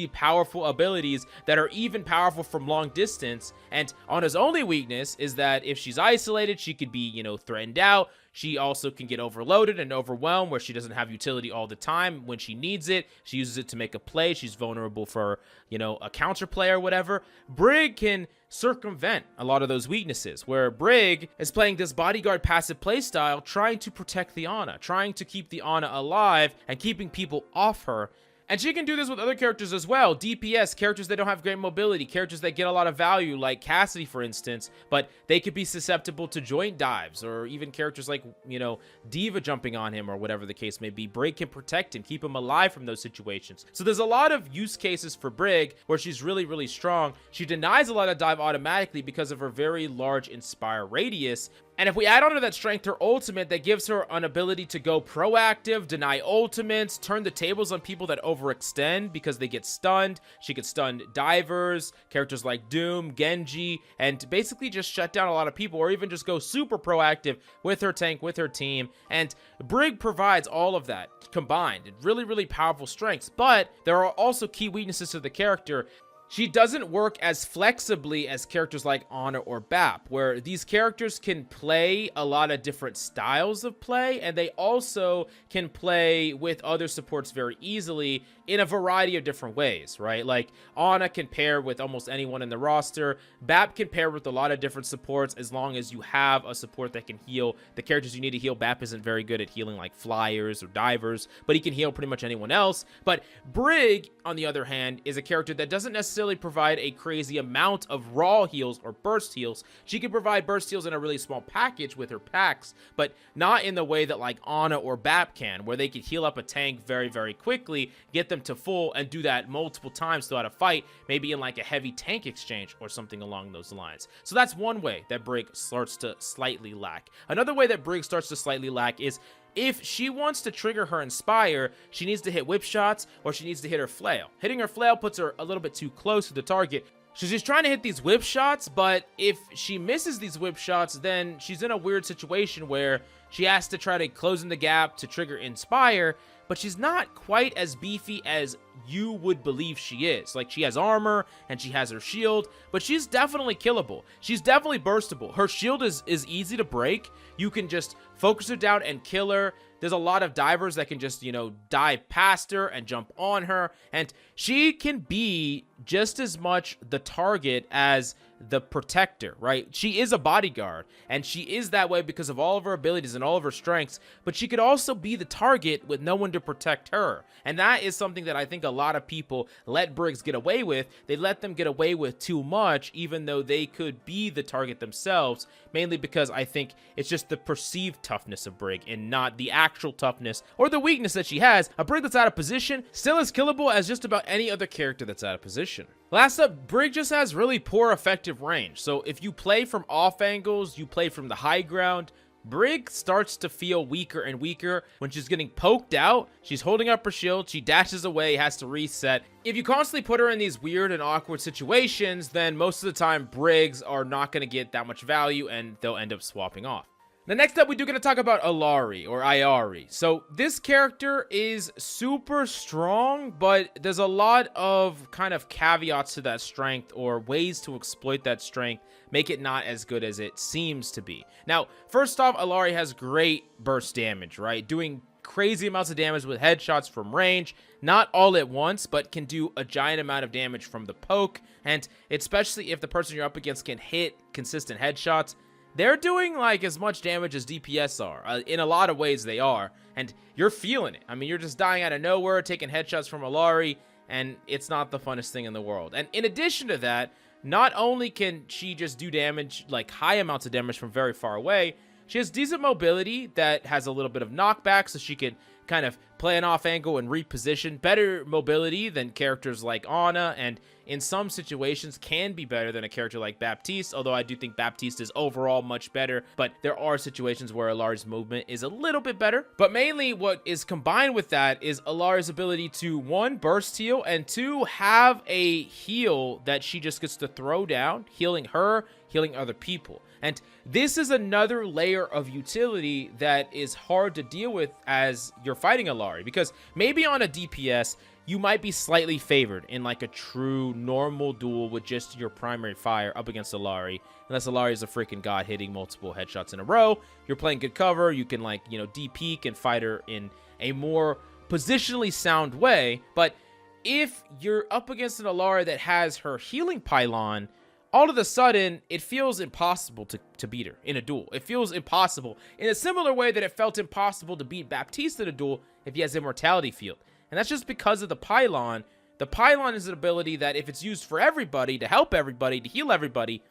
powerful abilities that are even powerful from long distance. And Ana's only weakness is that if she's isolated, she could be, you know, threatened out. She also can get overloaded and overwhelmed where she doesn't have utility all the time. When she needs it, she uses it to make a play. She's vulnerable for, you know, a counter play or whatever. Brig can circumvent a lot of those weaknesses, where Brig is playing this bodyguard passive playstyle, trying to protect the Ana, trying to keep the Ana alive and keeping people off her. And she can do this with other characters as well. DPS, characters that don't have great mobility, characters that get a lot of value, like Cassidy, for instance, but they could be susceptible to joint dives, or even characters like, you know, Diva jumping on him or whatever the case may be. Brig can protect him, keep him alive from those situations. So there's a lot of use cases for Brig where she's really, really strong. She denies a lot of dive automatically because of her very large Inspire radius. And if we add on to that strength her ultimate, that gives her an ability to go proactive, deny ultimates, turn the tables on people that overextend because they get stunned. She could stun divers, characters like Doom, Genji, and basically just shut down a lot of people, or even just go super proactive with her tank, with her team. And Brig provides all of that combined. Really, really powerful strengths, but there are also key weaknesses to the character. She doesn't work as flexibly as characters like Ana or Bap, where these characters can play a lot of different styles of play, and they also can play with other supports very easily in a variety of different ways, right? Like Ana can pair with almost anyone in the roster. Bap can pair with a lot of different supports as long as you have a support that can heal the characters you need to heal. Bap isn't very good at healing like flyers or divers, but he can heal pretty much anyone else. But Brig, on the other hand, is a character that doesn't necessarily provide a crazy amount of raw heals or burst heals. She can provide burst heals in a really small package with her packs, but not in the way that like Ana or Bap can, where they can heal up a tank very, very quickly, get them to full, and do that multiple times throughout a fight, maybe in like a heavy tank exchange or something along those lines. So that's one way that Brig starts to slightly lack. Another way that Brig starts to slightly lack is if she wants to trigger her Inspire, she needs to hit whip shots, or she needs to hit her flail. Hitting her flail puts her a little bit too close to the target. So she's trying to hit these whip shots, but if she misses these whip shots, then she's in a weird situation where she has to try to close in the gap to trigger Inspire, but she's not quite as beefy as you would believe she is. Like, she has armor and she has her shield, but she's definitely killable. She's definitely burstable. Her shield is easy to break. You can just focus her down and kill her. There's a lot of divers that can just, you know, dive past her and jump on her, and she can be just as much the target as the protector, right? She is a bodyguard, and she is that way because of all of her abilities and all of her strengths, but she could also be the target with no one to protect her. And that is something that I think a lot of people let Brigs get away with. They let them get away with too much, even though they could be the target themselves, mainly because I think it's just the perceived toughness of Brig and not the actual toughness or the weakness that she has. A Brig that's out of position still as killable as just about any other character that's out of position. Last up, Brig just has really poor effective range. So if you play from off angles, you play from the high ground, Brig starts to feel weaker and weaker. When she's getting poked out, she's holding up her shield, she dashes away, has to reset. If you constantly put her in these weird and awkward situations, then most of the time Brigs are not going to get that much value and they'll end up swapping off. The next up, we do going to talk about Illari or Illari. So this character is super strong, but there's a lot of kind of caveats to that strength or ways to exploit that strength, make it not as good as it seems to be. Now, first off, Illari has great burst damage, right? Doing crazy amounts of damage with headshots from range, not all at once, but can do a giant amount of damage from the poke. And especially if the person you're up against can hit consistent headshots, they're doing like as much damage as DPS are. In a lot of ways they are, and you're feeling it. I mean, you're just dying out of nowhere, taking headshots from Illari, and it's not the funnest thing in the world. And in addition to that, not only can she just do damage, like high amounts of damage from very far away, she has decent mobility that has a little bit of knockback, so she can kind of play an off angle and reposition. Better mobility than characters like Ana, and in some situations can be better than a character like Baptiste, although I do think Baptiste is overall much better, but there are situations where Illari's movement is a little bit better. But mainly what is combined with that is Illari's ability to, one, burst heal, and two, have a heal that she just gets to throw down, healing her, healing other people. And this is another layer of utility that is hard to deal with as you're fighting Illari, because maybe on a DPS, you might be slightly favored in like a true normal duel with just your primary fire up against Illari. Unless Illari is a freaking god hitting multiple headshots in a row, you're playing good cover, you can like, you know, de-peek and fight her in a more positionally sound way. But if you're up against an Illari that has her healing pylon, all of a sudden, it feels impossible to beat her in a duel. It feels impossible in a similar way that it felt impossible to beat Baptiste in a duel if he has Immortality Field. And that's just because of the pylon. The pylon is an ability that if it's used for everybody, to help everybody, to heal everybody,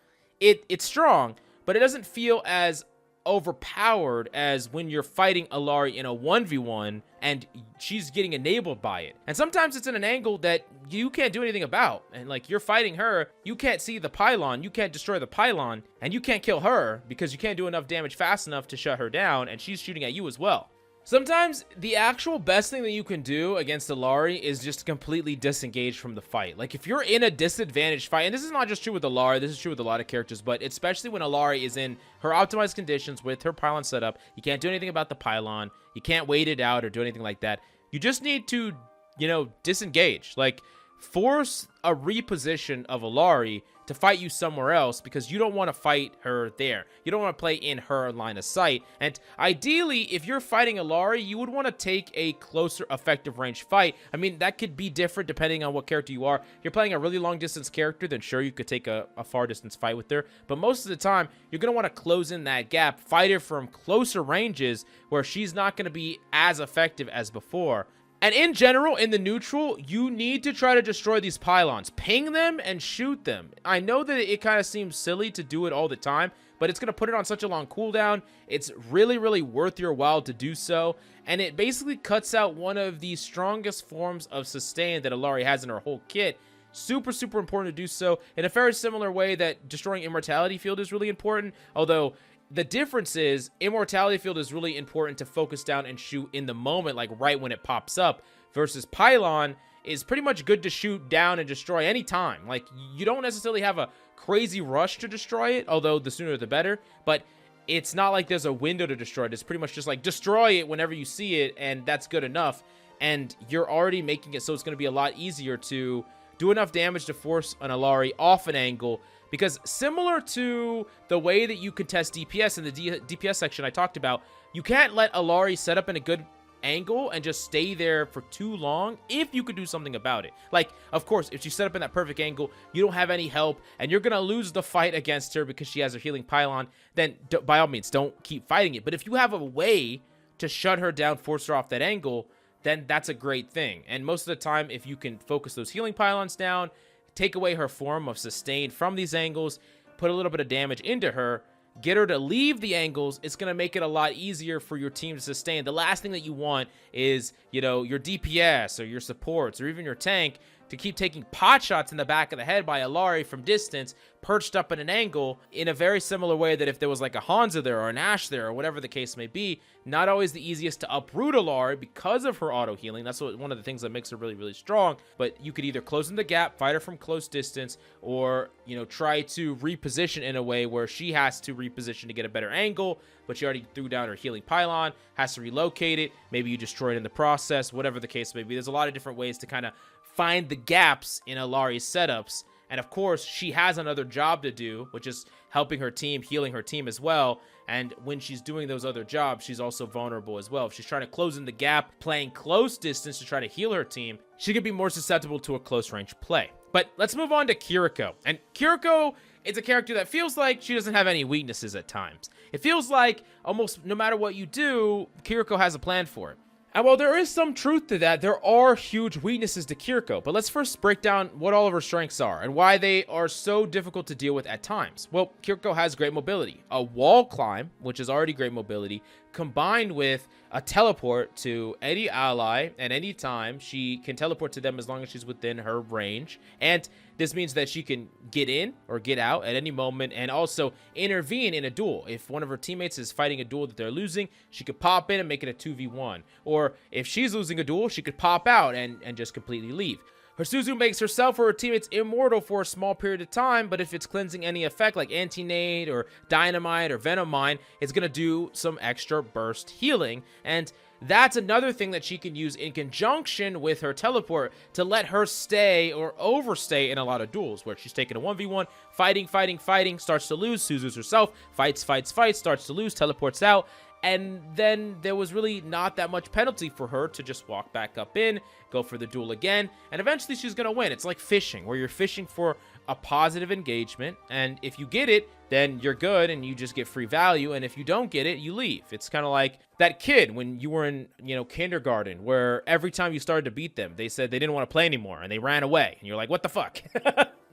it's strong, but it doesn't feel as overpowered as when you're fighting Illari in a 1v1 and she's getting enabled by it. And sometimes it's in an angle that you can't do anything about, and like you're fighting her, you can't see the pylon, you can't destroy the pylon, and you can't kill her because you can't do enough damage fast enough to shut her down, and she's shooting at you as well. Sometimes the actual best thing that you can do against Illari is just completely disengage from the fight. Like if you're in a disadvantaged fight, and this is not just true with Illari, this is true with a lot of characters, but especially when Illari is in her optimized conditions with her pylon setup, you can't do anything about the pylon, you can't wait it out or do anything like that. You just need to, you know, disengage. Like force a reposition of Illari to fight you somewhere else because you don't want to fight her there. You don't want to play in her line of sight. And ideally, if you're fighting Illari, you would want to take a closer effective range fight. I mean, that could be different depending on what character you are. If you're playing a really long distance character, then sure, you could take a far distance fight with her. But most of the time, you're going to want to close in that gap, fight her from closer ranges where she's not going to be as effective as before. And in general, in the neutral, you need to try to destroy these pylons. Ping them and shoot them. I know that it kind of seems silly to do it all the time, but it's going to put it on such a long cooldown. It's really, really worth your while to do so. And it basically cuts out one of the strongest forms of sustain that Illari has in her whole kit. Super, super important to do so in a very similar way that destroying Immortality Field is really important, although the difference is Immortality Field is really important to focus down and shoot in the moment, like right when it pops up, versus Pylon is pretty much good to shoot down and destroy anytime. Like you don't necessarily have a crazy rush to destroy it, although the sooner the better, but it's not like there's a window to destroy it. It's pretty much just like destroy it whenever you see it, and that's good enough. And you're already making it so it's going to be a lot easier to do enough damage to force an Illari off an angle. Because similar to the way that you contest DPS in the DPS section I talked about, you can't let Illari set up in a good angle and just stay there for too long if you could do something about it. Like, of course, if you set up in that perfect angle, you don't have any help, and you're going to lose the fight against her because she has her healing pylon, then by all means, don't keep fighting it. But if you have a way to shut her down, force her off that angle, then that's a great thing. And most of the time, if you can focus those healing pylons down, take away her form of sustain from these angles, put a little bit of damage into her, get her to leave the angles, it's going to make it a lot easier for your team to sustain. The last thing that you want is, you know, your DPS or your supports or even your tank to keep taking pot shots in the back of the head by illari from distance, perched up at an angle, in a very similar way that if there was like a Hanzo there or an Ashe there or whatever the case may be. Not always the easiest to uproot illari because of her auto healing. That's one of the things that makes her really, really strong. But you could either close in the gap, fight her from close distance, or, you know, try to reposition in a way where she has to reposition to get a better angle, but she already threw down her healing pylon, has to relocate it. Maybe you destroy it in the process, whatever the case may be. There's a lot of different ways to kind of find the gaps in illari's setups. And of course, she has another job to do, which is helping her team, healing her team as well. And when she's doing those other jobs, she's also vulnerable as well. If she's trying to close in the gap, playing close distance to try to heal her team, she could be more susceptible to a close range play. But let's move on to Kirko. And Kirko is a character that feels like she doesn't have any weaknesses at times. It feels like almost no matter what you do, Kirko has a plan for it. And while there is some truth to that, there are huge weaknesses to Kirko. But let's first break down what all of her strengths are and why they are so difficult to deal with at times. Well, Kirko has great mobility. A wall climb, which is already great mobility, combined with a teleport to any ally at any time. She can teleport to them as long as she's within her range. And this means that she can get in or get out at any moment and also intervene in a duel. If one of her teammates is fighting a duel that they're losing, she could pop in and make it a 2v1. Or if she's losing a duel, she could pop out and just completely leave. Her Suzu makes herself or her teammates immortal for a small period of time, but if it's cleansing any effect like anti-nade or dynamite or venom mine, it's going to do some extra burst healing. And that's another thing that she can use in conjunction with her teleport to let her stay or overstay in a lot of duels where she's taking a 1v1, fighting, starts to lose, Suzu's herself, fights, starts to lose, teleports out. And then there was really not that much penalty for her to just walk back up in, go for the duel again, and eventually she's going to win. It's like fishing, where you're fishing for a positive engagement, and if you get it, then you're good and you just get free value, and if you don't get it, you leave. It's kind of like that kid when you were in, kindergarten, where every time you started to beat them, they said they didn't want to play anymore, and they ran away, and you're like, what the fuck?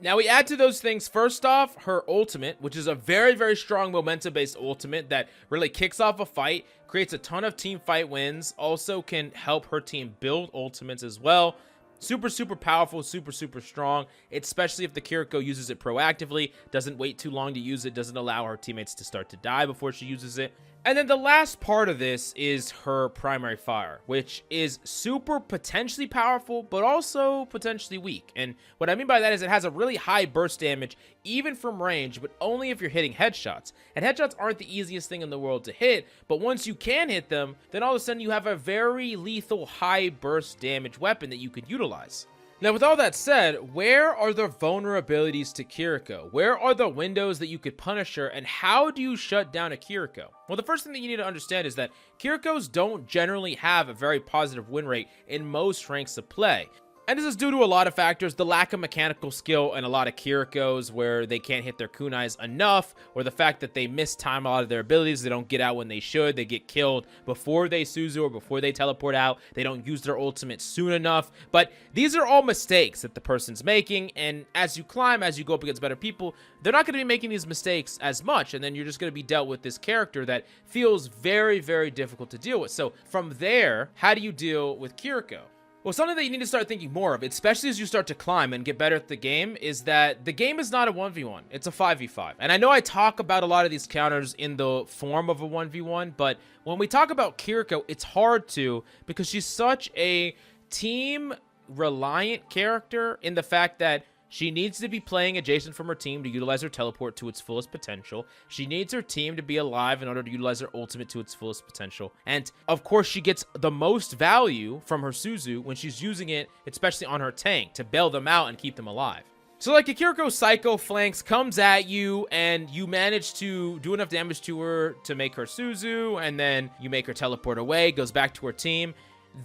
Now, we add to those things, first off, her ultimate, which is a very, very strong momentum-based ultimate that really kicks off a fight, creates a ton of team fight wins, also can help her team build ultimates as well. Super, super powerful, super, super strong, especially if the Kirko uses it proactively, doesn't wait too long to use it, doesn't allow her teammates to start to die before she uses it. And then the last part of this is her primary fire, which is super potentially powerful, but also potentially weak. And what I mean by that is it has a really high burst damage, even from range, but only if you're hitting headshots. And headshots aren't the easiest thing in the world to hit, but once you can hit them, then all of a sudden you have a very lethal high burst damage weapon that you could utilize. Now, with all that said, where are the vulnerabilities to Kirko? Where are the windows that you could punish her, and how do you shut down a Kirko? Well, the first thing that you need to understand is that Kirkos don't generally have a very positive win rate in most ranks of play. And this is due to a lot of factors, the lack of mechanical skill and a lot of Kirkos where they can't hit their kunais enough, or the fact that they mistime a lot of their abilities, they don't get out when they should, they get killed before they Suzu or before they teleport out, they don't use their ultimate soon enough. But these are all mistakes that the person's making, and as you climb, as you go up against better people, they're not going to be making these mistakes as much, and then you're just going to be dealt with this character that feels very, very difficult to deal with. So from there, how do you deal with Kirko? Well, something that you need to start thinking more of, especially as you start to climb and get better at the game, is that the game is not a 1v1, it's a 5v5. And I know I talk about a lot of these counters in the form of a 1v1, but when we talk about Kirko, it's hard to, because she's such a team-reliant character in the fact that she needs to be playing adjacent from her team to utilize her teleport to its fullest potential. She needs her team to be alive in order to utilize her ultimate to its fullest potential. And, of course, she gets the most value from her Suzu when she's using it, especially on her tank, to bail them out and keep them alive. So, like, a Kirko Psycho flanks comes at you, and you manage to do enough damage to her to make her Suzu, and then you make her teleport away, goes back to her team.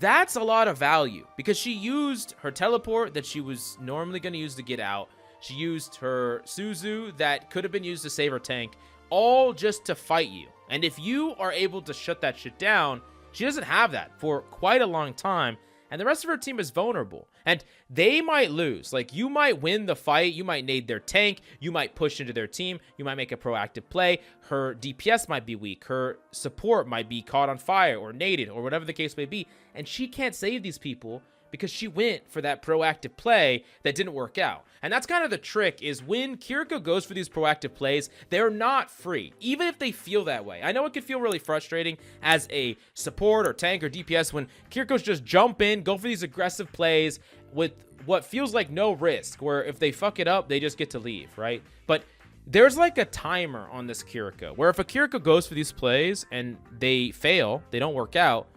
That's a lot of value because she used her teleport that she was normally going to use to get out. She used her Suzu that could have been used to save her tank, all just to fight you. And if you are able to shut that shit down, she doesn't have that for quite a long time. And the rest of her team is vulnerable. And they might lose. Like, you might win the fight. You might nade their tank. You might push into their team. You might make a proactive play. Her DPS might be weak. Her support might be caught on fire or naded or whatever the case may be. And she can't save these people because she went for that proactive play that didn't work out. And that's kind of the trick, is when Kirko goes for these proactive plays, they're not free, even if they feel that way. I know it can feel really frustrating as a support or tank or DPS when Kirkos just jump in, go for these aggressive plays with what feels like no risk, where if they fuck it up, they just get to leave, right? But there's like a timer on this Kirko, where if a Kirko goes for these plays and they fail, they don't work out,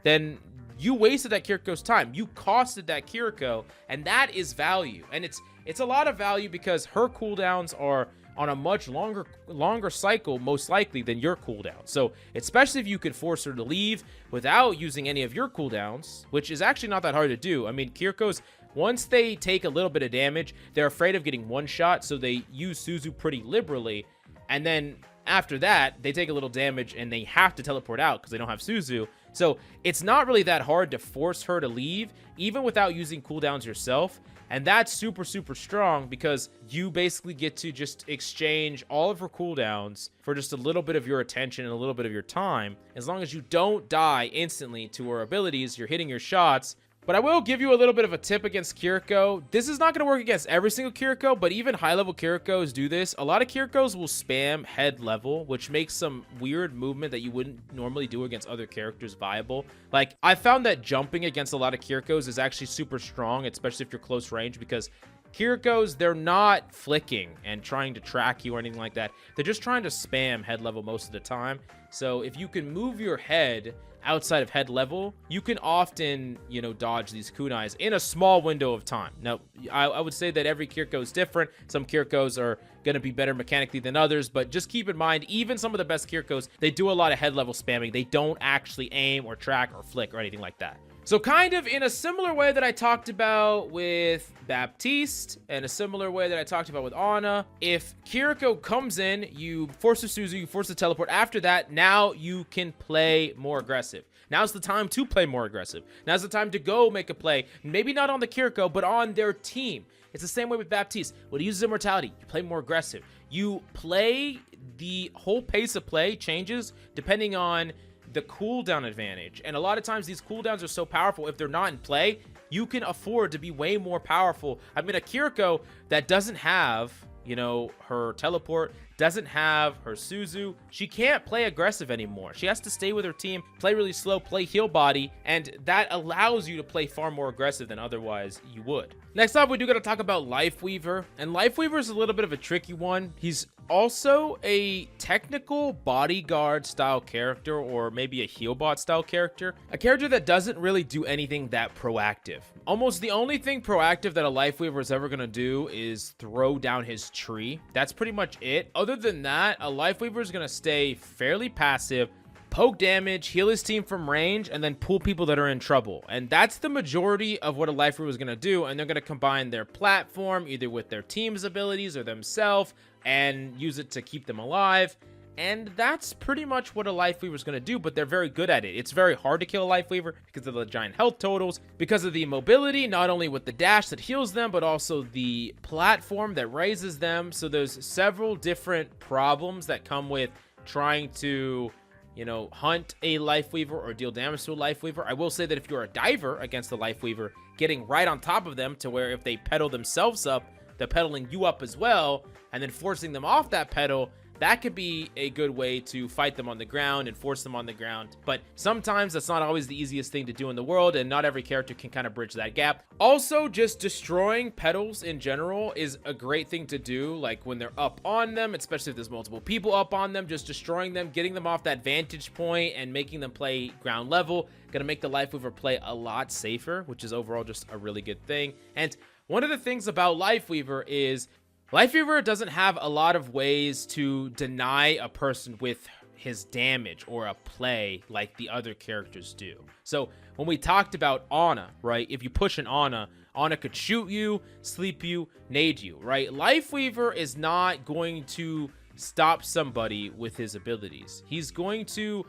then you wasted that Kirko's time. You costed that Kirko, and that is value. And it's a lot of value because her cooldowns are on a much longer cycle, most likely, than your cooldown. So especially if you could force her to leave without using any of your cooldowns, which is actually not that hard to do. I mean, Kirko's, once they take a little bit of damage, they're afraid of getting one shot, so they use Suzu pretty liberally. And then after that, they take a little damage and they have to teleport out because they don't have Suzu. So it's not really that hard to force her to leave, even without using cooldowns yourself. And that's super, super strong because you basically get to just exchange all of her cooldowns for just a little bit of your attention and a little bit of your time. As long as you don't die instantly to her abilities, you're hitting your shots. But I will give you a little bit of a tip against Kirko. This is not going to work against every single Kirko, but even high-level Kirkos do this. A lot of Kirkos will spam head level, which makes some weird movement that you wouldn't normally do against other characters viable. Like, I found that jumping against a lot of Kirkos is actually super strong, especially if you're close range, because Kirkos, they're not flicking and trying to track you or anything like that. They're just trying to spam head level most of the time. So if you can move your head outside of head level, you can often, you know, dodge these kunais in a small window of time. Now, I would say that every Kirko is different. Some Kirkos are going to be better mechanically than others, but just keep in mind, even some of the best Kirkos, they do a lot of head level spamming. They don't actually aim or track or flick or anything like that. So kind of in a similar way that I talked about with Baptiste and a similar way that I talked about with Ana, if Kirko comes in, you force the Suzu, you force the teleport. After that, now you can play more aggressive. Now's the time to play more aggressive. Now's the time to go make a play. Maybe not on the Kirko, but on their team. It's the same way with Baptiste. When he uses immortality, you play more aggressive. You play, the whole pace of play changes depending on the cooldown advantage. And a lot of times these cooldowns are so powerful, if they're not in play, you can afford to be way more powerful. I mean, a Kirko that doesn't have, you know, her teleport, doesn't have her Suzu, she can't play aggressive anymore. She has to stay with her team, play really slow, play heal body, and that allows you to play far more aggressive than otherwise you would. Next up, we do got to talk about Lifeweaver, and Lifeweaver is a little bit of a tricky one. He's also a technical bodyguard style character, or maybe a healbot style character. A character that doesn't really do anything that proactive. Almost the only thing proactive that a Lifeweaver is ever going to do is throw down his tree. That's pretty much it. Other than that, a Lifeweaver is going to stay fairly passive, poke damage, heal his team from range, and then pull people that are in trouble. And that's the majority of what a Lifeweaver is going to do. And they're going to combine their platform either with their team's abilities or themselves and use it to keep them alive. And that's pretty much what a Lifeweaver is going to do, but they're very good at it. It's very hard to kill a Lifeweaver because of the giant health totals, because of the mobility, not only with the dash that heals them, but also the platform that raises them. So there's several different problems that come with trying to, you know, hunt a Lifeweaver or deal damage to a Lifeweaver. I will say that if you're a diver against a Lifeweaver, getting right on top of them to where if they pedal themselves up, they're pedaling you up as well, and then forcing them off that pedal, that could be a good way to fight them on the ground and force them on the ground. But sometimes that's not always the easiest thing to do in the world, and not every character can kind of bridge that gap. Also, just destroying pedals in general is a great thing to do, like when they're up on them, especially if there's multiple people up on them. Just destroying them, getting them off that vantage point and making them play ground level, gonna make the Lifeweaver play a lot safer, which is overall just a really good thing. And one of the things about Lifeweaver is Lifeweaver doesn't have a lot of ways to deny a person with his damage or a play like the other characters do. So when we talked about Ana, right? If you push an Ana could shoot you, sleep you, nade you, right? Lifeweaver is not going to stop somebody with his abilities. He's going to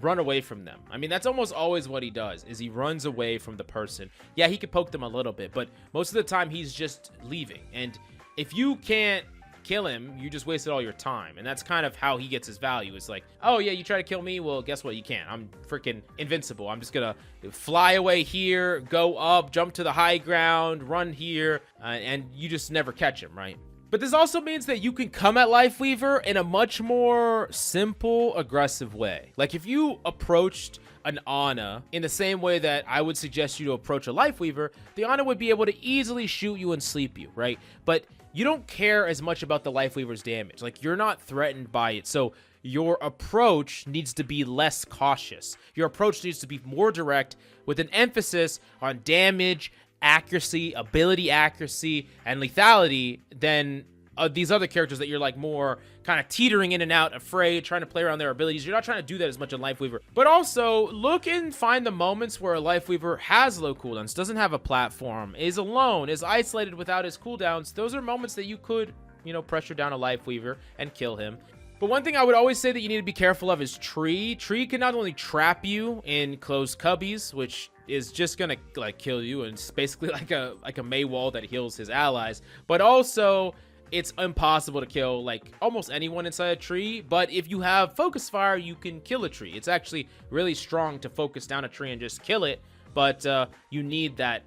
run away from them. I mean, that's almost always what he does, is he runs away from the person. Yeah, he could poke them a little bit, but most of the time he's just leaving. And if you can't kill him, you just wasted all your time. And that's kind of how he gets his value. It's like, oh yeah, you try to kill me, well, guess what? You can't. I'm freaking invincible. I'm just gonna fly away here, go up, jump to the high ground, run here, and you just never catch him, right? But this also means that you can come at lifeweaver in a much more simple, aggressive way. Like if you approached an Ana in the same way that I would suggest you to approach a lifeweaver, the Ana would be able to easily shoot you and sleep you, right? But you don't care as much about the lifeweaver's damage. Like you're not threatened by it. So your approach needs to be less cautious. Your approach needs to be more direct with an emphasis on damage, accuracy, ability accuracy, and lethality than these other characters that you're like more kind of teetering in and out, afraid, trying to play around their abilities. You're not trying to do that as much in lifeweaver. But also look and find the moments where a lifeweaver has low cooldowns, doesn't have a platform, is alone, is isolated without his cooldowns. Those are moments that you could, you know, pressure down a lifeweaver and kill him. But one thing I would always say that you need to be careful of is tree. Tree can not only trap you in closed cubbies, which is just gonna like kill you, and it's basically like a Mei wall that heals his allies, but also it's impossible to kill like almost anyone inside a tree. But if you have focus fire, you can kill a tree. It's actually really strong to focus down a tree and just kill it. But you need that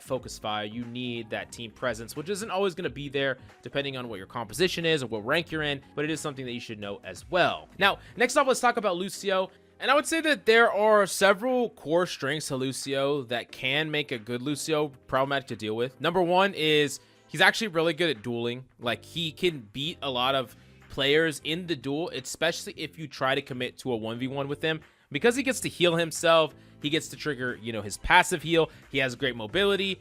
focus fire. You need that team presence, which isn't always going to be there depending on what your composition is or what rank you're in, but it is something that you should know as well. Now, next up, let's talk about Lucio. And I would say that there are several core strengths to Lucio that can make a good Lucio problematic to deal with. Number one is he's actually really good at dueling. Like he can beat a lot of players in the duel, especially if you try to commit to a 1v1 with him, because he gets to heal himself. He gets to trigger, you know, his passive heal. He has great mobility.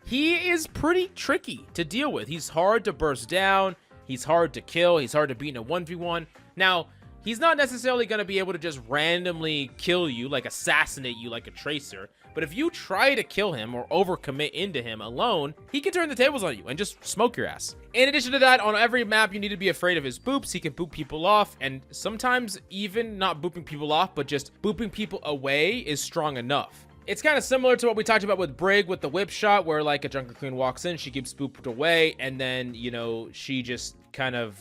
He is pretty tricky to deal with. He's hard to burst down. He's hard to kill. He's hard to beat in a 1v1. Now, he's not necessarily going to be able to just randomly kill you, like assassinate you like a tracer. But if you try to kill him or overcommit into him alone, he can turn the tables on you and just smoke your ass. In addition to that, on every map, you need to be afraid of his boops. He can boop people off, and sometimes even not booping people off, but just booping people away is strong enough. It's kind of similar to what we talked about with Brig with the whip shot, where like a junker queen walks in, she keeps booped away, and then, you know, she just kind of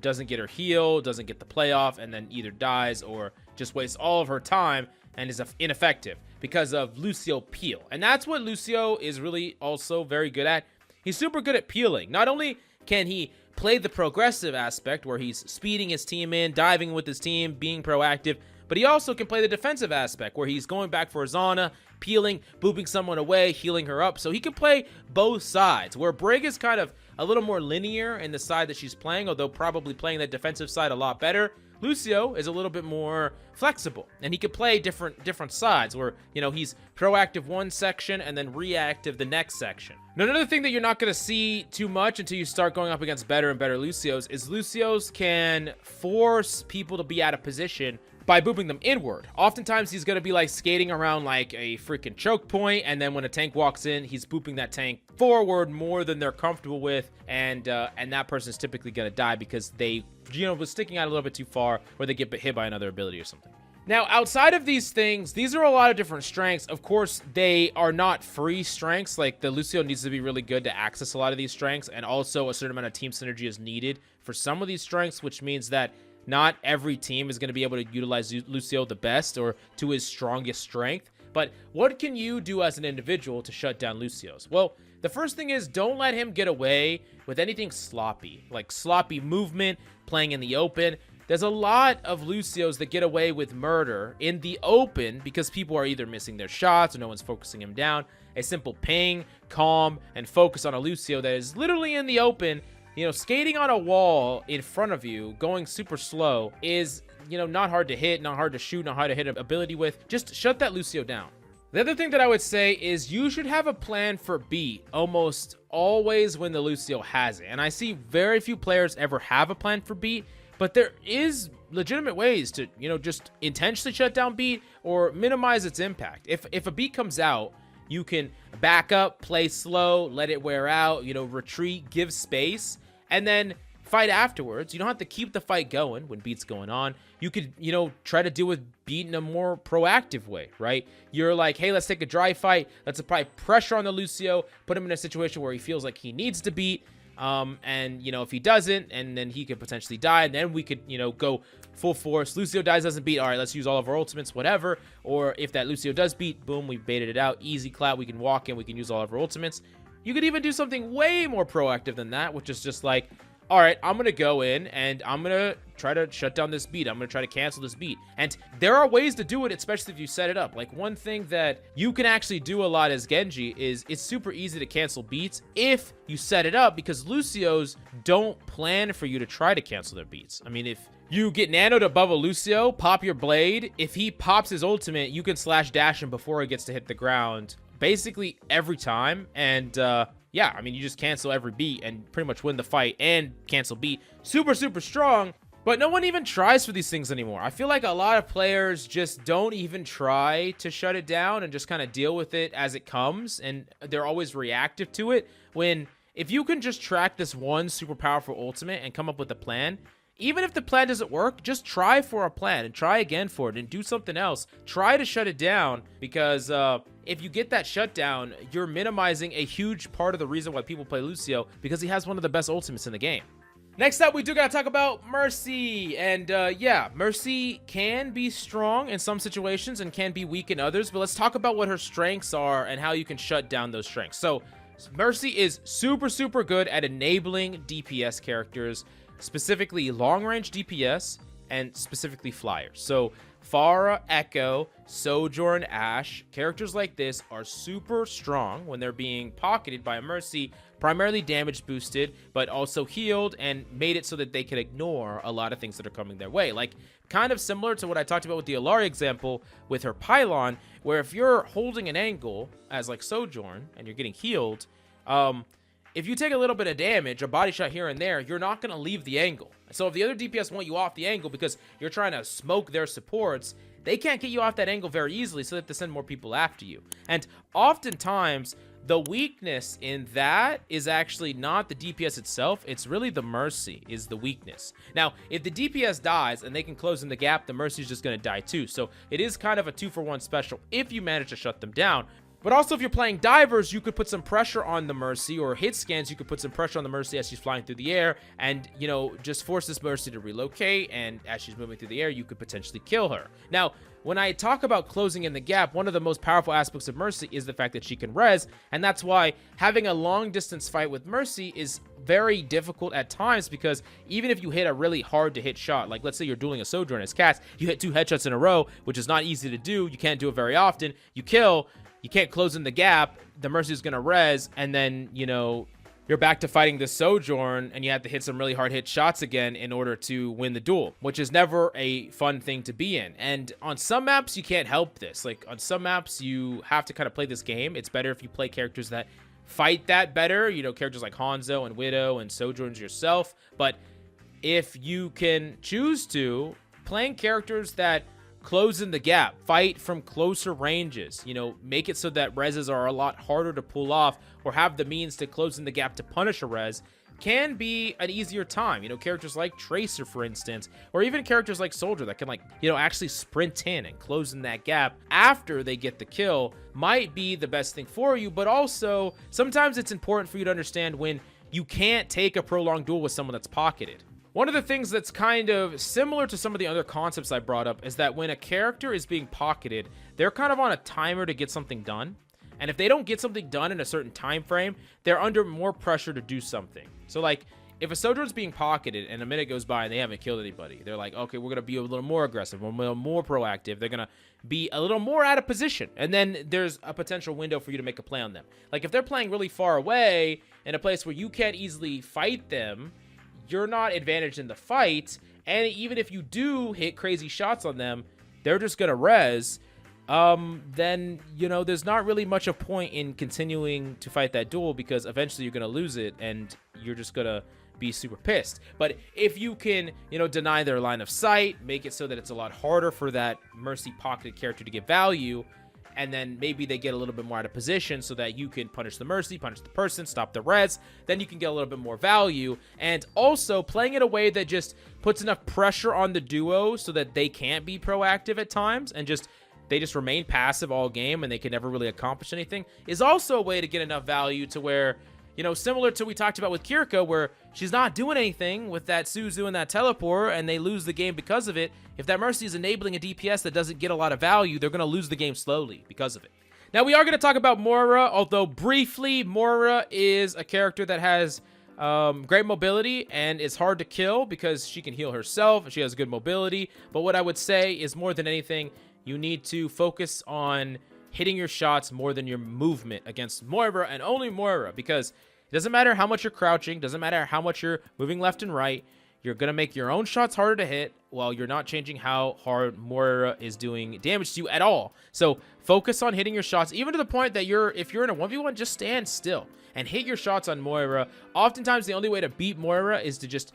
doesn't get her heal, doesn't get the playoff, and then either dies or just wastes all of her time and is ineffective because of Lucio peel. And that's what Lucio is really also very good at. He's super good at peeling. Not only can he play the progressive aspect where he's speeding his team in, diving with his team, being proactive, but he also can play the defensive aspect where he's going back for his Ana, peeling, booping someone away, healing her up. So he can play both sides, where Brig is kind of a little more linear in the side that she's playing, although probably playing that defensive side a lot better. Lucio is a little bit more flexible, and he could play different sides where, you know, he's proactive one section and then reactive the next section. Now, another thing that you're not going to see too much until you start going up against better and better Lucios is Lucios can force people to be out of position by booping them inward. Oftentimes he's going to be like skating around like a freaking choke point, and then when a tank walks in, he's booping that tank forward more than they're comfortable with, and that person's typically going to die because they, you know, was sticking out a little bit too far, or they get hit by another ability or something. Now, outside of these things, these are a lot of different strengths. Of course, they are not free strengths. Like the Lucio needs to be really good to access a lot of these strengths, and also a certain amount of team synergy is needed for some of these strengths, which means that not every team is going to be able to utilize Lucio the best or to his strongest strength. But what can you do as an individual to shut down Lucios? Well, the first thing is don't let him get away with anything sloppy, like sloppy movement, playing in the open. There's a lot of Lucios that get away with murder in the open because people are either missing their shots or no one's focusing him down. A simple ping, calm, and focus on a Lucio that is literally in the open, you know, skating on a wall in front of you, going super slow is, you know, not hard to hit, not hard to shoot, not hard to hit an ability with. Just shut that Lucio down. The other thing that I would say is you should have a plan for beat almost always when the Lucio has it. And I see very few players ever have a plan for beat, but there is legitimate ways to, you know, just intentionally shut down beat or minimize its impact. If a beat comes out, you can back up, play slow, let it wear out, you know, retreat, give space, and then fight afterwards. You don't have to keep the fight going when beat's going on. You could, you know, try to deal with beat in a more proactive way, right? You're like, hey, let's take a dry fight. Let's apply pressure on the Lucio, put him in a situation where he feels like he needs to beat. And, you know, if he doesn't, and then he could potentially die, and then we could, you know, go full force. Lucio dies, doesn't beat. All right, let's use all of our ultimates, whatever. Or if that Lucio does beat, boom, we baited it out. Easy clap. We can walk in. We can use all of our ultimates. You could even do something way more proactive than that, which is just like, all right, I'm going to go in and I'm going to try to shut down this beat. I'm going to try to cancel this beat. And there are ways to do it, especially if you set it up. Like, one thing that you can actually do a lot as Genji is it's super easy to cancel beats if you set it up, because Lucios don't plan for you to try to cancel their beats. I mean, if you get nanoed above a Lucio, pop your blade. If he pops his ultimate, you can slash dash him before he gets to hit the ground basically every time. And yeah, I mean, you just cancel every beat and pretty much win the fight and cancel beat. Super, super strong. But no one even tries for these things anymore. I feel like a lot of players just don't even try to shut it down and just kind of deal with it as it comes. And they're always reactive to it. When if you can just track this one super powerful ultimate and come up with a plan, even if the plan doesn't work, just try for a plan and try again for it and do something else. Try to shut it down, because if you get that shutdown, you're minimizing a huge part of the reason why people play Lucio, because he has one of the best ultimates in the game. Next up, we do gotta talk about Mercy. And yeah, Mercy can be strong in some situations and can be weak in others, but let's talk about what her strengths are and how you can shut down those strengths. So Mercy is super, super good at enabling DPS characters, specifically long-range DPS and specifically flyers. So Pharah, Echo, Sojourn, Ashe, characters like this are super strong when they're being pocketed by a Mercy, primarily damage boosted, but also healed and made it so that they can ignore a lot of things that are coming their way. Like, kind of similar to what I talked about with the Illari example with her pylon, where if you're holding an angle as like Sojourn and you're getting healed, if you take a little bit of damage, a body shot here and there, you're not going to leave the angle. So if the other DPS want you off the angle because you're trying to smoke their supports, they can't get you off that angle very easily, so they have to send more people after you. And oftentimes, the weakness in that is actually not the DPS itself, it's really the Mercy is the weakness. Now, if the DPS dies and they can close in the gap, the Mercy is just going to die too. So it is kind of a 2-for-1 special if you manage to shut them down. But also, if you're playing divers, you could put some pressure on the Mercy, or hit scans, you could put some pressure on the Mercy as she's flying through the air and, you know, just force this Mercy to relocate, and as she's moving through the air, you could potentially kill her. Now, when I talk about closing in the gap, one of the most powerful aspects of Mercy is the fact that she can res, and that's why having a long distance fight with Mercy is very difficult at times, because even if you hit a really hard to hit shot, like let's say you're dueling a Sojourn as Cass, you hit 2 headshots in a row, which is not easy to do, you can't do it very often, you kill, you can't close in the gap, the Mercy is going to res, and then, you know, you're back to fighting the Sojourn, and you have to hit some really hard hit shots again in order to win the duel, which is never a fun thing to be in. And on some maps, you can't help this. Like, on some maps, you have to kind of play this game. It's better if you play characters that fight that better, you know, characters like Hanzo and Widow and Sojourns yourself. But if you can choose to, playing characters that close in the gap, fight from closer ranges, you know, make it so that reses are a lot harder to pull off, or have the means to close in the gap to punish a res, can be an easier time. You know, characters like Tracer, for instance, or even characters like Soldier that can, like, you know, actually sprint in and close in that gap after they get the kill might be the best thing for you. But also, sometimes it's important for you to understand when you can't take a prolonged duel with someone that's pocketed. One of the things that's kind of similar to some of the other concepts I brought up is that when a character is being pocketed, they're kind of on a timer to get something done. And if they don't get something done in a certain time frame, they're under more pressure to do something. So, like, if a Sojourn's being pocketed and a minute goes by and they haven't killed anybody, they're like, okay, we're going to be a little more aggressive, a little more proactive. They're going to be a little more out of position. And then there's a potential window for you to make a play on them. Like, if they're playing really far away in a place where you can't easily fight them, you're not advantaged in the fight, and even if you do hit crazy shots on them, they're just gonna res, then, you know, there's not really much of a point in continuing to fight that duel, because eventually you're gonna lose it, and you're just gonna be super pissed. But if you can, you know, deny their line of sight, make it so that it's a lot harder for that Mercy pocketed character to get value, and then maybe they get a little bit more out of position so that you can punish the Mercy, punish the person, stop the res, then you can get a little bit more value. And also playing it a way that just puts enough pressure on the duo so that they can't be proactive at times and they just remain passive all game and they can never really accomplish anything is also a way to get enough value to where You know, similar to we talked about with Kirko, where she's not doing anything with that Suzu and that teleport, and they lose the game because of it. If that Mercy is enabling a DPS that doesn't get a lot of value, they're going to lose the game slowly because of it. Now, we are going to talk about Moira, although briefly, Moira is a character that has great mobility and is hard to kill because she can heal herself. She has good mobility. But what I would say is, more than anything, you need to focus on hitting your shots more than your movement against Moira, and only Moira, because it doesn't matter how much you're crouching, doesn't matter how much you're moving left and right, you're going to make your own shots harder to hit while you're not changing how hard Moira is doing damage to you at all. So focus on hitting your shots, even to the point that if you're in a 1v1, just stand still and hit your shots on Moira. Oftentimes, the only way to beat Moira is to just,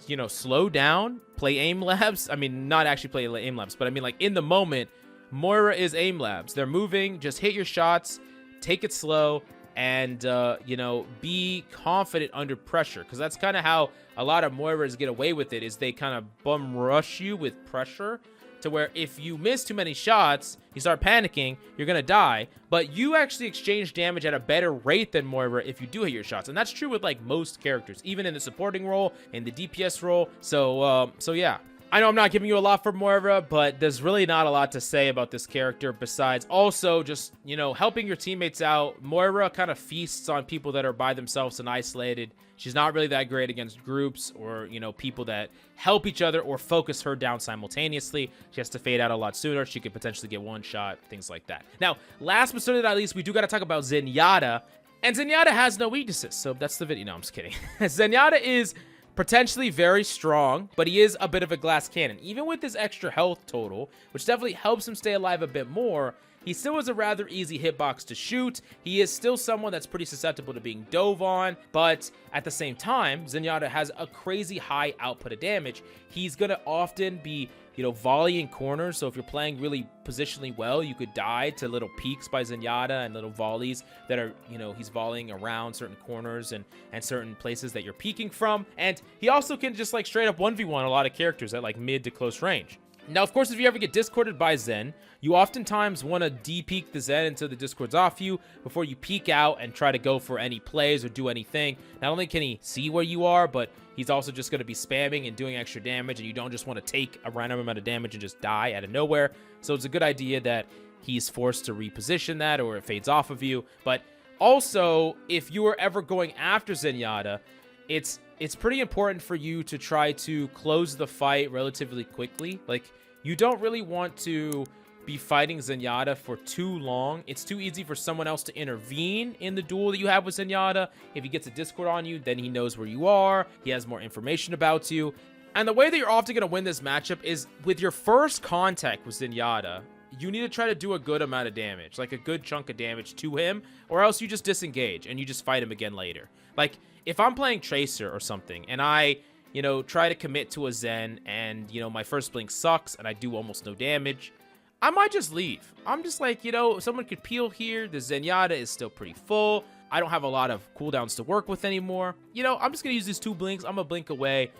you know, slow down, play aim labs. I mean, not actually play aim labs, but I mean, like, in the moment, Moira is aim labs. They're moving, just hit your shots, take it slow, and, you know, be confident under pressure, because that's kind of how a lot of Moiras get away with it, is they kind of bum rush you with pressure, to where if you miss too many shots, you start panicking, you're going to die, but you actually exchange damage at a better rate than Moira if you do hit your shots. And that's true with, like, most characters, even in the supporting role, in the DPS role. So yeah. I know I'm not giving you a lot for Moira, but there's really not a lot to say about this character besides also just, you know, helping your teammates out. Moira kind of feasts on people that are by themselves and isolated. She's not really that great against groups or, you know, people that help each other or focus her down simultaneously. She has to fade out a lot sooner. She could potentially get one shot, things like that. Now, last but certainly not least, we do got to talk about Zenyatta. And Zenyatta has no weaknesses, so that's the video. No, I'm just kidding. Zenyatta is potentially very strong, but he is a bit of a glass cannon. Even with his extra health total, which definitely helps him stay alive a bit more, he still is a rather easy hitbox to shoot. He is still someone that's pretty susceptible to being dove on, but at the same time, Zenyatta has a crazy high output of damage. He's going to often be, you know, volleying corners, so if you're playing really positionally well, you could die to little peeks by Zenyatta and little volleys that are, you know, he's volleying around certain corners and certain places that you're peeking from. And he also can just, like, straight up 1v1 a lot of characters at, like, mid to close range. Now, of course, if you ever get discorded by Zen, you oftentimes want to de-peek the Zen until the discord's off you before you peek out and try to go for any plays or do anything. Not only can he see where you are, but he's also just going to be spamming and doing extra damage, and you don't just want to take a random amount of damage and just die out of nowhere. So it's a good idea that he's forced to reposition that or it fades off of you. But also, if you are ever going after Zenyatta, it's pretty important for you to try to close the fight relatively quickly. Like, you don't really want to be fighting Zenyatta for too long. It's too easy for someone else to intervene in the duel that you have with Zenyatta. If he gets a discord on you, then he knows where you are. He has more information about you. And the way that you're often going to win this matchup is with your first contact with Zenyatta. You need to try to do a good amount of damage, like a good chunk of damage to him, or else you just disengage and you just fight him again later. Like, if I'm playing Tracer or something and I, you know, try to commit to a Zen and, you know, my first blink sucks and I do almost no damage, I might just leave. I'm just like, you know, someone could peel here. The Zenyatta is still pretty full. I don't have a lot of cooldowns to work with anymore. You know, I'm just going to use these 2 blinks. I'm going to blink away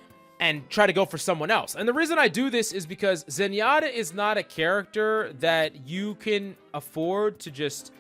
and try to go for someone else. And the reason I do this is because Zenyatta is not a character that you can afford to just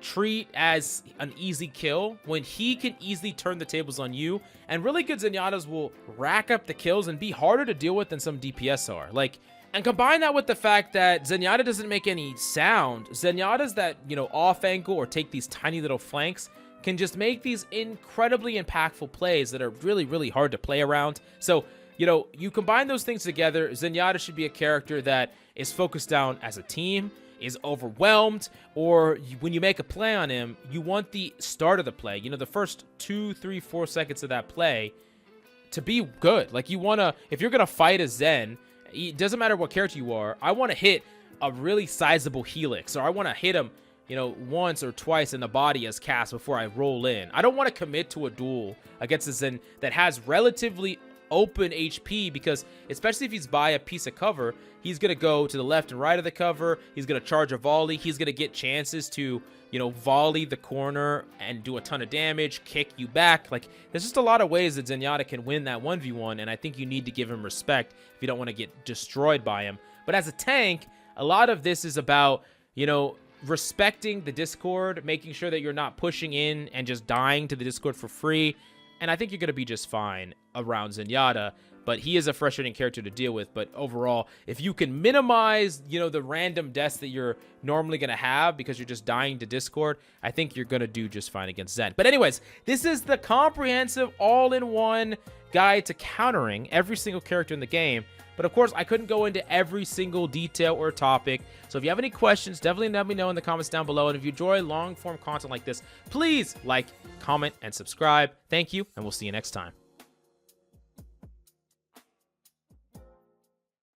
treat as an easy kill when he can easily turn the tables on you. And really good Zenyatas will rack up the kills and be harder to deal with than some DPS are. Like, and combine that with the fact that Zenyatta doesn't make any sound. Zenyatas that, you know, off angle or take these tiny little flanks can just make these incredibly impactful plays that are really, really hard to play around. So, you know, you combine those things together, Zenyatta should be a character that is focused down as a team, is overwhelmed, or when you make a play on him, you want the start of the play, you know, the first 2, 3, 4 seconds of that play to be good. Like, you want to, if you're going to fight a Zen, it doesn't matter what character you are, I want to hit a really sizable helix, or I want to hit him, you know, once or twice in the body as cast before I roll in. I don't want to commit to a duel against a Zen that has relatively open HP, because especially if he's by a piece of cover, he's going to go to the left and right of the cover. He's going to charge a volley. He's going to get chances to, you know, volley the corner and do a ton of damage, kick you back. Like, there's just a lot of ways that Zenyatta can win that 1v1, and I think you need to give him respect if you don't want to get destroyed by him. But as a tank, a lot of this is about, you know, respecting the Discord, making sure that you're not pushing in and just dying to the Discord for free. And I think you're going to be just fine around Zenyatta. But he is a frustrating character to deal with. But overall, if you can minimize, you know, the random deaths that you're normally going to have because you're just dying to Discord, I think you're going to do just fine against Zen. But anyways, this is the comprehensive all-in-one guide to countering every single character in the game. But of course, I couldn't go into every single detail or topic. So if you have any questions, definitely let me know in the comments down below. And if you enjoy long-form content like this, please like, comment, and subscribe. Thank you, and we'll see you next time.